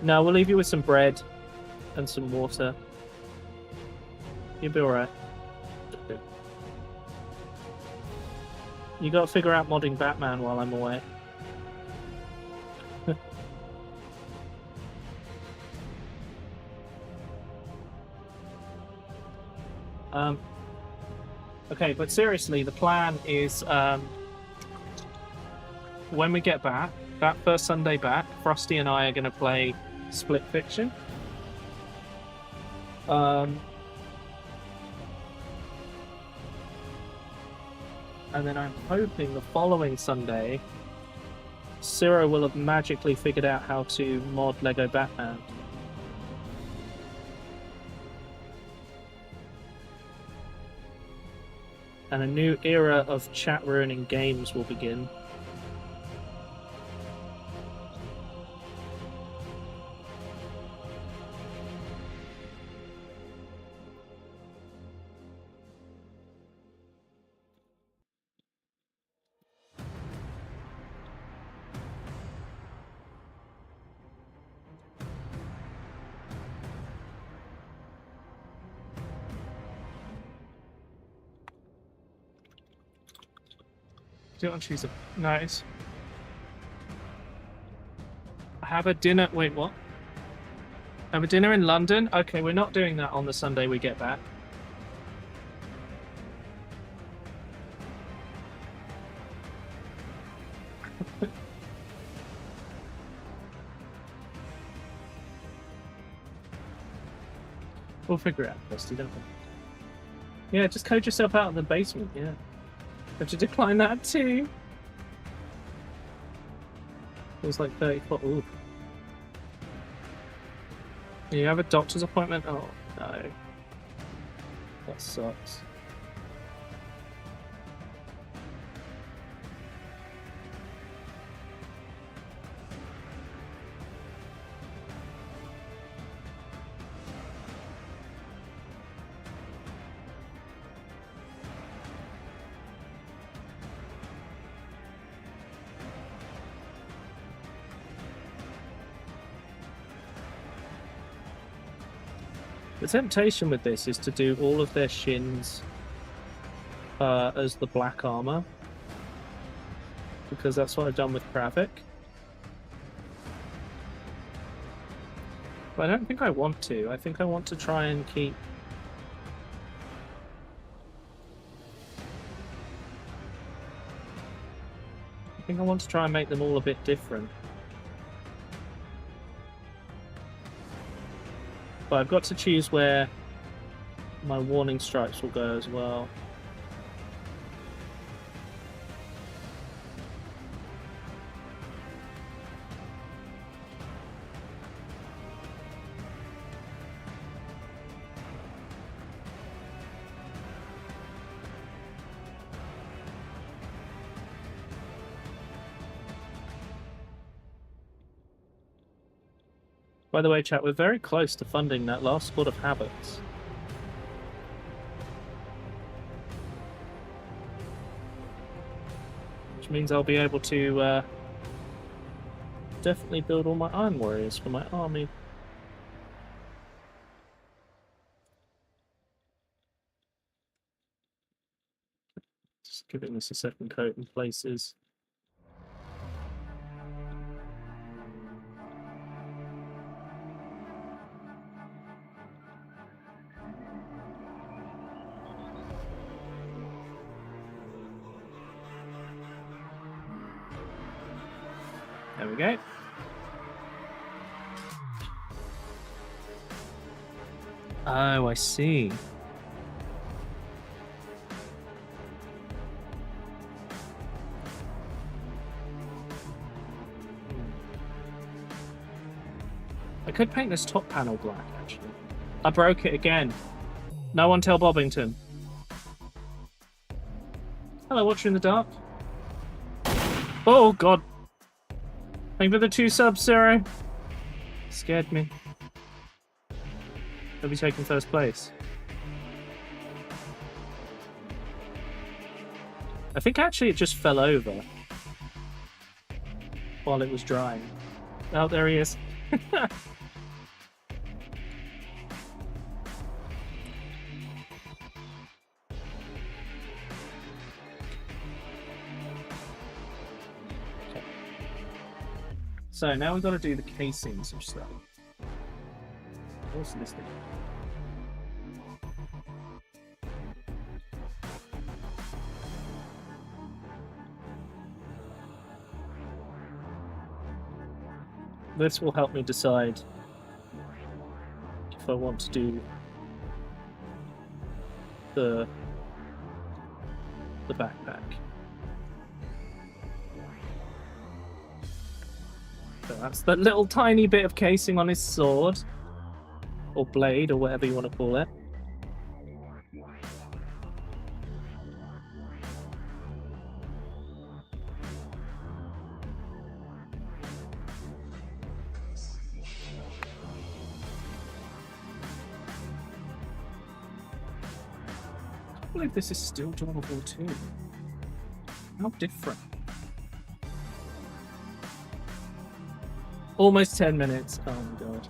No, we'll leave you with some bread and some water. You'll be alright. You gotta figure out modding Batman while I'm away. Okay, but seriously, the plan is when we get back, that first Sunday back, Frosty and I are going to play Split Fiction. And then I'm hoping the following Sunday, Ciro will have magically figured out how to mod Lego Batman. And a new era of chat-ruining games will begin. Do you want to choose a nice? Have a dinner. Wait, what? Have a dinner in London? Okay, we're not doing that on the Sunday we get back. We'll figure it out, Rusty, don't we? Yeah, just code yourself out in the basement, yeah. Have to decline that too. It was like 34. Ooh. You have a doctor's appointment? Oh, no. That sucks. The temptation with this is to do all of their shins as the black armor, because that's what I've done with Kravik. But I don't think I want to. I think I want to try and keep... I think I want to try and make them all a bit different. But I've got to choose where my warning stripes will go as well. By the way, chat, we're very close to funding that last squad of habits. Which means I'll be able to definitely build all my Iron Warriors for my army. Just giving this a second coat in places. There we go. Oh, I see. I could paint this top panel black, actually. I broke it again. No one tell Bobbington. Hello, Watcher in the Dark. Oh, God. Thank you for the 2 subs, Zero. Scared me. He'll be taking first place. I think actually it just fell over while it was drying. Oh, there he is. So now we've got to do the casings of stuff. What's this thing? This will help me decide if I want to do the backpack. So that's that little tiny bit of casing on his sword, or blade, or whatever you want to call it. I can't believe this is still Dawn of War 2. How different. Almost 10 minutes. Oh my god.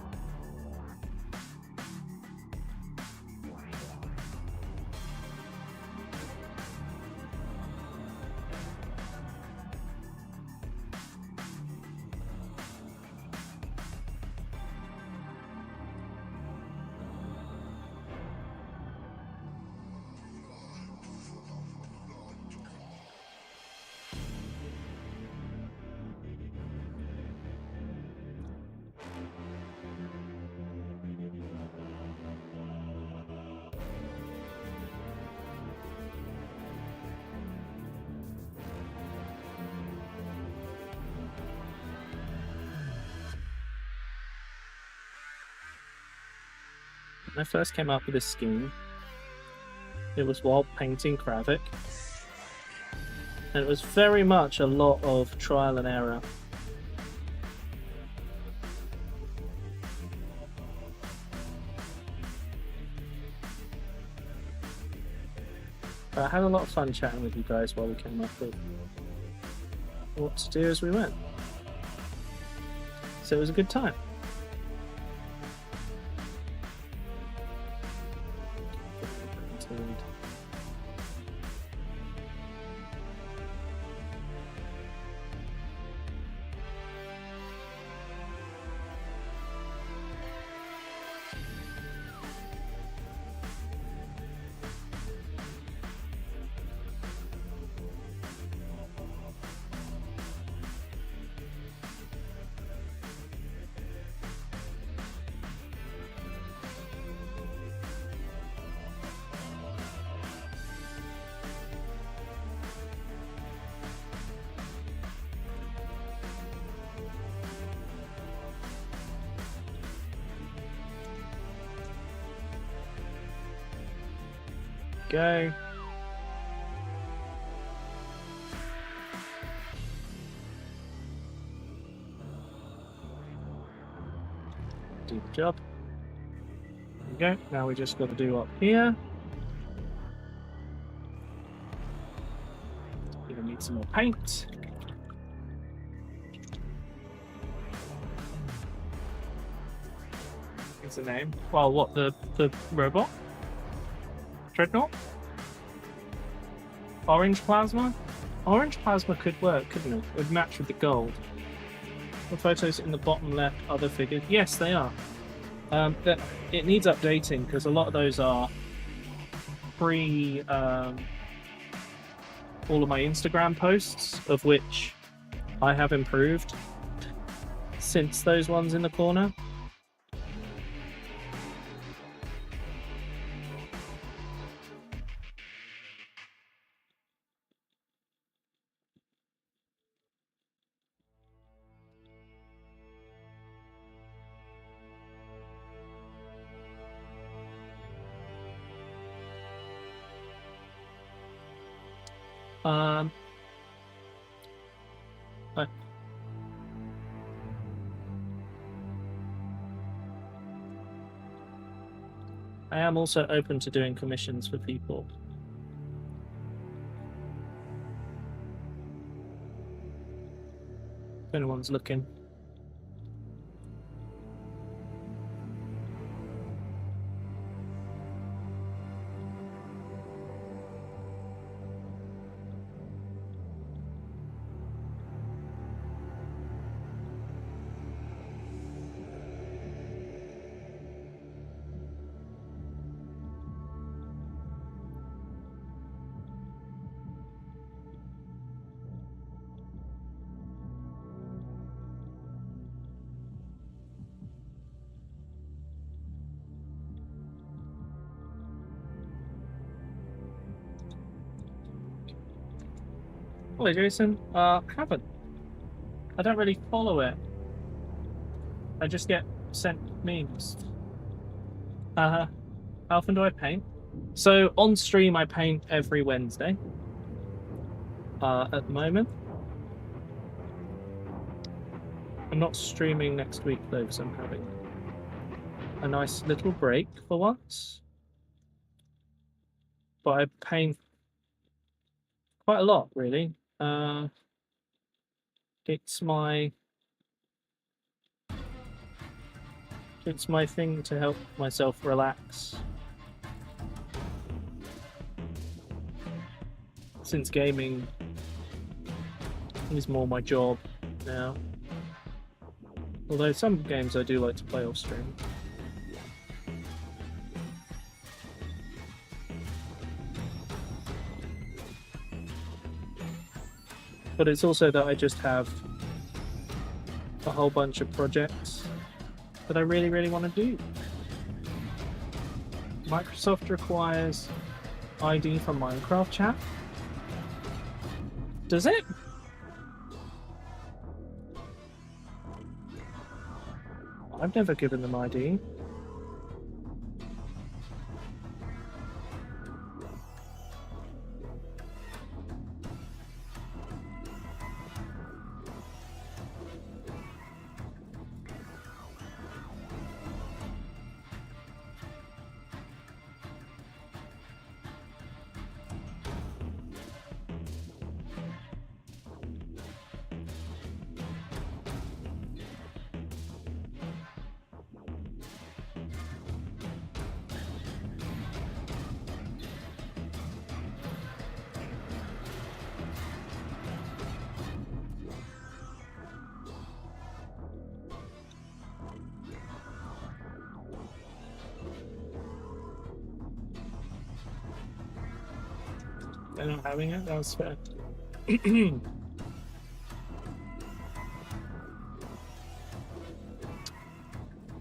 When I first came up with this scheme, it was while painting Kravik, and it was very much a lot of trial and error. But I had a lot of fun chatting with you guys while we came up with what to do as we went. So it was a good time. Go. do the job. There we go. Now we just got to do up here. Gonna need some more paint. What's the name? Well, what, the robot? Dreadnought? Orange plasma? Orange plasma could work, couldn't it? It would match with the gold. The photos in the bottom left are the figures. Yes, they are. It needs updating because a lot of those are pre all of my Instagram posts, of which I have improved since those ones in the corner. But I am also open to doing commissions for people. If anyone's looking. Hello, Jason. Haven't. I don't really follow it. I just get sent memes. How often do I paint? So on stream, I paint every Wednesday. At the moment, I'm not streaming next week though, because I'm having a nice little break for once. But I paint quite a lot, really. It's my thing to help myself relax. Since gaming is more my job now. Although some games I do like to play off stream. But it's also that I just have a whole bunch of projects that I really, really want to do. Microsoft requires ID for Minecraft chat? Does it? I've never given them ID. They're not having it? That was fair.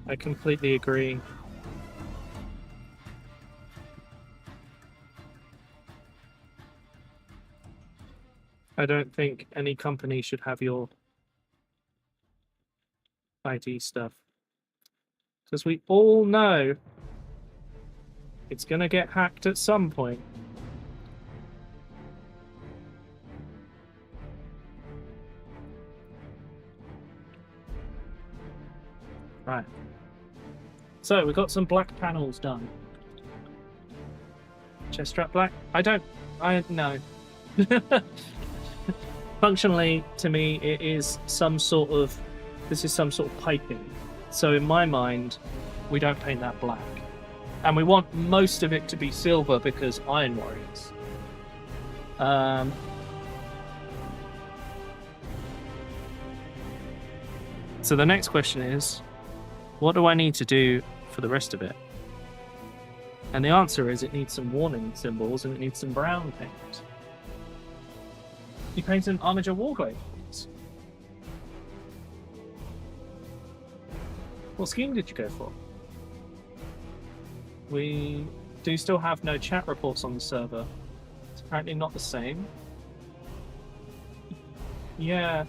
I completely agree. I don't think any company should have your ID stuff. Because we all know it's going to get hacked at some point. Right. So we got some black panels done. Chest strap black? No. Functionally, to me, this is some sort of piping. So in my mind, we don't paint that black. And we want most of it to be silver because Iron Warriors. So the next question is, what do I need to do for the rest of it? And the answer is it needs some warning symbols and it needs some brown paint. You painted an Armiger Warglaive. What scheme did you go for? We do still have no chat reports on the server. It's apparently not the same. Yeah.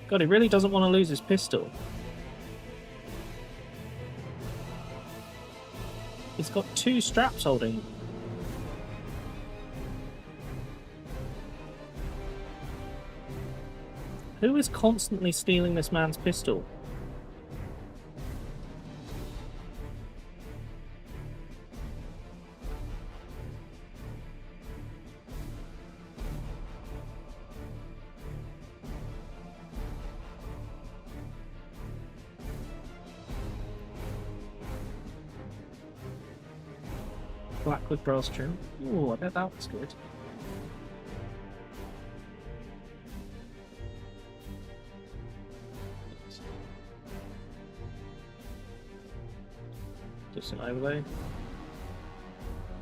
God, he really doesn't want to lose his pistol. He's got 2 straps holding him. Who is constantly stealing this man's pistol? Black with brass trim. Ooh, I bet that was good. Just an overlay.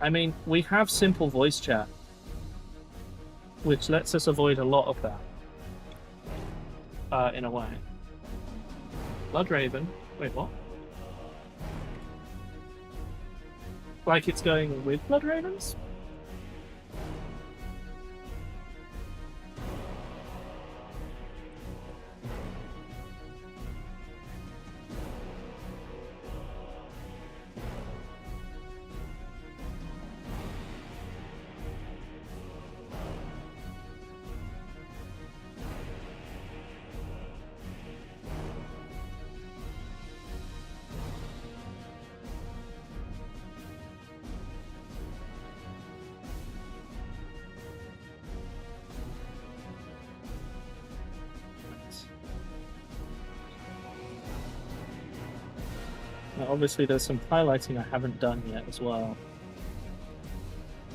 I mean, we have simple voice chat, which lets us avoid a lot of that. In a way. Bloodraven. Wait, what? Like it's going with Blood Ravens? Obviously there's some highlighting I haven't done yet as well.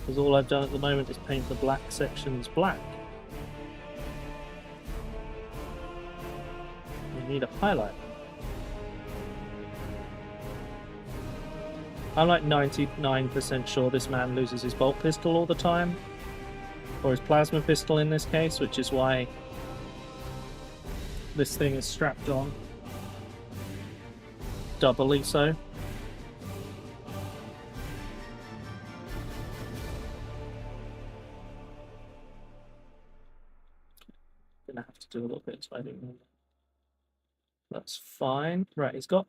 Because all I've done at the moment is paint the black sections black. We need a highlight. I'm like 99% sure this man loses his bolt pistol all the time. Or his plasma pistol in this case, which is why this thing is strapped on. Doubly so. Gonna have to do a little bit of tidying. That's fine. Right, he's got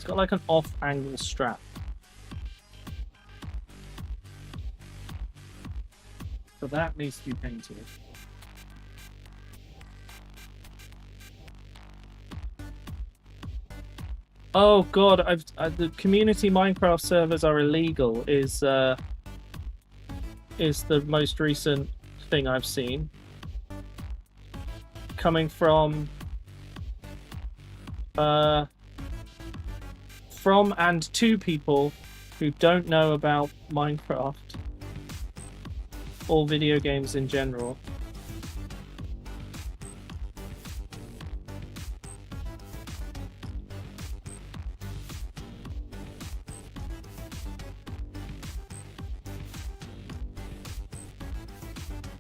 like an off-angle strap. So that needs to be painted. Oh god, the community Minecraft servers are illegal is the most recent thing I've seen. Coming from and to people who don't know about Minecraft or video games in general.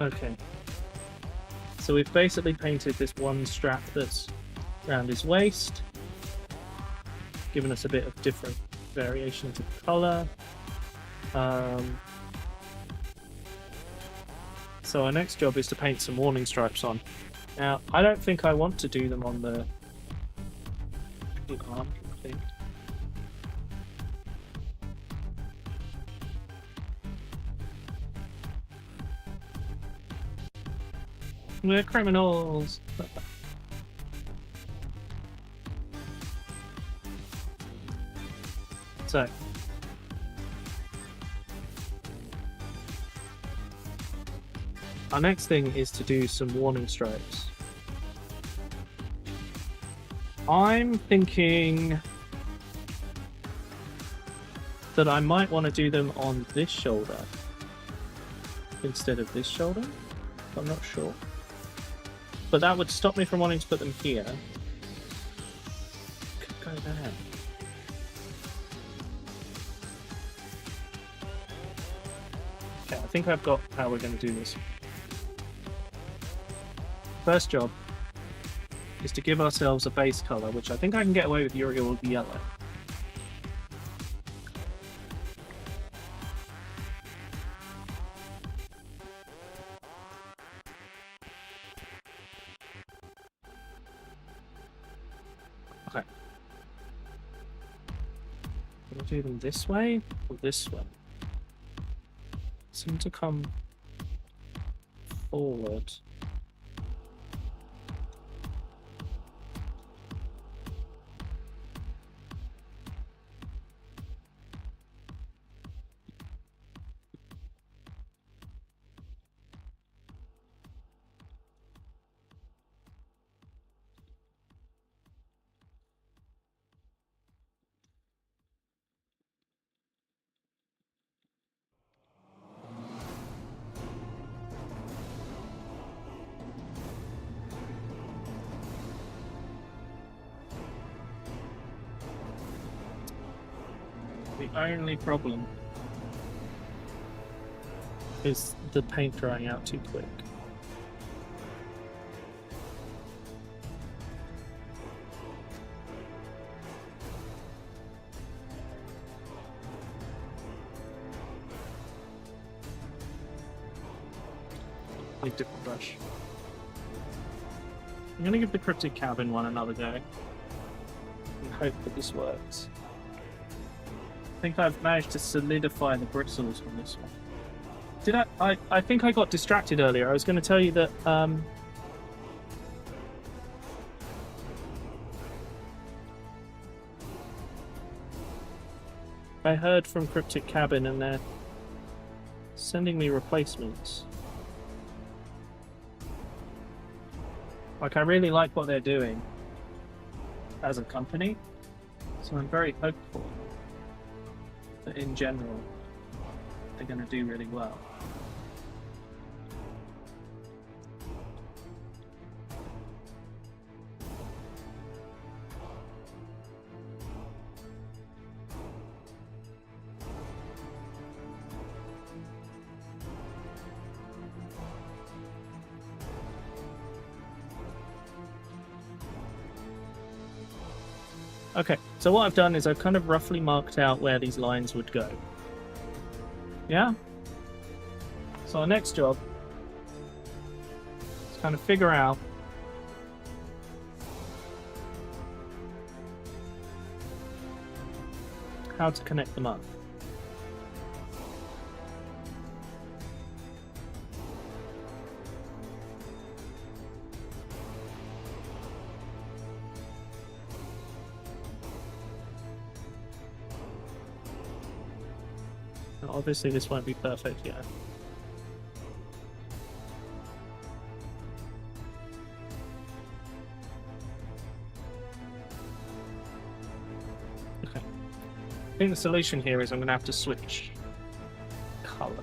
Okay. So we've basically painted this one strap that's around his waist, giving us a bit of different variations of colour. So our next job is to paint some warning stripes on. Now, I don't think I want to do them on the arm thing. We're criminals! So, our next thing is to do some warning stripes. I'm thinking that I might want to do them on this shoulder instead of this shoulder. I'm not sure. But that would stop me from wanting to put them here. Could go there. Okay, I think I've got how we're going to do this. First job is to give ourselves a base colour, which I think I can get away with Uriel yellow. Okay. Can I do them this way or this way? Seem to come forward. The only problem is the paint drying out too quick. Need a different brush. I'm going to give the Cryptic Cabin one another go and hope that this works. I think I've managed to solidify the bristles on this one. Did I think I got distracted earlier. I was going to tell you that I heard from Cryptic Cabin and they're sending me replacements. Like, I really like what they're doing as a company, so I'm very hopeful that in general they're going to do really well. Okay, so what I've done is I've kind of roughly marked out where these lines would go. Yeah? So our next job is kind of figure out how to connect them up. Obviously this won't be perfect yet. Okay. I think the solution here is I'm going to have to switch colour.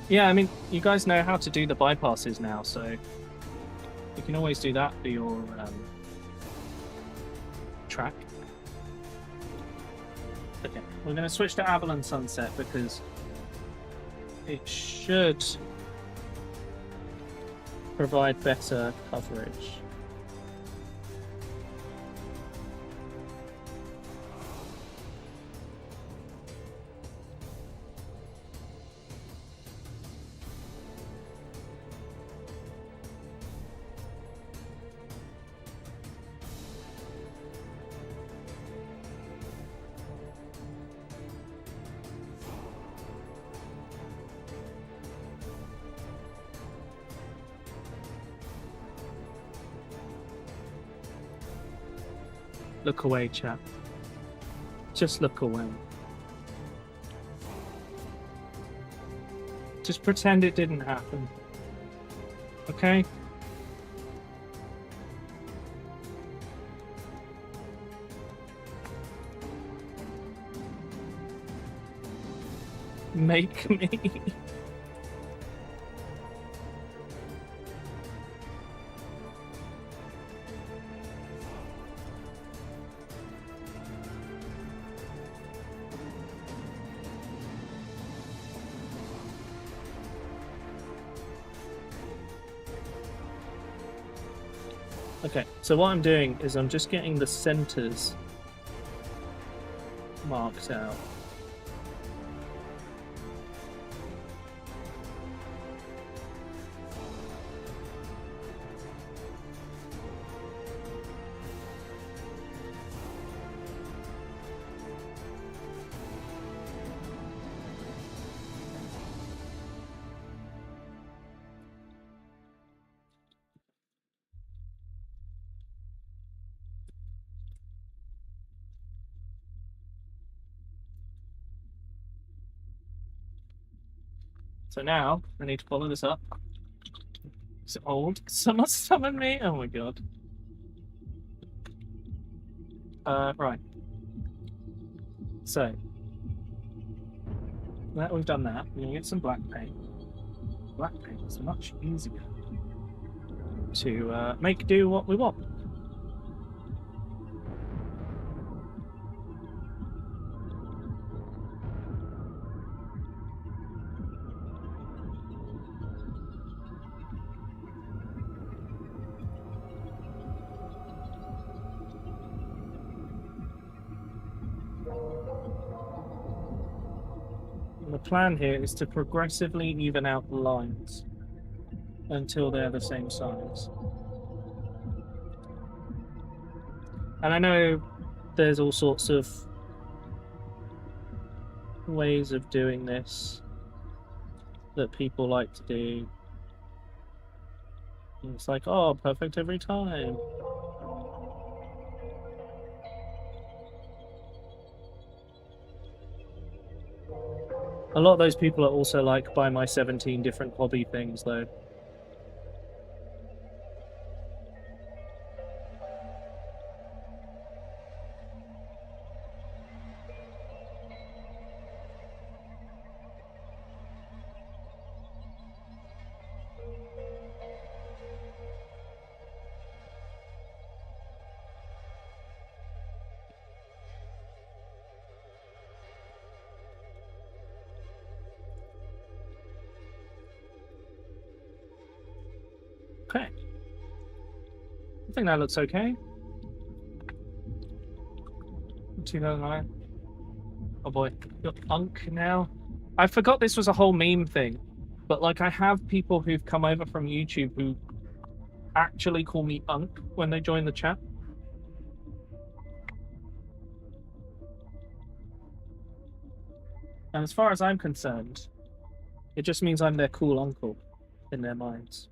Yeah, I mean, you guys know how to do the bypasses now, so you can always do that for your track. Okay, we're going to switch to Avalon Sunset because it should provide better coverage. Look away, chap. Just look away. Just pretend it didn't happen. Okay? Make me. Okay, so what I'm doing is I'm just getting the centers marked out. So now I need to follow this up. Is it old? Someone summon me? Oh my god. Right. So that we've done that, we're gonna get some black paint. Black paint is much easier to make do what we want. And the plan here is to progressively even out the lines until they're the same size. And I know there's all sorts of ways of doing this that people like to do. And it's like, oh, perfect every time. A lot of those people are also like, buy my 17 different hobby things, though. Okay. I think that looks okay. 2009. Oh boy, you're Unk now. I forgot this was a whole meme thing, but like I have people who've come over from YouTube who actually call me Unk when they join the chat. And as far as I'm concerned, it just means I'm their cool uncle in their minds.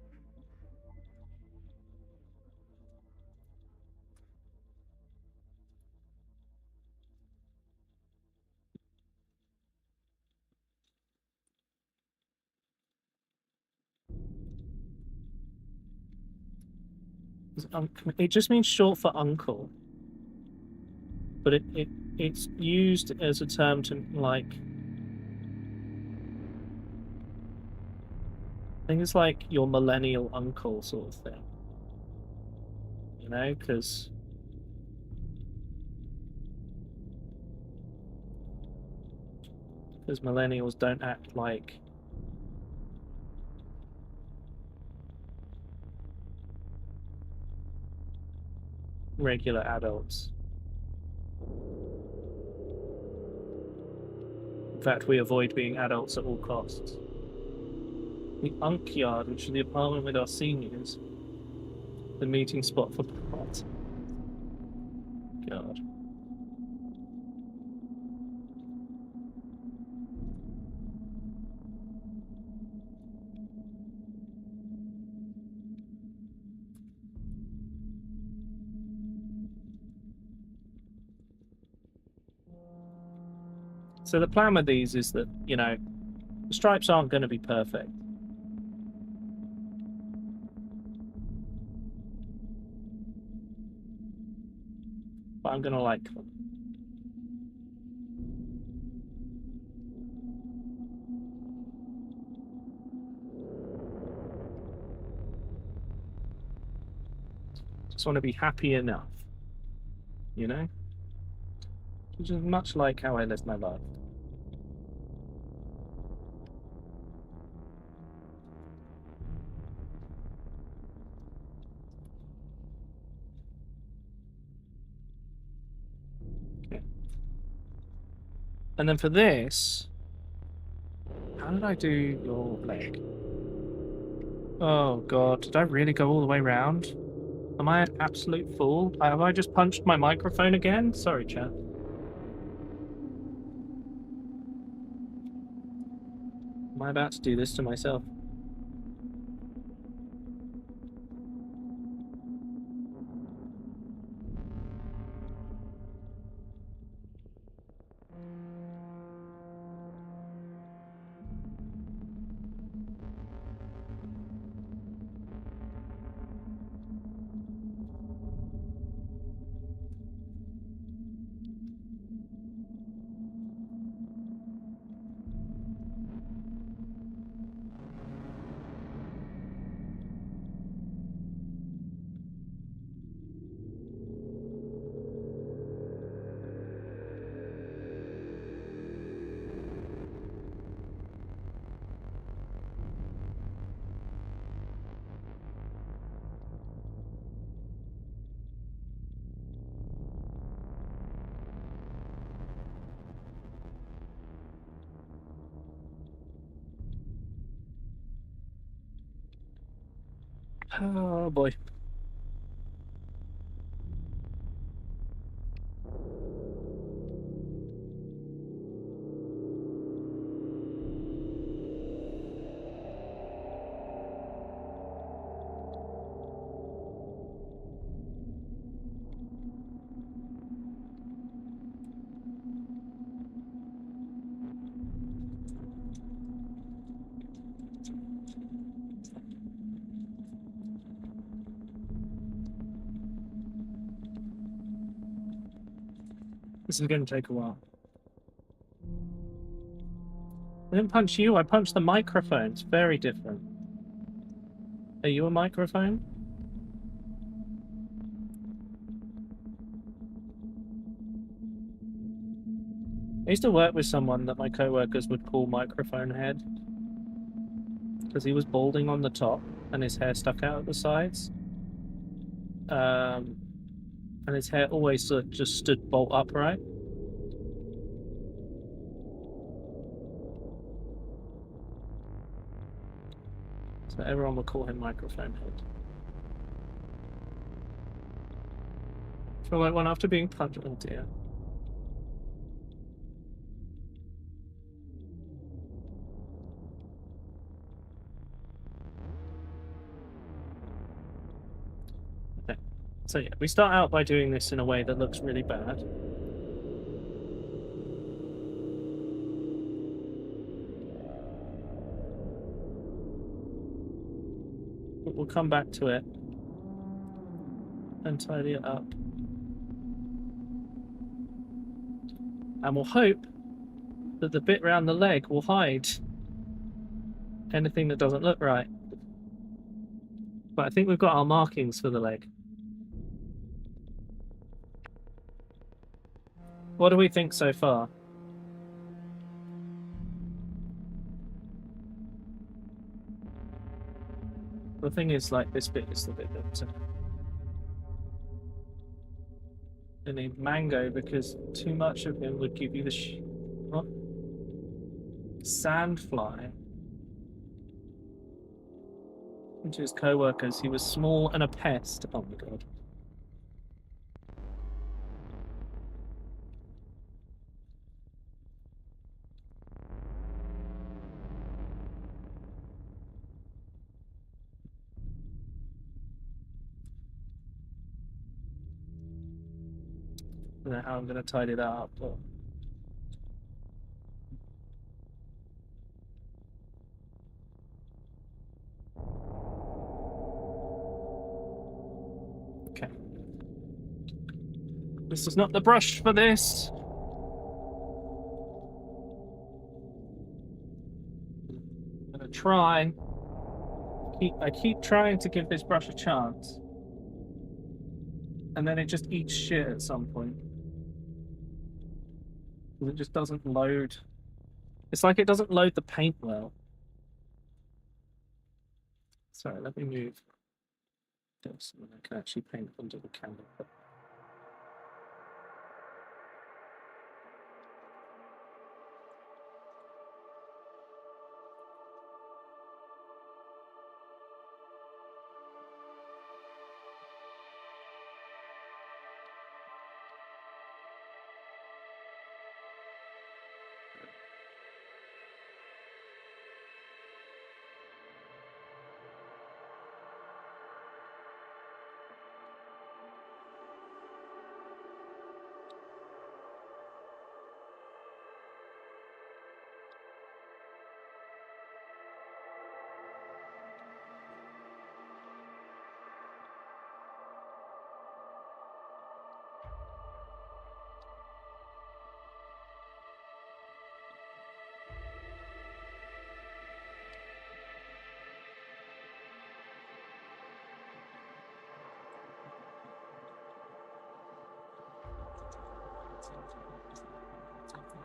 It just means short for uncle, but it's used as a term to like. I think it's like your millennial uncle sort of thing, you know, because millennials don't act like regular adults. In fact, we avoid being adults at all costs. The Unk Yard, which is the apartment with our seniors. The meeting spot for parties. God. So the plan with these is that, you know, the stripes aren't going to be perfect. But I'm going to like them. Just want to be happy enough, you know? Which is much like how I live my life. Okay. And then for this, how did I do your leg? Oh god, did I really go all the way round? Am I an absolute fool? Have I just punched my microphone again? Sorry, chat. Am I about to do this to myself? Oh boy. This is going to take a while. I didn't punch you, I punched the microphone. It's very different. Are you a microphone? I used to work with someone that my co-workers would call microphone head. Because he was balding on the top and his hair stuck out at the sides. And his hair always sort of just stood bolt upright. So everyone would call him microphone head. Feel like one after being punched. Oh dear. Okay. So yeah, we start out by doing this in a way that looks really bad. But we'll come back to it and tidy it up. And we'll hope that the bit around the leg will hide anything that doesn't look right. But I think we've got our markings for the leg. What do we think so far? The thing is, like, this bit is the bit that... I need mango because too much of him would give you the what? Sandfly. To his co-workers, he was small and a pest. Oh my god. I don't know how I'm going to tidy that up. But... Okay. This is not the brush for this. I'm going to try. I keep trying to give this brush a chance. And then it just eats shit at some point. It just doesn't load. It's like it doesn't load the paint well. Sorry, let me move this and I can actually paint under the candle.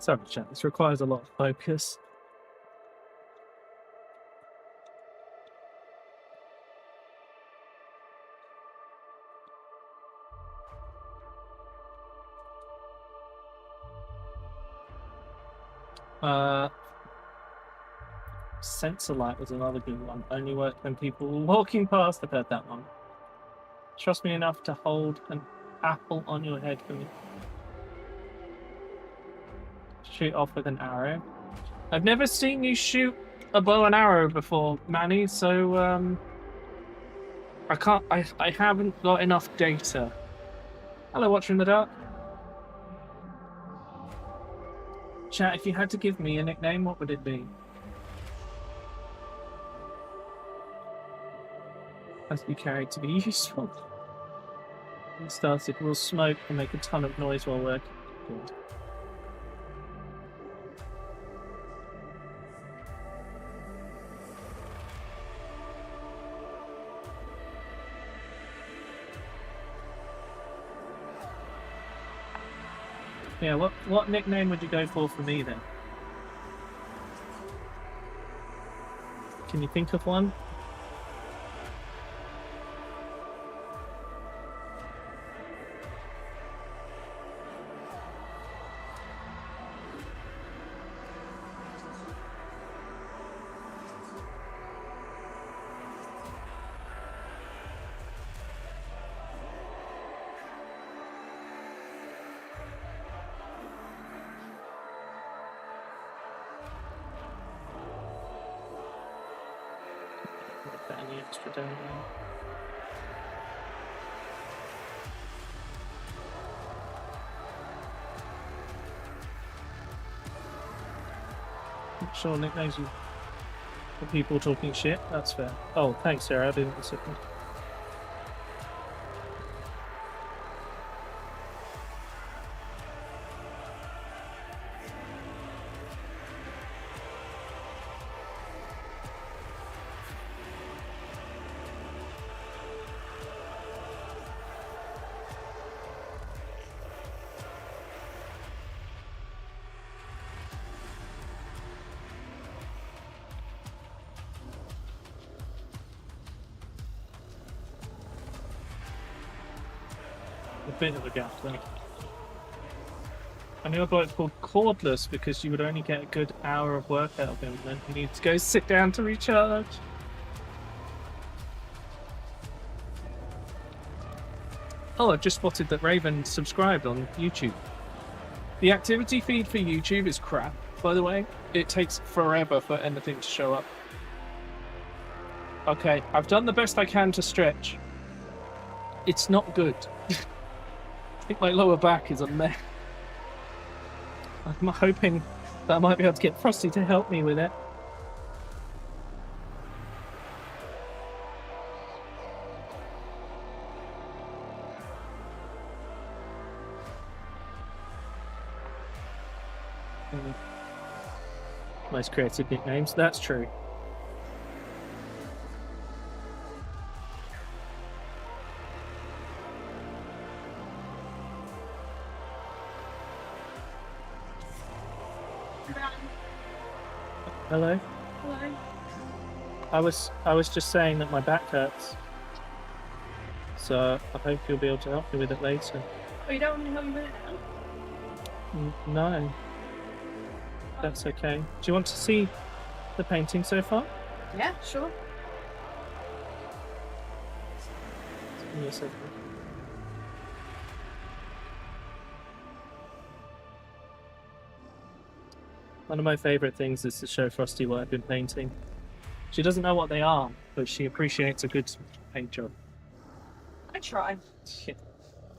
Sorry, chat. This requires a lot of focus. Sensor light was another good one. Only worked when people were walking past. I've heard that one. Trust me enough to hold an apple on your head for me. Shoot off with an arrow. I've never seen you shoot a bow and arrow before, Manny, so I haven't got enough data. Hello, Watcher in the Dark. Chat, if you had to give me a nickname, what would it be? Has to be carried to be useful. It started, we'll smoke and make a ton of noise while working. Good. Yeah, what nickname would you go for me then? Can you think of one? Any extra down there? Sure, nicknames for people talking shit. That's fair. Oh, thanks, Sarah. I didn't consider. A bit of a gap there. I knew a bloke called Cordless because you would only get a good hour of work out of him, and then you need to go sit down to recharge. Oh, I've just spotted that Raven subscribed on YouTube. The activity feed for YouTube is crap, by the way. It takes forever for anything to show up. Okay, I've done the best I can to stretch. It's not good. I think my lower back is a mess. I'm hoping that I might be able to get Frosty to help me with it. Most creative nicknames, that's true. Hello? Hello. I was just saying that my back hurts. So I hope you'll be able to help me with it later. Oh, you don't want me to help you with it now? No. That's okay. Do you want to see the painting so far? Yeah, sure. Give me a second. One of my favourite things is to show Frosty what I've been painting. She doesn't know what they are, but she appreciates a good paint job. I try. Yeah.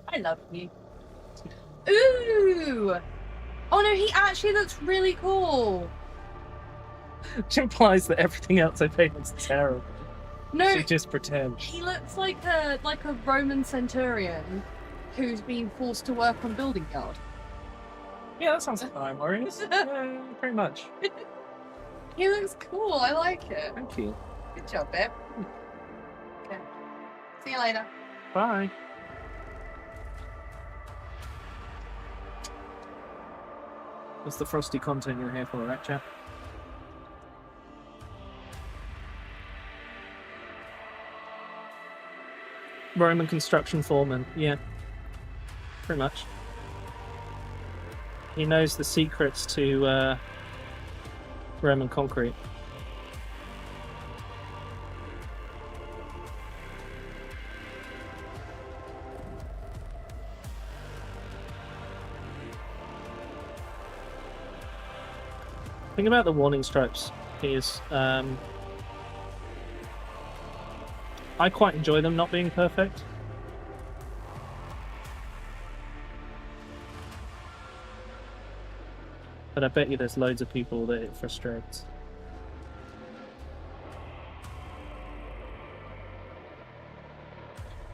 I love you. Ooh! Oh no, he actually looks really cool. Which implies that everything else I paint is terrible. No, So just pretend. he looks like a Roman centurion who's been forced to work on building yard. Yeah, that sounds like Iron Warriors. Yeah, pretty much. He looks cool. I like it. Thank you. Good job, babe. Okay. See you later. Bye. That's the Frosty content you're here for, right, chap? Roman construction foreman, yeah. Pretty much. He knows the secrets to Roman concrete. The thing about the warning stripes is I quite enjoy them not being perfect. But I bet you there's loads of people that it frustrates.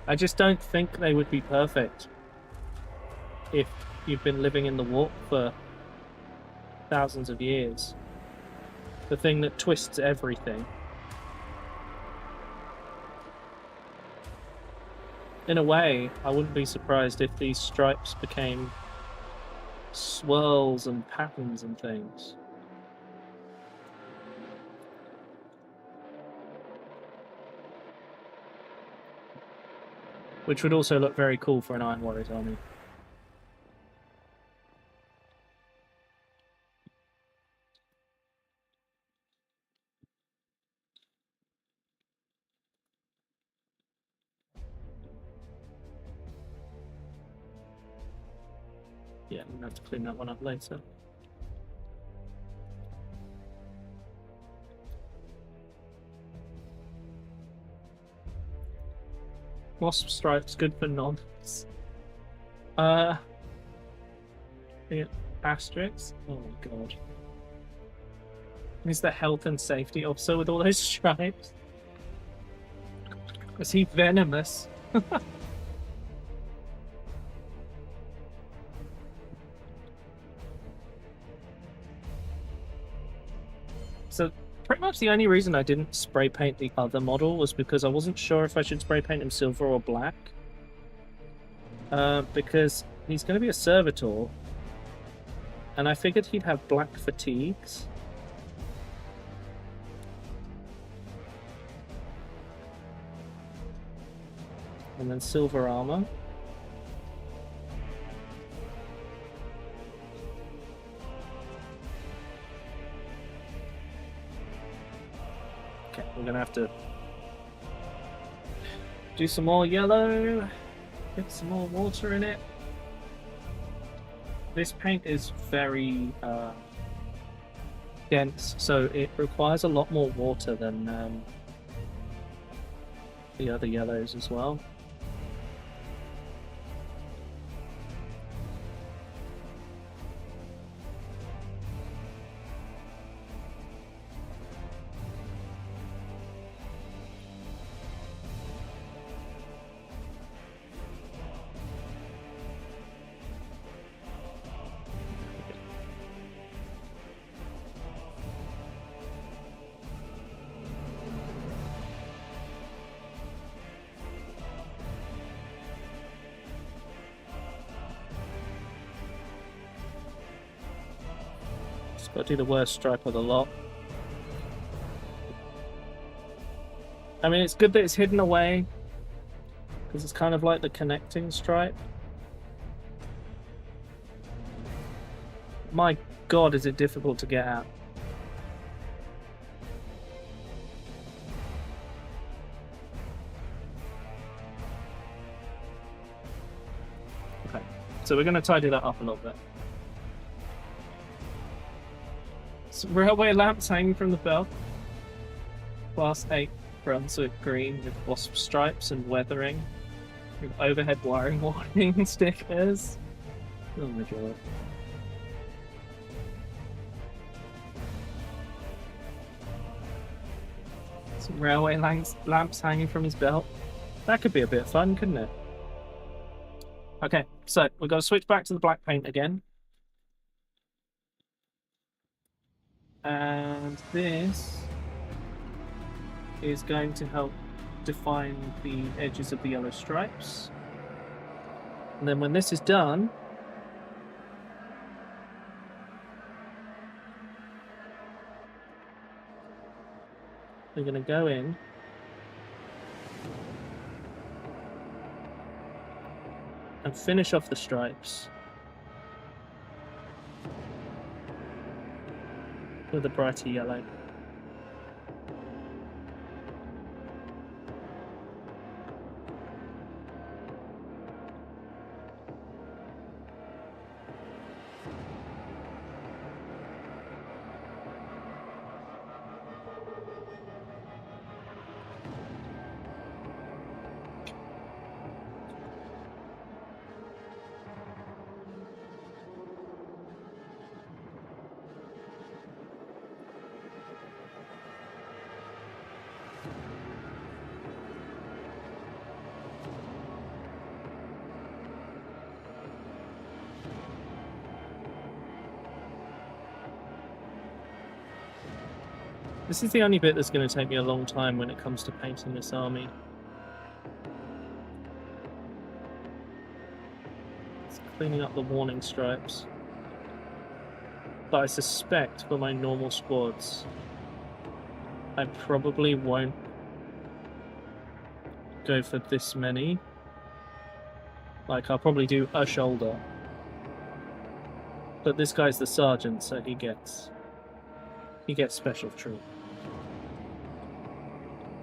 I just don't think they would be perfect if you've been living in the warp for thousands of years. The thing that twists everything. In a way, I wouldn't be surprised if these stripes became swirls and patterns and things. Which would also look very cool for an Iron Warriors army. Yeah, I'm gonna have to clean that one up later. Wasp stripes good for nods. Yeah, asterisks. Oh my god. He's the health and safety officer with all those stripes. Is he venomous? So pretty much the only reason I didn't spray paint the other model was because I wasn't sure if I should spray paint him silver or black. Because he's going to be a servitor, and I figured he'd have black fatigues. And then silver armor. we're gonna have to do some more yellow, get some more water in it. This paint is very dense, so it requires a lot more water than the other yellows as well. Got to do the worst stripe of the lot. I mean, it's good that it's hidden away, because it's kind of like the connecting stripe. My god, is it difficult to get at. Okay, so we're going to tidy that up a little bit. Railway lamps hanging from the belt. Class 8 Brunswick green with wasp stripes and weathering. With overhead wiring warning stickers. Oh my god. Some railway lamps hanging from his belt. That could be a bit of fun, couldn't it? Okay, so we've got to switch back to the black paint again. And this is going to help define the edges of the yellow stripes. And then when this is done, we're going to go in and finish off the stripes with a brighter yellow. This is the only bit that's going to take me a long time when it comes to painting this army. It's cleaning up the warning stripes. But I suspect for my normal squads, I probably won't go for this many. Like, I'll probably do a shoulder. But this guy's the sergeant, so he gets special treat.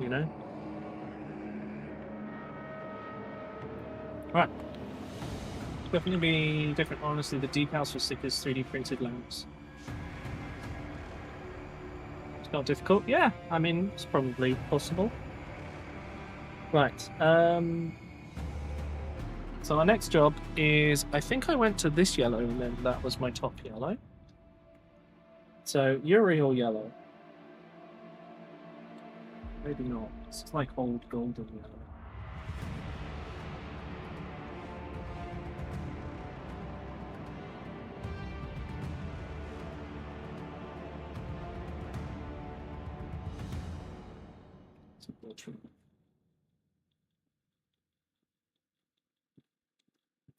You know? Right. Definitely be different. Honestly, the decals for stickers, 3D printed lamps. It's not difficult. Yeah, I mean, it's probably possible. Right. So our next job is, I think I went to this yellow and then that was my top yellow. So you're real yellow. Maybe not. It's like old golden yellow.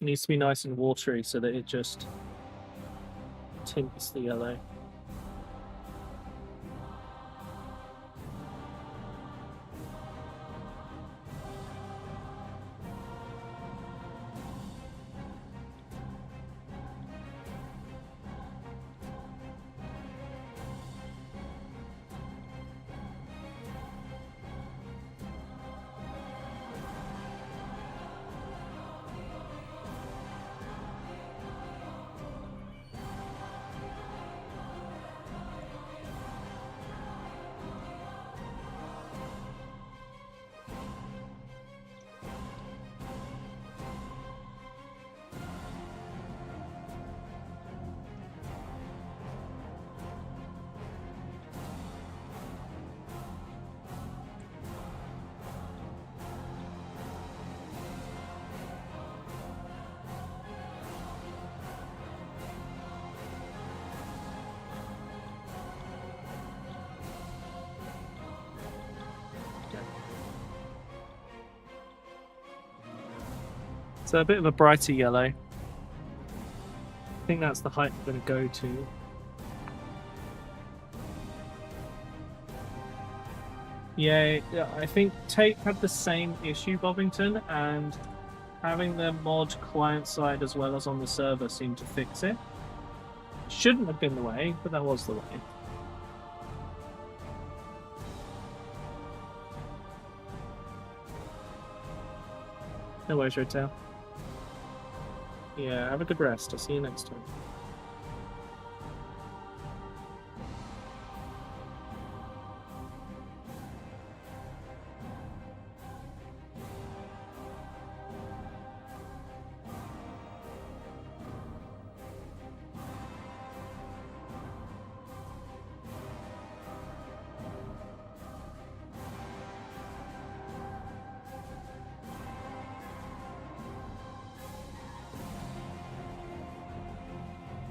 It needs to be nice and watery so that it just tints the yellow. So a bit of a brighter yellow. I think that's the height I'm going to go to. Yeah, I think Tape had the same issue, Bobbington, and having the mod client side as well as on the server seemed to fix it. Shouldn't have been the way, but that was the way. No worries, Redtail. Yeah, have a good rest. I'll see you next time.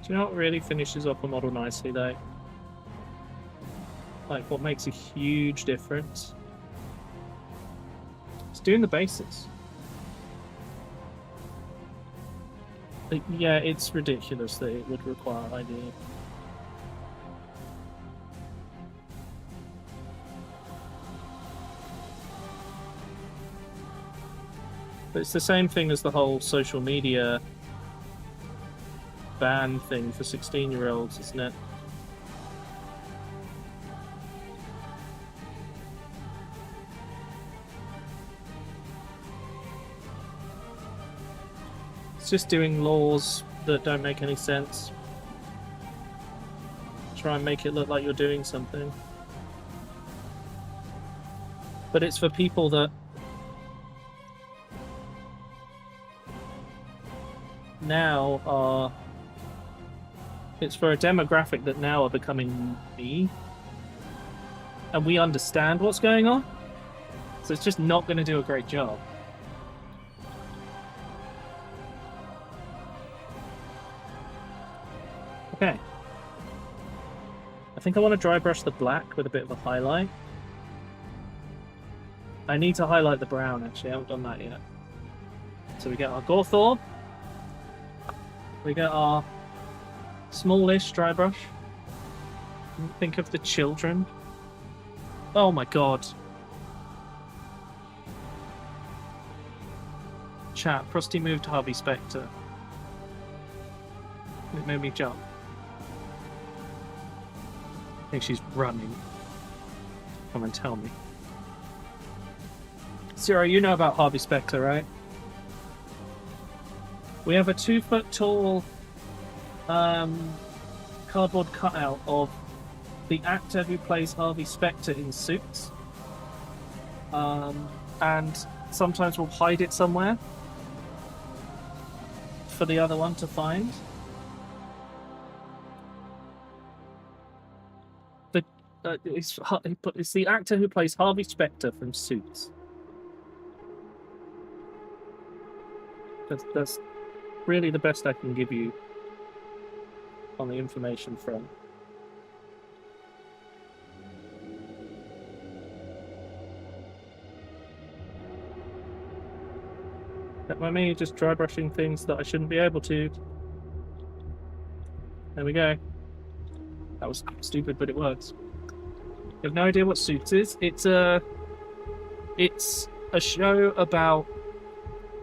Do you know what really finishes off a model nicely, though? Like, what makes a huge difference? It's doing the basics. Like, yeah, it's ridiculous that it would require ID. But it's the same thing as the whole social media ban thing for 16-year-olds, isn't it? It's just doing laws that don't make any sense. Try and make it look like you're doing something. But it's for people that now are... It's for a demographic that now are becoming me. And we understand what's going on. So it's just not going to do a great job. Okay. I think I want to dry brush the black with a bit of a highlight. I need to highlight the brown, actually. I haven't done that yet. So we get our Gorthorpe. We get our smallish dry brush. Think of the children. Oh my god. Chat, Frosty moved Harvey Specter. It made me jump. I think she's running. Come and tell me. Zero, you know about Harvey Specter, right? We have a 2-foot tall cardboard cutout of the actor who plays Harvey Specter in Suits. And sometimes we'll hide it somewhere for the other one to find. It's the actor who plays Harvey Specter from Suits. That's really the best I can give you on the information front. That by me just dry brushing things that I shouldn't be able to. There we go. That was stupid, but it works. You have no idea what Suits is? It's a show about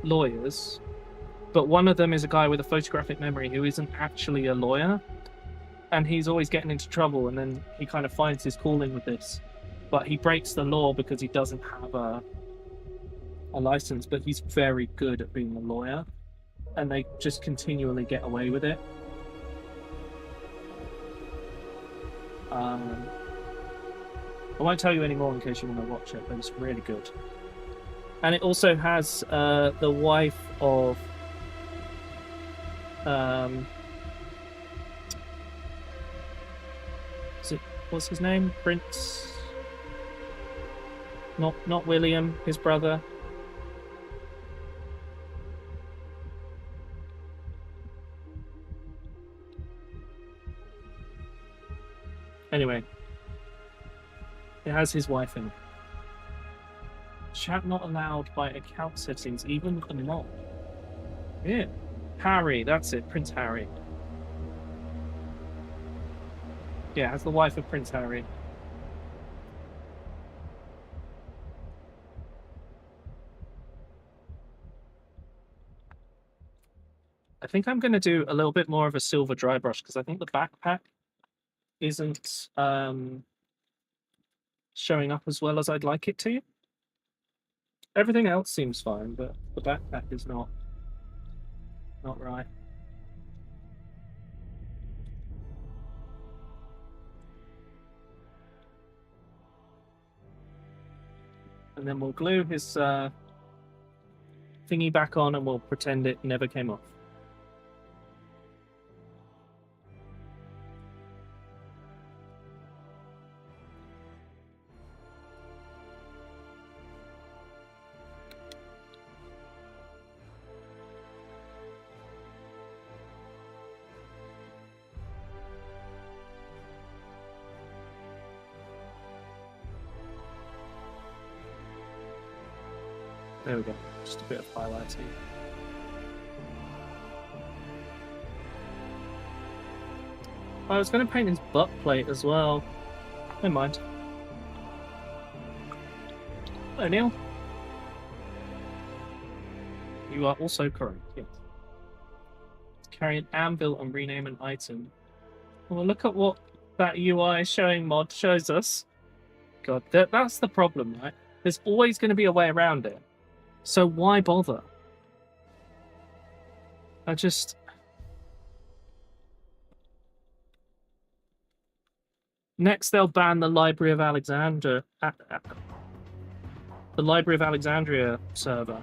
lawyers, but one of them is a guy with a photographic memory who isn't actually a lawyer, and he's always getting into trouble, and then he kind of finds his calling with this. But he breaks the law because he doesn't have a license, but he's very good at being a lawyer, and they just continually get away with it. I won't tell you any more in case you want to watch it, but it's really good. And it also has the wife of what's his name? Prince? Not William, his brother. Anyway, it has his wife in it. Chat not allowed by account settings, even with the mod. Yeah. Harry, that's it, Prince Harry. Yeah, as the wife of Prince Harry. I think I'm going to do a little bit more of a silver dry brush because I think the backpack isn't showing up as well as I'd like it to. Everything else seems fine, but the backpack is not right. And then we'll glue his thingy back on and we'll pretend it never came off. There we go. Just a bit of highlighting. I was going to paint his butt plate as well. Never mind. Hello, Neil. You are also correct, yes. Carry an anvil and rename an item. Well, look at what that UI showing mod shows us. God, that's the problem, right? There's always going to be a way around it. So why bother? Next, they'll ban the Library of Alexandria, the Library of Alexandria server.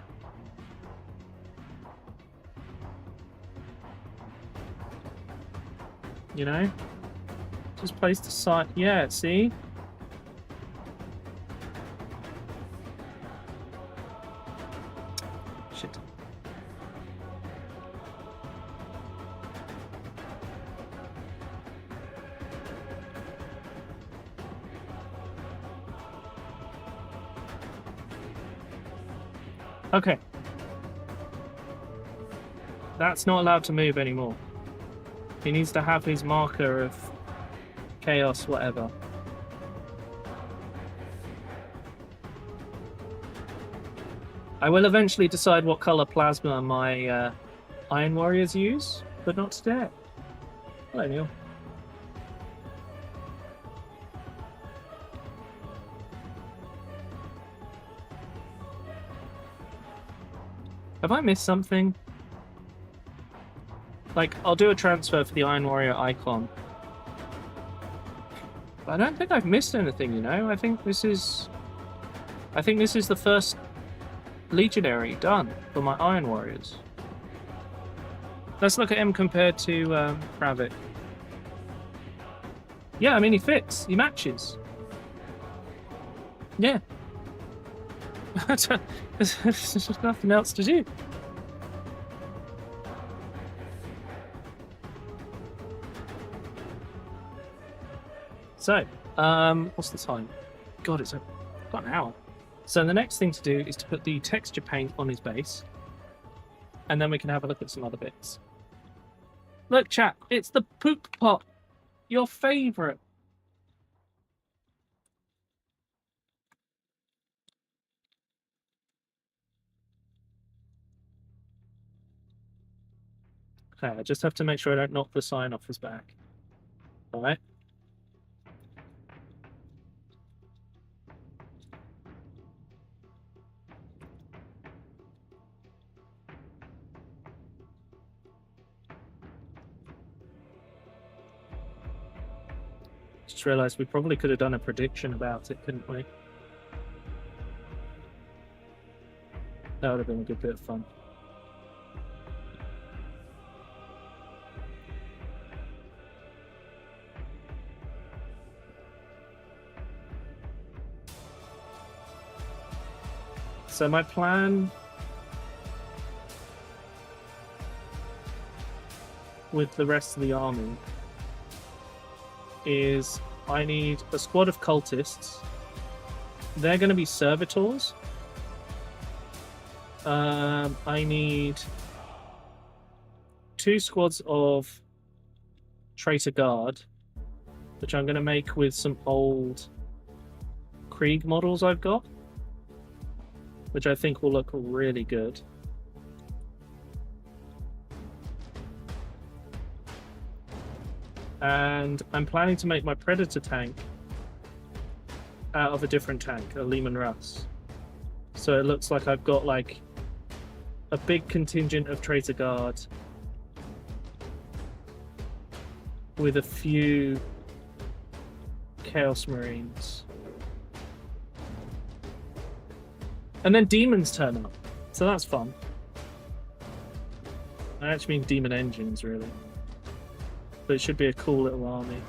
You know, just place the site. Yeah, see. Shit. Okay. That's not allowed to move anymore. He needs to have his marker of chaos, whatever. I will eventually decide what color plasma my Iron Warriors use, but not today. Hello, Neil. Have I missed something? Like, I'll do a transfer for the Iron Warrior icon. But I don't think I've missed anything, you know? I think this is the first Legionary done for my Iron Warriors. Let's look at him compared to Kravik. Yeah, I mean, he fits. He matches. Yeah. There's just nothing else to do. So, what's the time? God, it's got an hour. So the next thing to do is to put the texture paint on his base, and then we can have a look at some other bits. Look, chat, it's the poop pot, your favourite. Okay, I just have to make sure I don't knock the sign off his back. All right. Just realised we probably could have done a prediction about it, couldn't we? That would have been a good bit of fun. So my plan with the rest of the army is I need a squad of cultists. They're going to be servitors. I need 2 squads of Traitor Guard, which I'm going to make with some old Krieg models I've got, which I think will look really good. And I'm planning to make my Predator tank out of a different tank, a Lehman Russ. So it looks like I've got like a big contingent of Traitor Guard with a few Chaos Marines. And then demons turn up, so that's fun. I actually mean demon engines, really. But it should be a cool little army.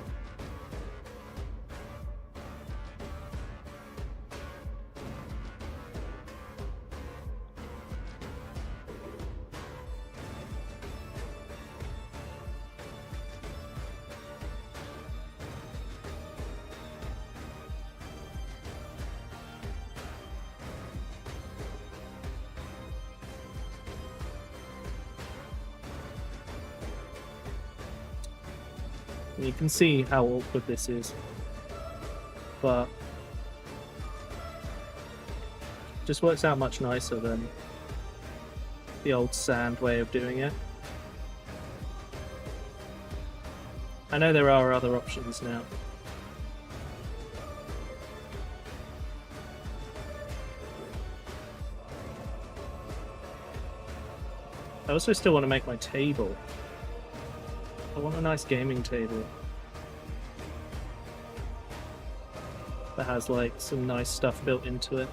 You can see how awkward this is, but just works out much nicer than the old sand way of doing it. I know there are other options now. I also still want to make my table. I want a nice gaming table that has like some nice stuff built into it.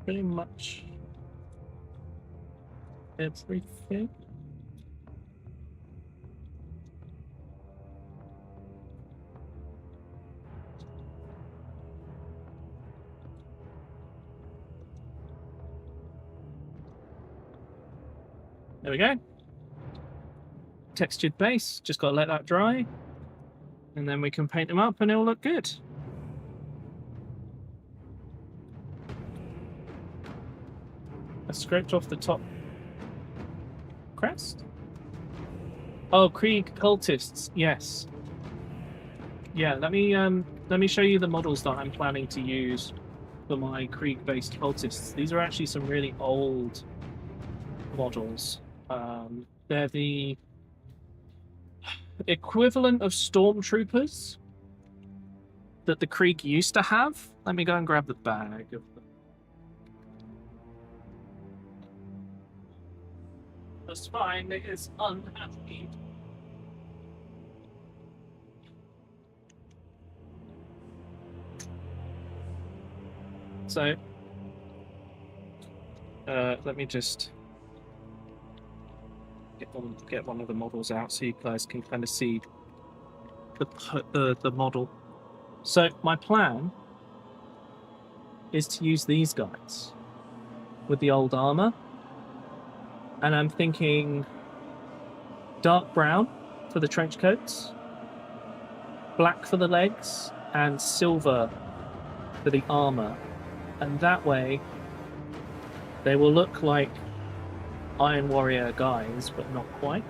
Pretty much everything. There we go. Textured base, just got to let that dry, and then we can paint them up and it'll look good. I scraped off the top crest. Oh, Krieg cultists, yes. Yeah, let me show you the models that I'm planning to use for my Krieg-based cultists. These are actually some really old models. They're the equivalent of stormtroopers that the Krieg used to have. Let me go and grab the bag of them. The spine is unhappy. So, let me just get one of the models out so you guys can kind of see the model. So my plan is to use these guys with the old armor. And I'm thinking dark brown for the trench coats, black for the legs, and silver for the armor. And that way, they will look like Iron Warrior guys, but not quite.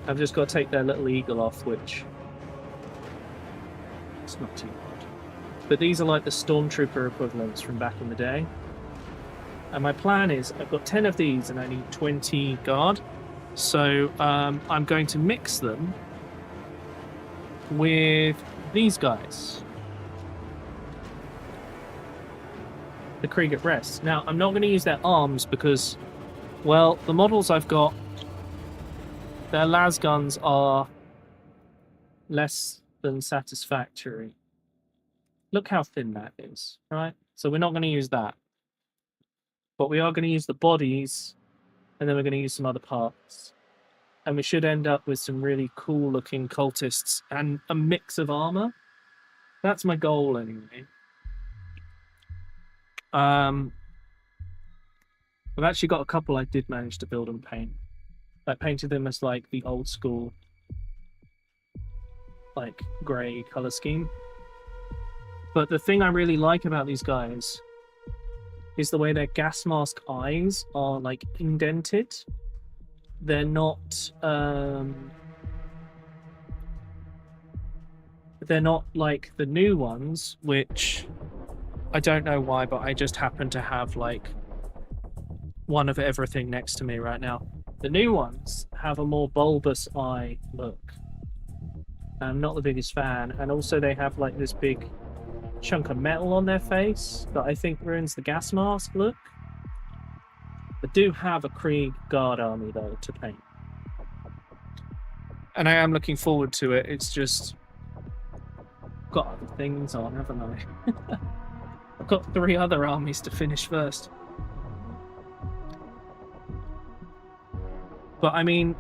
I've just got to take their little eagle off, which it's not too hard. But these are like the Stormtrooper equivalents from back in the day. And my plan is I've got 10 of these and I need 20 guard. So I'm going to mix them with these guys. The Krieg at Rest. Now, I'm not going to use their arms because, well, the models I've got, their las guns are less than satisfactory. Look how thin that is, right? So we're not going to use that. But we are going to use the bodies, and then we're going to use some other parts. And we should end up with some really cool-looking cultists and a mix of armor. That's my goal, anyway. I've actually got a couple I did manage to build and paint. I painted them as, like, the old-school, like, grey colour scheme. But the thing I really like about these guys is the way their gas mask eyes are, like, indented. They're not, they're not like the new ones, which I don't know why, but I just happen to have, like, one of everything next to me right now. The new ones have a more bulbous eye look. I'm not the biggest fan. And also they have, like, this big chunk of metal on their face that I think ruins the gas mask look. I do have a Krieg Guard army, though, to paint. And I am looking forward to it. It's just got other things on, haven't I? I've got 3 other armies to finish first. But, I mean,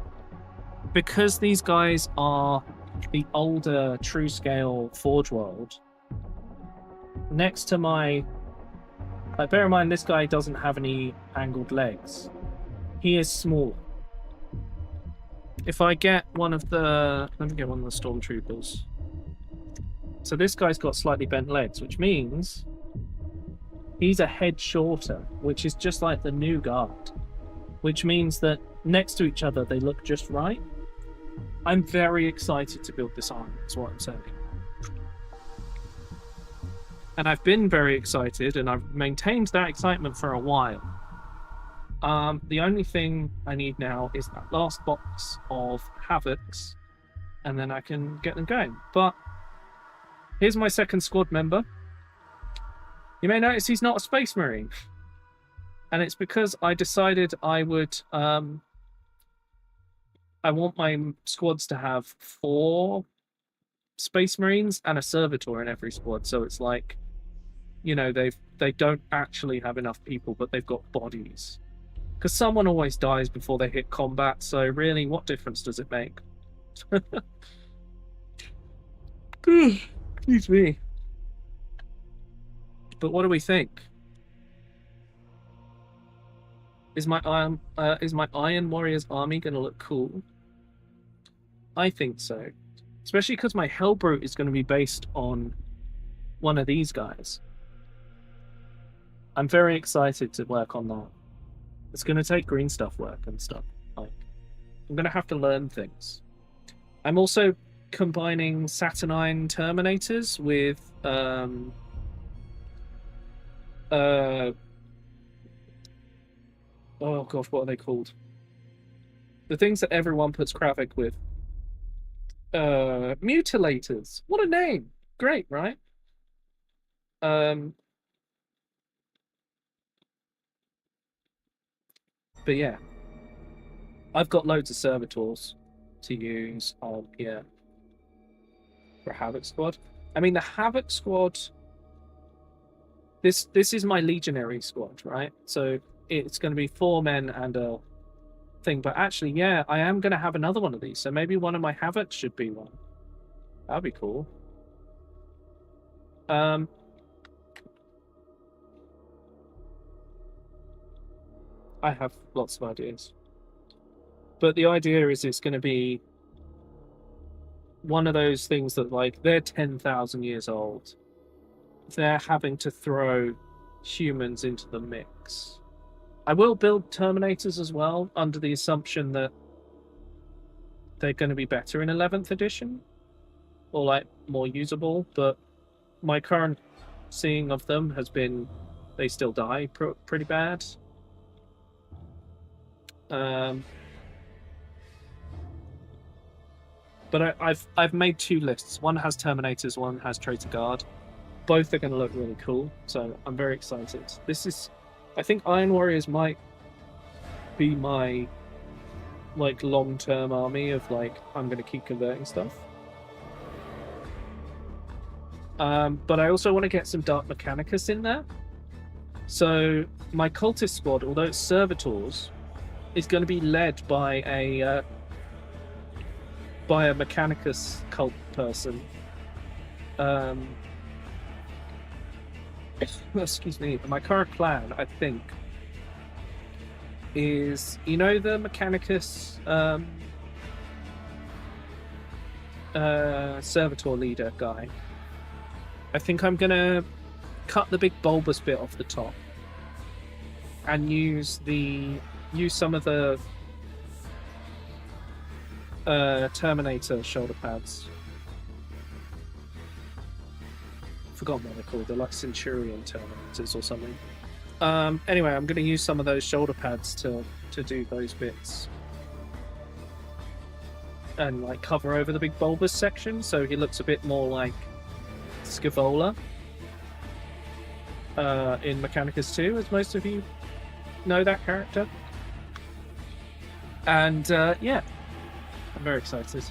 because these guys are the older true-scale Forge World, next to my... Like, bear in mind, this guy doesn't have any angled legs. He is smaller. If I get one of the... Let me get one of the Stormtroopers. So this guy's got slightly bent legs, which means he's a head shorter, which is just like the new guard. Which means that next to each other, they look just right. I'm very excited to build this army, is what I'm saying. And I've been very excited, and I've maintained that excitement for a while. The only thing I need now is that last box of Havocs, and then I can get them going. But here's my second squad member. You may notice he's not a Space Marine. And it's because I decided I would... I want my squads to have 4 Space Marines and a Servitor in every squad. So it's like... You know, they don't actually have enough people, but they've got bodies. Because someone always dies before they hit combat, so really, what difference does it make? Excuse me. But what do we think? Is my Iron Warriors army going to look cool? I think so. Especially because my Hellbrute is going to be based on one of these guys. I'm very excited to work on that. It's going to take green stuff work and stuff. Like, I'm going to have to learn things. I'm also combining Saturnine Terminators with oh gosh, what are they called? The things that everyone puts Kravik with. Mutilators. What a name! Great, right? But yeah, I've got loads of Servitors to use on here for a Havoc squad. I mean, the Havoc squad, this is my Legionary squad, right? So it's going to be 4 men and a thing. But actually, yeah, I am going to have another one of these. So maybe one of my Havocs should be one. That'd be cool. I have lots of ideas. But the idea is it's going to be one of those things that, like, they're 10,000 years old. They're having to throw humans into the mix. I will build Terminators as well, under the assumption that they're going to be better in 11th edition. Or, like, more usable. But my current seeing of them has been they still die pretty bad. But I've made 2 lists. One has Terminators, one has Traitor Guard. Both are going to look really cool, so I'm very excited. I think Iron Warriors might be my like long-term army of like I'm going to keep converting stuff. But I also want to get some Dark Mechanicus in there. So my cultist squad, although it's servitors, is going to be led by a Mechanicus cult person. Excuse me. My current plan, I think, is the Mechanicus servitor leader guy. I think I'm gonna cut the big bulbous bit off the top and use some of the Terminator shoulder pads. Forgotten what they're called. They're like Centurion Terminators or something. Anyway, I'm going to use some of those shoulder pads to do those bits. And like cover over the big bulbous section so he looks a bit more like Scavola in Mechanicus 2, as most of you know that character. And yeah, I'm very excited.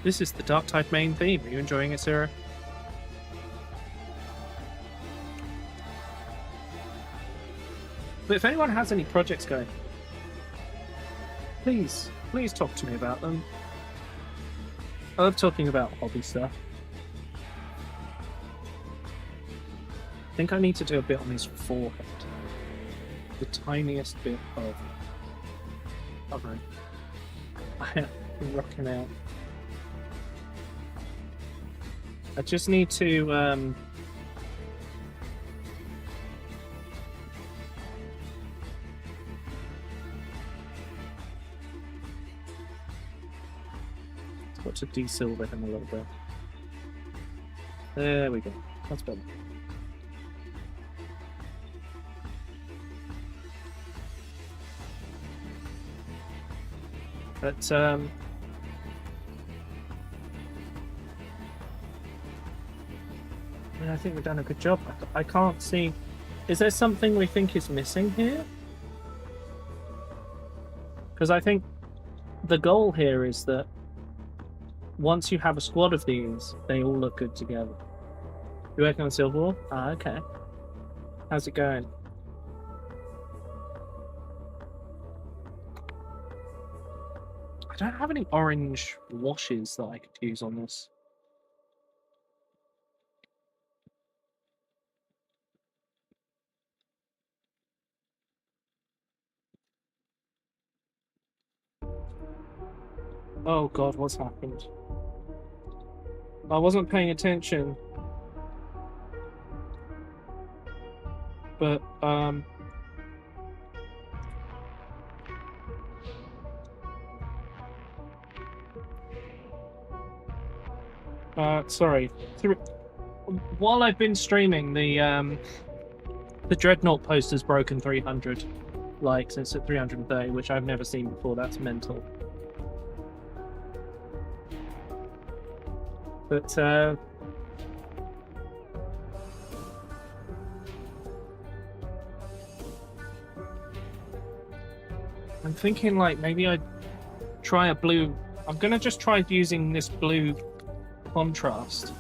This is the Darktide main theme. Are you enjoying it, Sarah? But if anyone has any projects going, please talk to me about them. I love talking about hobby stuff. I think I need to do a bit on his forehead. The tiniest bit of covering. I'm rocking out. I just need to got to de-silver him a little bit. There we go. That's better. But I think we've done a good job. I can't see. Is there something we think is missing here? Because I think the goal here is that once you have a squad of these, they all look good together. You working on Silver War? Ah, okay. How's it going? I don't have any orange washes that I could use on this. Oh god, what's happened? I wasn't paying attention. But, sorry. While I've been streaming, the Dreadnought poster's broken 300 likes. It's at 330, which I've never seen before. That's mental. But, I'm thinking, like, maybe I'd try a blue... I'm gonna just try using this blue contrast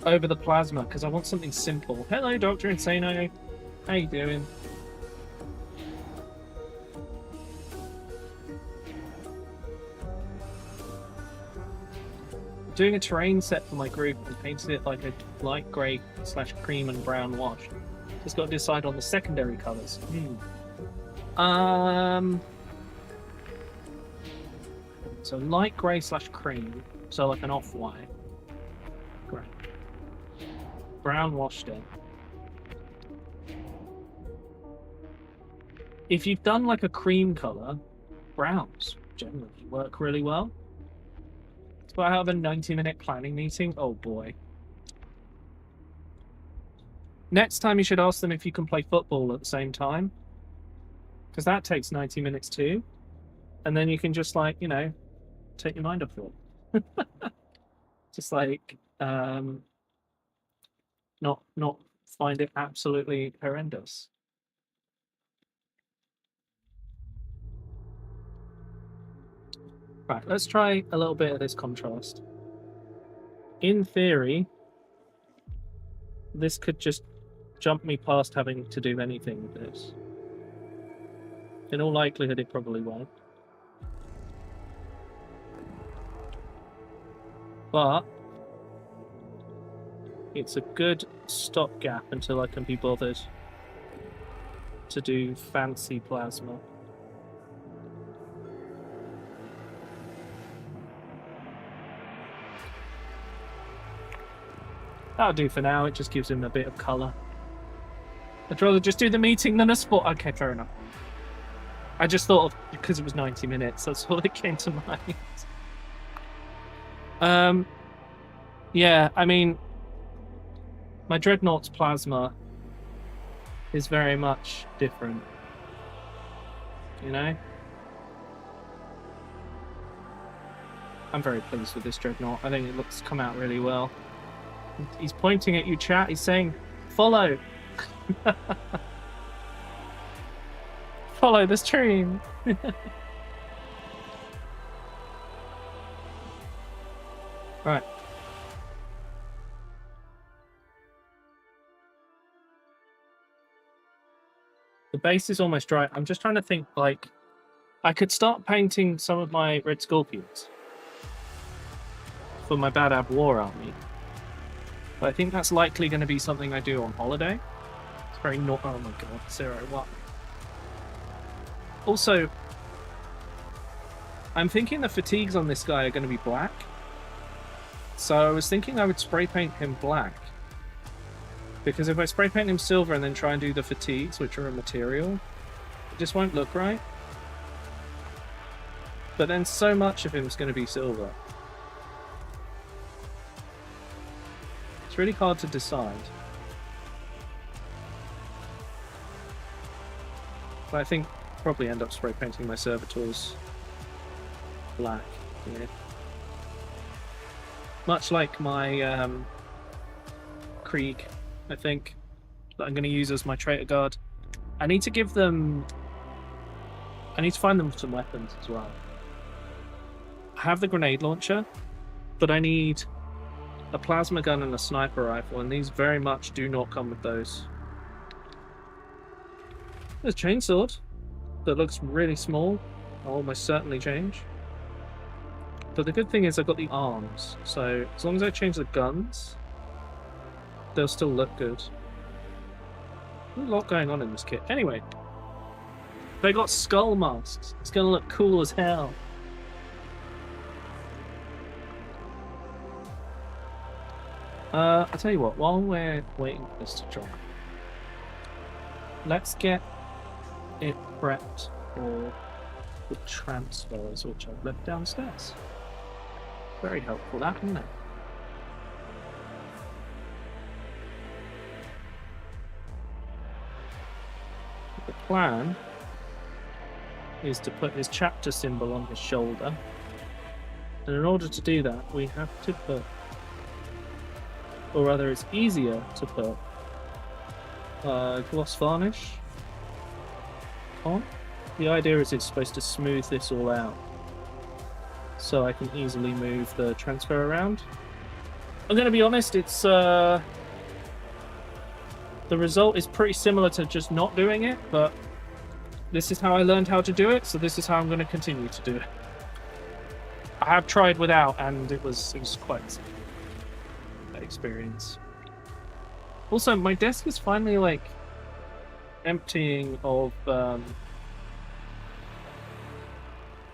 over the plasma, because I want something simple. Hello, Dr. Insano. How you doing? Doing a terrain set for my group and painted it like a light grey / cream and brown wash. Just got to decide on the secondary colours. So light grey / cream, so like an off-white. Great. Brown washed in. If you've done like a cream colour, browns generally work really well. So I have a 90-minute planning meeting. Oh boy. Next time you should ask them if you can play football at the same time. Because that takes 90 minutes too. And then you can just like, you know, take your mind off it. Just like not find it absolutely horrendous. Right, let's try a little bit of this contrast. In theory, this could just jump me past having to do anything with this. In all likelihood, it probably won't. But it's a good stopgap until I can be bothered to do fancy plasma. That'll do for now, it just gives him a bit of colour. I'd rather just do the meeting than a sport. Okay, fair enough. I just thought of, because it was 90 minutes, that's all that came to mind. Yeah, I mean, my Dreadnought's plasma is very much different. You know? I'm very pleased with this Dreadnought. I think it looks come out really well. He's pointing at you, chat. He's saying, follow. Follow the stream. Right. The base is almost dry. I'm just trying to think, like, I could start painting some of my Red Scorpions for my Badab War Army. But I think that's likely going to be something I do on holiday. It's very not. Oh my god, 0-1. Also, I'm thinking the fatigues on this guy are going to be black. So I was thinking I would spray paint him black. Because if I spray paint him silver and then try and do the fatigues, which are a material, it just won't look right. But then so much of him is going to be silver. It's really hard to decide. But I think I'll probably end up spray painting my servitors black. Yeah. Much like my Krieg, I think, that I'm going to use as my traitor guard. I need to give them... I need to find them some weapons as well. I have the grenade launcher, but I need a plasma gun and a sniper rifle, and these very much do not come with those. There's a chainsword that looks really small. I'll almost certainly change. But the good thing is I've got the arms, so as long as I change the guns, they'll still look good. There's a lot going on in this kit. Anyway, they got skull masks. It's going to look cool as hell. I'll tell you what, while we're waiting for this to dry, let's get it prepped for the transfers, which I've left downstairs. Very helpful, that, isn't it? The plan is to put his chapter symbol on his shoulder, and in order to do that, we have to put, or rather it's easier to put, gloss varnish on. The idea is it's supposed to smooth this all out, so I can easily move the transfer around. I'm going to be honest, it's the result is pretty similar to just not doing it, but this is how I learned how to do it, so this is how I'm going to continue to do it. I have tried without, and it was quite an experience. Also, my desk is finally like emptying of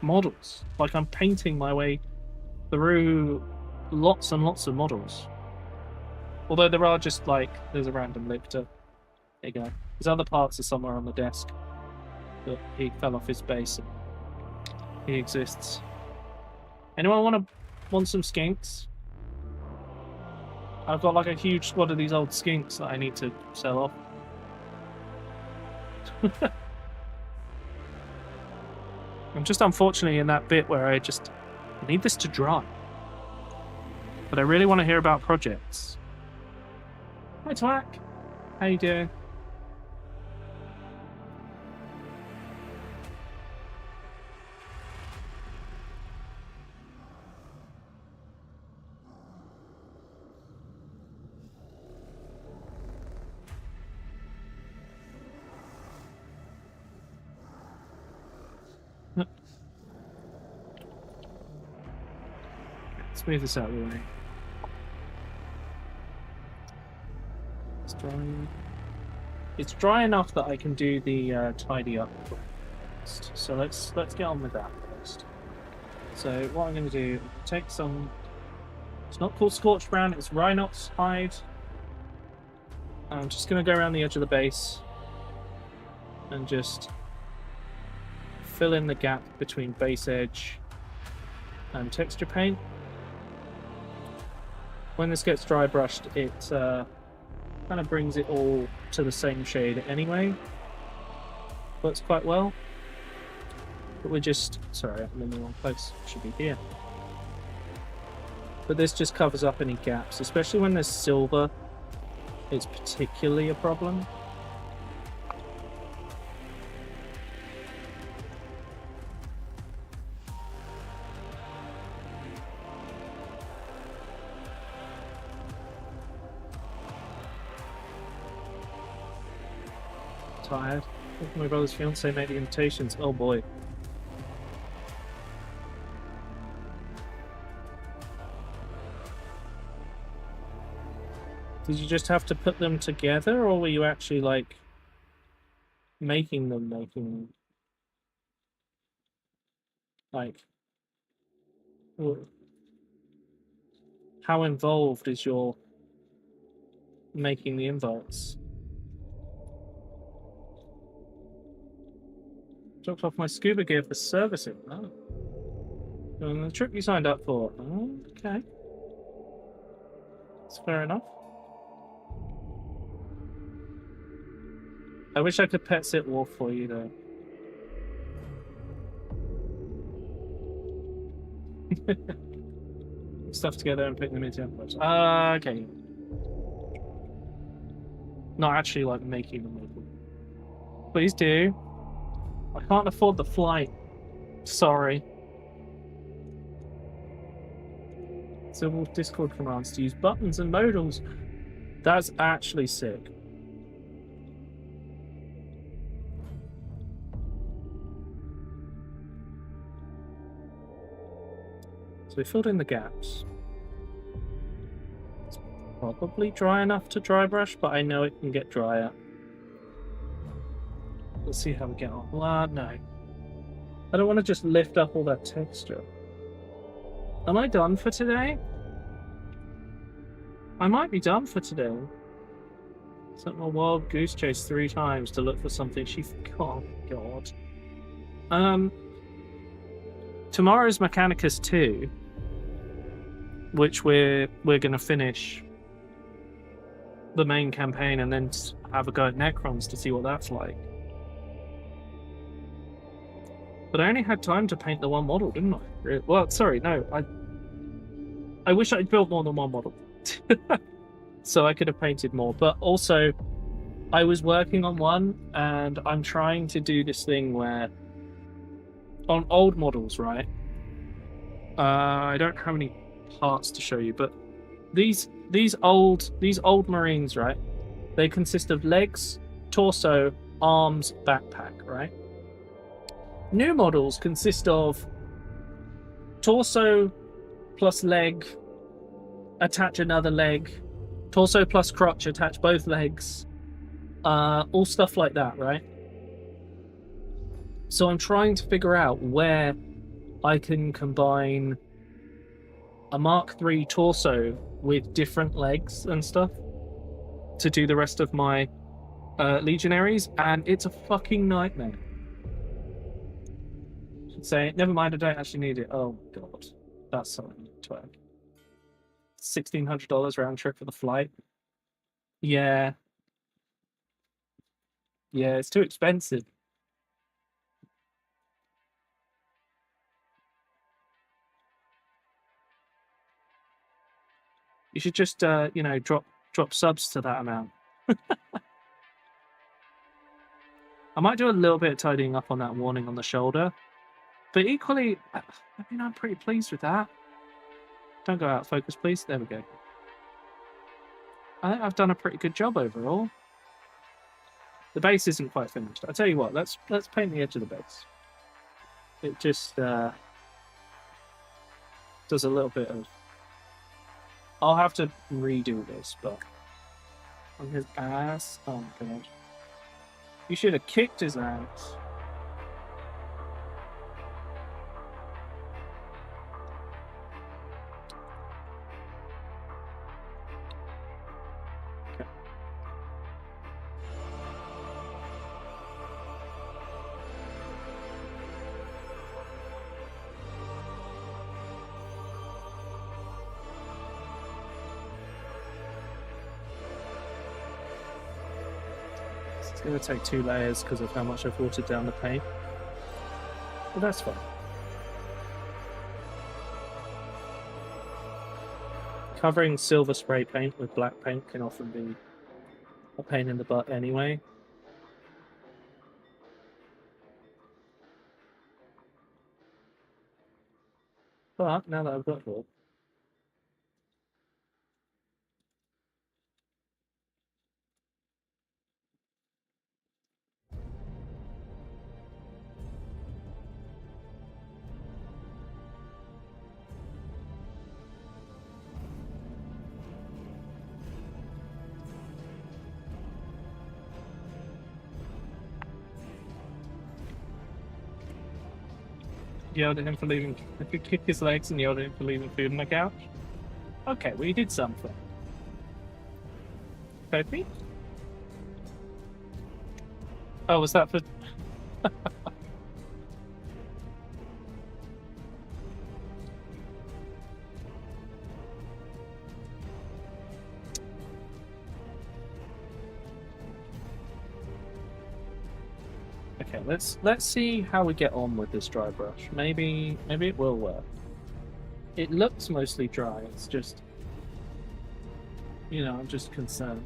models. Like, I'm painting my way through lots and lots of models. Although there are just like, there's a random lictor. There you go. His other parts are somewhere on the desk. But he fell off his base and he exists. Anyone want some skinks? I've got like a huge squad of these old skinks that I need to sell off. I'm just unfortunately in that bit where I need this to dry. But I really want to hear about projects. Hi Twack, how you doing? Let's move this out of the way. It's dry. It's dry enough that I can do the tidy up first. So let's get on with that first. So what I'm going to do, take some. It's not called scorched brown. It's rhinox hide. I'm just going to go around the edge of the base and just fill in the gap between base edge and texture paint. When this gets dry brushed, it kind of brings it all to the same shade anyway. Works quite well. But we're just... Sorry, I'm in the wrong place. It should be here. But this just covers up any gaps, especially when there's silver. It's particularly a problem. Tired. My brother's fiance made the invitations. Oh boy. Did you just have to put them together, or were you actually like making them? Like, how involved is your making the invites? Dropped off my scuba gear for servicing. Oh. And the trip you signed up for. Oh, okay. That's fair enough. I wish I could pet sit Wolf for you though. Stuff together and pick them into envelopes. Okay. Not actually like making them. Please do. I can't afford the flight. Sorry. Civil Discord commands to use buttons and modals. That's actually sick. So we filled in the gaps. It's probably dry enough to dry brush, but I know it can get drier. Let's see how we get on. Well, no. I don't want to just lift up all that texture. Am I done for today? I might be done for today. Sent my wild goose chase 3 times to look for something she... Oh, God. Tomorrow's Mechanicus 2, which we're going to finish the main campaign and then have a go at Necrons to see what that's like. But I only had time to paint the one model, didn't I? Well, sorry, no. I wish I'd built more than one model. So I could have painted more. But also, I was working on one, and I'm trying to do this thing where... On old models, right? I don't have any parts to show you, but these old Marines, right? They consist of legs, torso, arms, backpack, right? New models consist of torso plus leg, attach another leg, torso plus crotch, attach both legs, all stuff like that, right? So I'm trying to figure out where I can combine a Mark III torso with different legs and stuff to do the rest of my legionaries, and it's a fucking nightmare. Say, never mind, I don't actually need it. Oh god, that's something to add. $1,600 round trip for the flight. Yeah. Yeah, it's too expensive. You should just, you know, drop subs to that amount. I might do a little bit of tidying up on that warning on the shoulder, but equally, I mean, I'm pretty pleased with that. Don't go out of focus, please. There we go. I think I've done a pretty good job overall. The base isn't quite finished. I'll tell you what, let's paint the edge of the base. It just does a little bit of... I'll have to redo this, but... On his ass? Oh my god. You should have kicked his ass. Okay. It's going to take 2 layers because of how much I've watered down the paint. But that's fine. Covering silver spray paint with black paint can often be a pain in the butt anyway. But now that I've got it all, yelled at him for leaving. If you kick his legs and yelled at him for leaving food on the couch. Okay, well, you did something. Fed me? Oh, was that for... Okay, let's see how we get on with this dry brush. Maybe it will work. It looks mostly dry, it's just, you know, I'm just concerned.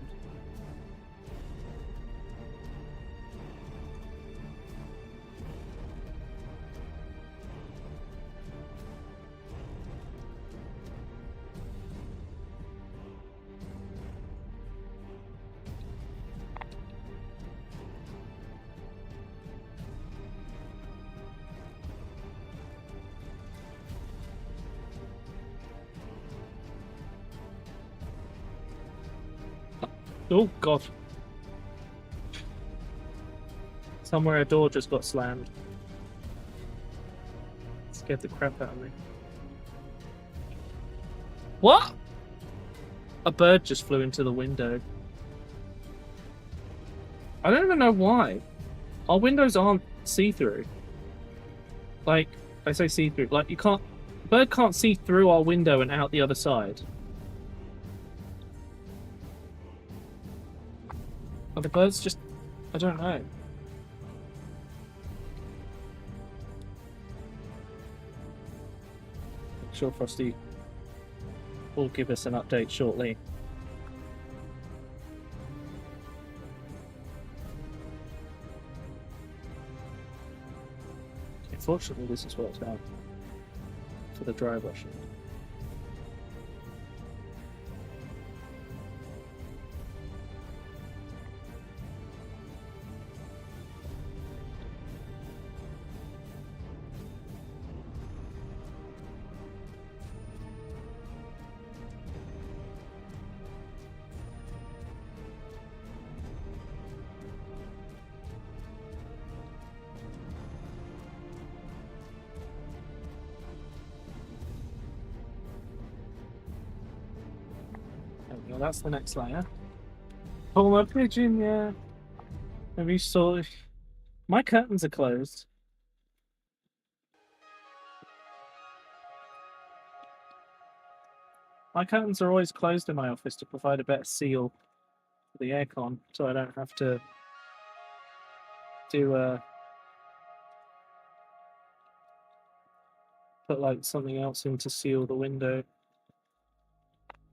Oh, God. Somewhere a door just got slammed. Scared the crap out of me. What? A bird just flew into the window. I don't even know why. Our windows aren't see-through. Like, I say see-through, like you can't... A bird can't see through our window and out the other side. Are the birds just... I don't know. I'm sure Frosty will give us an update shortly. Unfortunately, this has worked out for the dry brushing. Well, that's the next layer. Oh, my pigeon, yeah. Have you saw? My curtains are closed. My curtains are always closed in my office to provide a better seal for the aircon, so I don't have to do put like something else in to seal the window.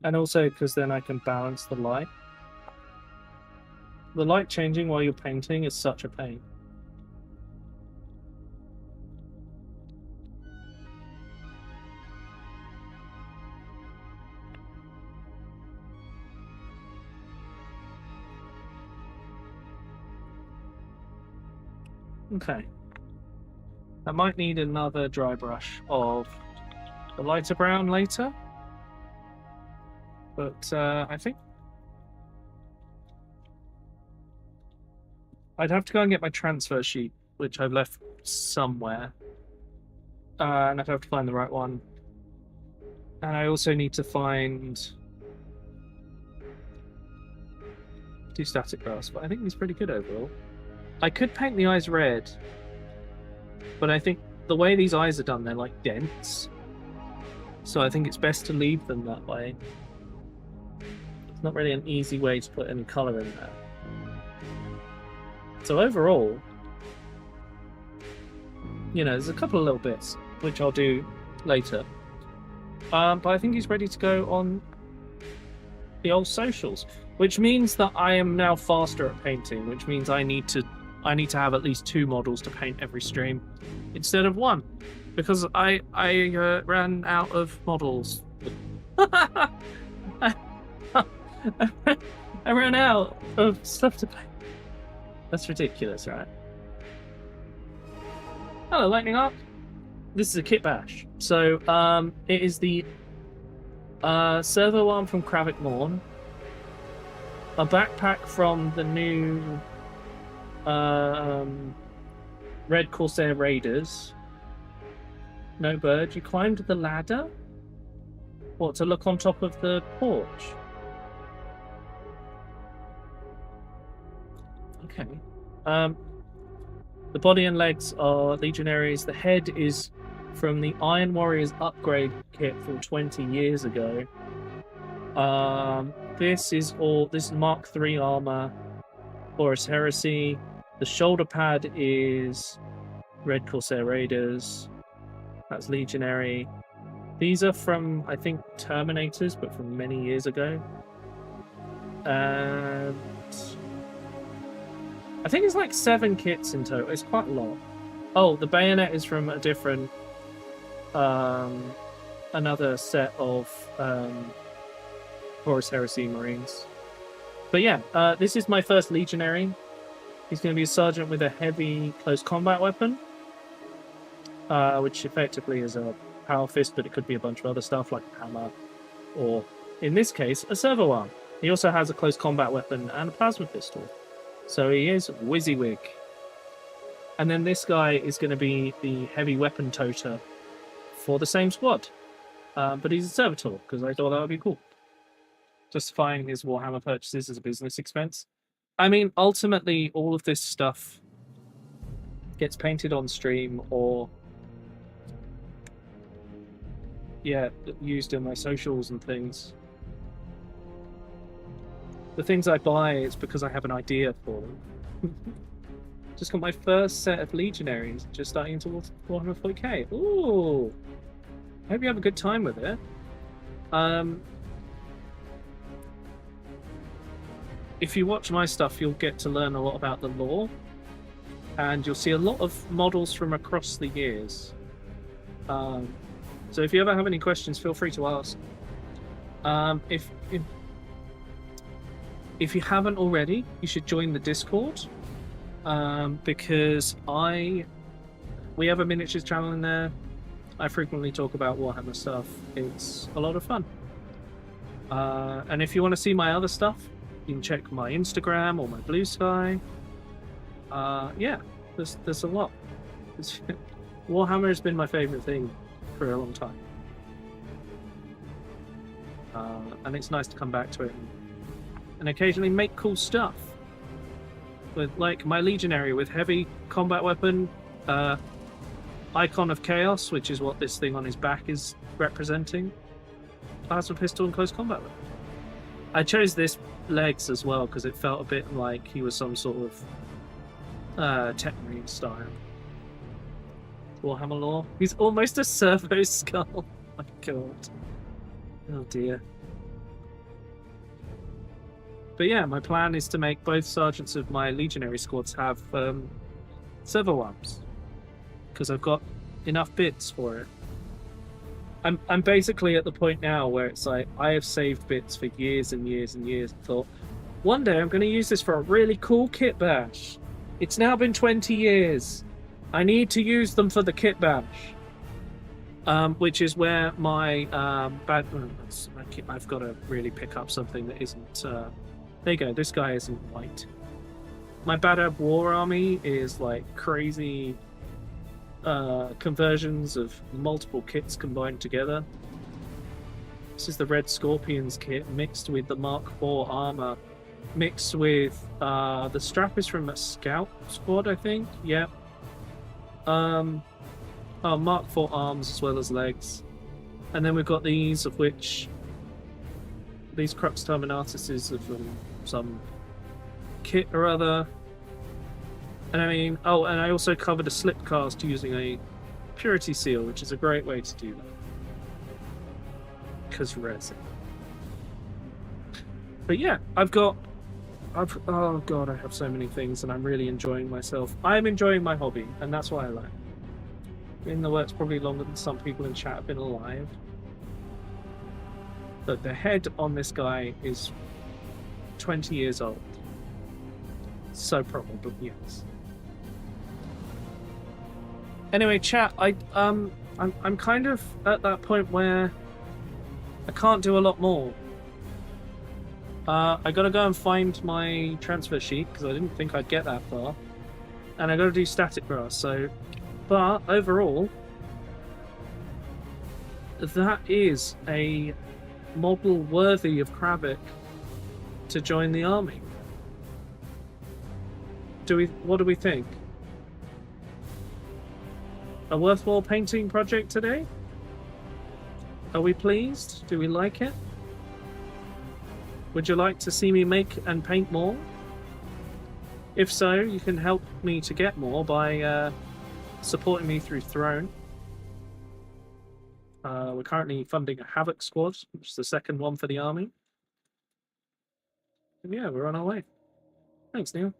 And also because then I can balance the light. The light changing while you're painting is such a pain. Okay. I might need another dry brush of the lighter brown later. But I think I'd have to go and get my transfer sheet, which I've left somewhere. And I'd have to find the right one. And I also need to find two static grass, but I think he's pretty good overall. I could paint the eyes red, but I think the way these eyes are done, they're like dense. So I think it's best to leave them that way. It's not really an easy way to put any colour in there. So overall, you know, there's a couple of little bits, which I'll do later. But I think he's ready to go on the old socials, which means that I am now faster at painting, which means I need to have at least 2 models to paint every stream instead of 1, because I ran out of models. I ran out of stuff to paint. That's ridiculous, right? Hello, Lightning Arc. This is a kit bash. So, it is the servo arm from Kravik Morn, a backpack from the new Red Corsair Raiders. No bird. You climbed the ladder? What, to look on top of the porch? Okay. The body and legs are Legionaries. The head is from the Iron Warriors upgrade kit from 20 years ago. This is Mark III armor, Horus Heresy. The shoulder pad is Red Corsair Raiders. That's Legionary. These are from, I think, Terminators, but from many years ago. And I think it's like 7 kits in total. It's quite a lot. Oh, the bayonet is from a different, another set of Horus Heresy Marines. But yeah, this is my first Legionary. He's going to be a sergeant with a heavy close combat weapon, which effectively is a power fist, but it could be a bunch of other stuff like a hammer, or in this case, a servo arm. He also has a close combat weapon and a plasma pistol. So he is WYSIWYG. And then this guy is going to be the heavy weapon toter for the same squad. But he's a servitor, because I thought that would be cool. Justifying his Warhammer purchases as a business expense. I mean, ultimately, all of this stuff gets painted on stream or, yeah, used in my socials and things. The things I buy is because I have an idea for them. Just got my first set of Legionaries, just starting towards 440k. Ooh! I hope you have a good time with it. If you watch my stuff, you'll get to learn a lot about the lore, and you'll see a lot of models from across the years. So if you ever have any questions, feel free to ask. If you haven't already, you should join the Discord, because we have a miniatures channel in there. I frequently talk about Warhammer stuff. It's a lot of fun. And if you want to see my other stuff, you can check my Instagram or my Blue Sky. Yeah, there's a lot. Warhammer has been my favourite thing for a long time. And it's nice to come back to it and occasionally make cool stuff. With like my Legionary with heavy combat weapon, Icon of Chaos, which is what this thing on his back is representing. plasma pistol in close combat with. I chose this legs as well because it felt a bit like he was some sort of tech marine style. Warhammer lore. He's almost a servo skull. Oh my god. Oh dear. But yeah, my plan is to make both sergeants of my legionary squads have servo arms. Because I've got enough bits for it. I'm basically at the point now where it's like I have saved bits for years and years and years and thought, one day I'm going to use this for a really cool kit bash. It's now been 20 years. I need to use them for the kit bash. Which is where my I've got to really pick up something that isn't... there you go, this guy isn't white. My Badab War Army is like crazy... conversions of multiple kits combined together. This is the Red Scorpions kit mixed with the Mark IV armor, mixed with the strap is from a scout squad, I think. Yeah. Mark IV arms as well as legs, and then we've got these, of which these Crux Terminatus is of some kit or other. And I mean, oh, and I also covered a slip cast using a purity seal, which is a great way to do that. Because resin. But yeah, oh god, I have so many things and I'm really enjoying myself. I'm enjoying my hobby, and that's why I like it. Been in the works probably longer than some people in chat have been alive. But the head on this guy is 20 years old. So probably, yes. Anyway, chat, I'm kind of at that point where I can't do a lot more. I gotta go and find my transfer sheet because I didn't think I'd get that far, and I gotta do static grass. So, but overall, that is a model worthy of Kravik to join the army. What do we think? A worthwhile painting project today? Are we pleased? Do we like it? Would you like to see me make and paint more? If so, you can help me to get more by supporting me through Throne. We're currently funding a Havoc squad, which is the second one for the army. And yeah, we're on our way. Thanks, Neil.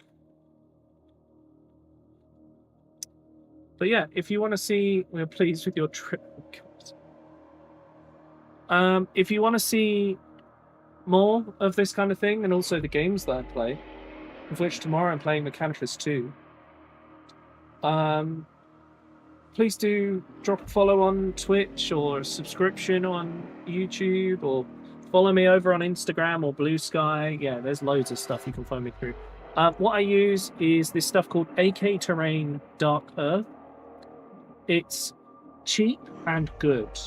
But yeah, if you want to see, we're pleased with your trip. If you want to see more of this kind of thing, and also the games that I play, of which tomorrow I'm playing Mechanicus 2, please do drop a follow on Twitch or a subscription on YouTube, or follow me over on Instagram or Blue Sky. Yeah, there's loads of stuff you can find me through. What I use is this stuff called AK Terrain Dark Earth. It's cheap and good.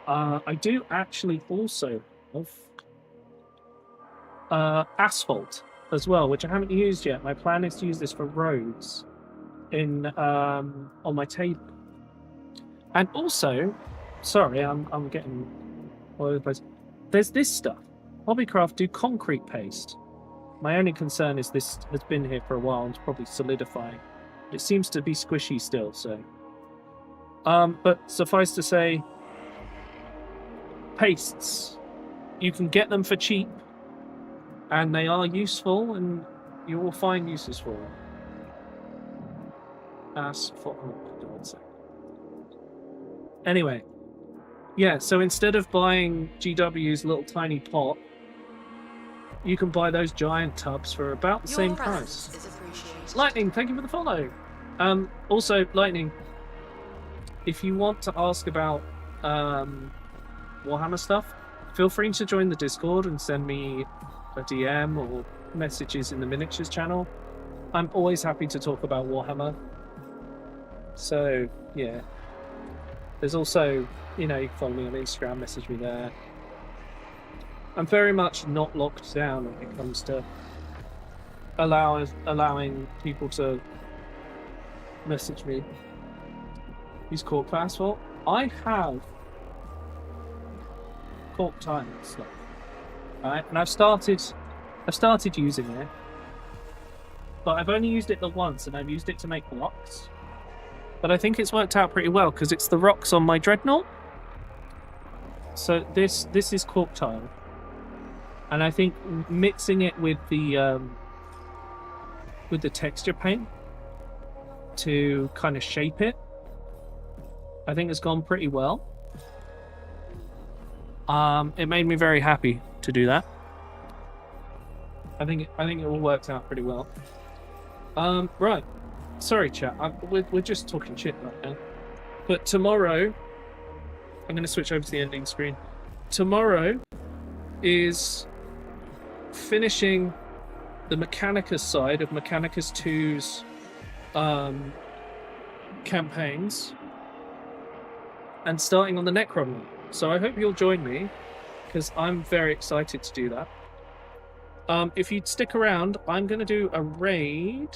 I do actually also have asphalt as well, which I haven't used yet. My plan is to use this for roads in on my table. And also, sorry, I'm getting all over the place. There's this stuff. Hobbycraft do concrete paste. My only concern is this has been here for a while and it's probably solidifying. It seems to be squishy still, so. But suffice to say, pastes. You can get them for cheap, and they are useful, and you will find uses for them. Anyway, yeah, so instead of buying GW's little tiny pot, you can buy those giant tubs for about the same price. Lightning, thank you for the follow. Also, Lightning, if you want to ask about Warhammer stuff, feel free to join the Discord and send me a DM or messages in the miniatures channel. I'm always happy to talk about Warhammer. So, yeah. There's also, you know, you can follow me on Instagram, message me there. I'm very much not locked down when it comes to allowing people to message me. Use cork for asphalt. I have cork tile stuff, right? And I've started using it, but I've only used it the once, and I've used it to make rocks. But I think it's worked out pretty well because it's the rocks on my dreadnought. So this is cork tile, and I think mixing it with the texture paint to kind of shape it, I think it's gone pretty well. It made me very happy to do that. I think it all worked out pretty well. Right. Sorry, chat. We're just talking shit right now. But tomorrow, I'm going to switch over to the ending screen. Tomorrow is finishing the Mechanicus side of Mechanicus 2's campaigns and starting on the Necron. So I hope you'll join me because I'm very excited to do that. If you'd stick around, I'm going to do a raid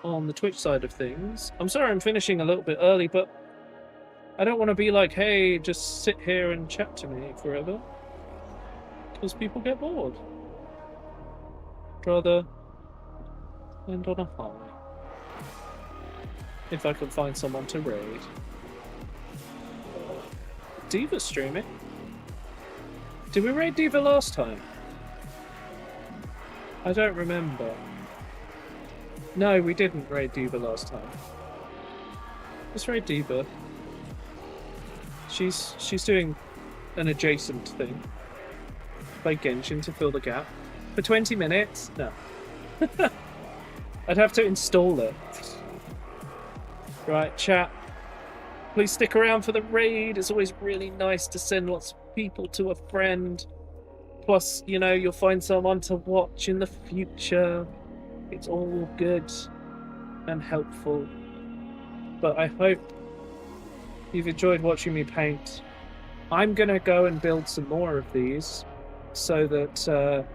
on the Twitch side of things. I'm sorry I'm finishing a little bit early, but I don't want to be like, hey, just sit here and chat to me forever, because people get bored. I'd rather end on a high. If I can find someone to raid. Diva's streaming. Did we raid Diva last time? I don't remember. No, we didn't raid Diva last time. Let's raid Diva. She's doing an adjacent thing. Play Genshin to fill the gap. For 20 minutes? No. I'd have to install it. Right, chat. Please stick around for the raid. It's always really nice to send lots of people to a friend. Plus, you know, you'll find someone to watch in the future. It's all good and helpful. But I hope you've enjoyed watching me paint. I'm going to go and build some more of these so that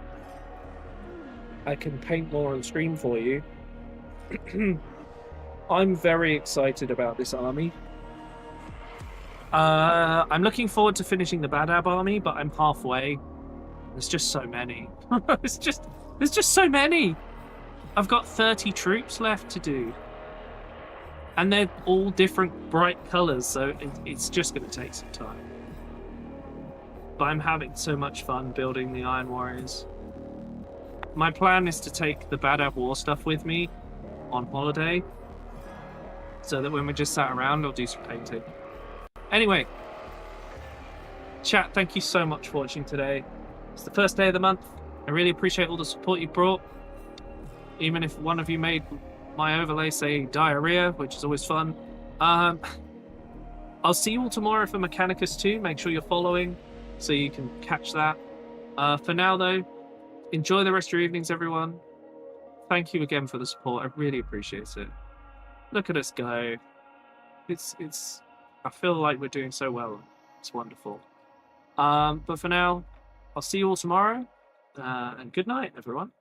I can paint more on screen for you. I'm very excited about this army. I'm looking forward to finishing the Badab army, but I'm halfway. There's just so many. There's just so many. I've got 30 troops left to do. And they're all different bright colours, so it's just going to take some time. But I'm having so much fun building the Iron Warriors. My plan is to take the Badab War stuff with me on holiday, so that when we just sat around, I'll do some painting. Anyway, chat, thank you so much for watching today. It's the first day of the month. I really appreciate all the support you brought. Even if one of you made my overlay say diarrhea, which is always fun. I'll see you all tomorrow for Mechanicus 2. Make sure you're following so you can catch that. For now, though, enjoy the rest of your evenings, everyone. Thank you again for the support. I really appreciate it. Look at us go. I feel like we're doing so well. It's wonderful. But for now, I'll see you all tomorrow. And good night, everyone.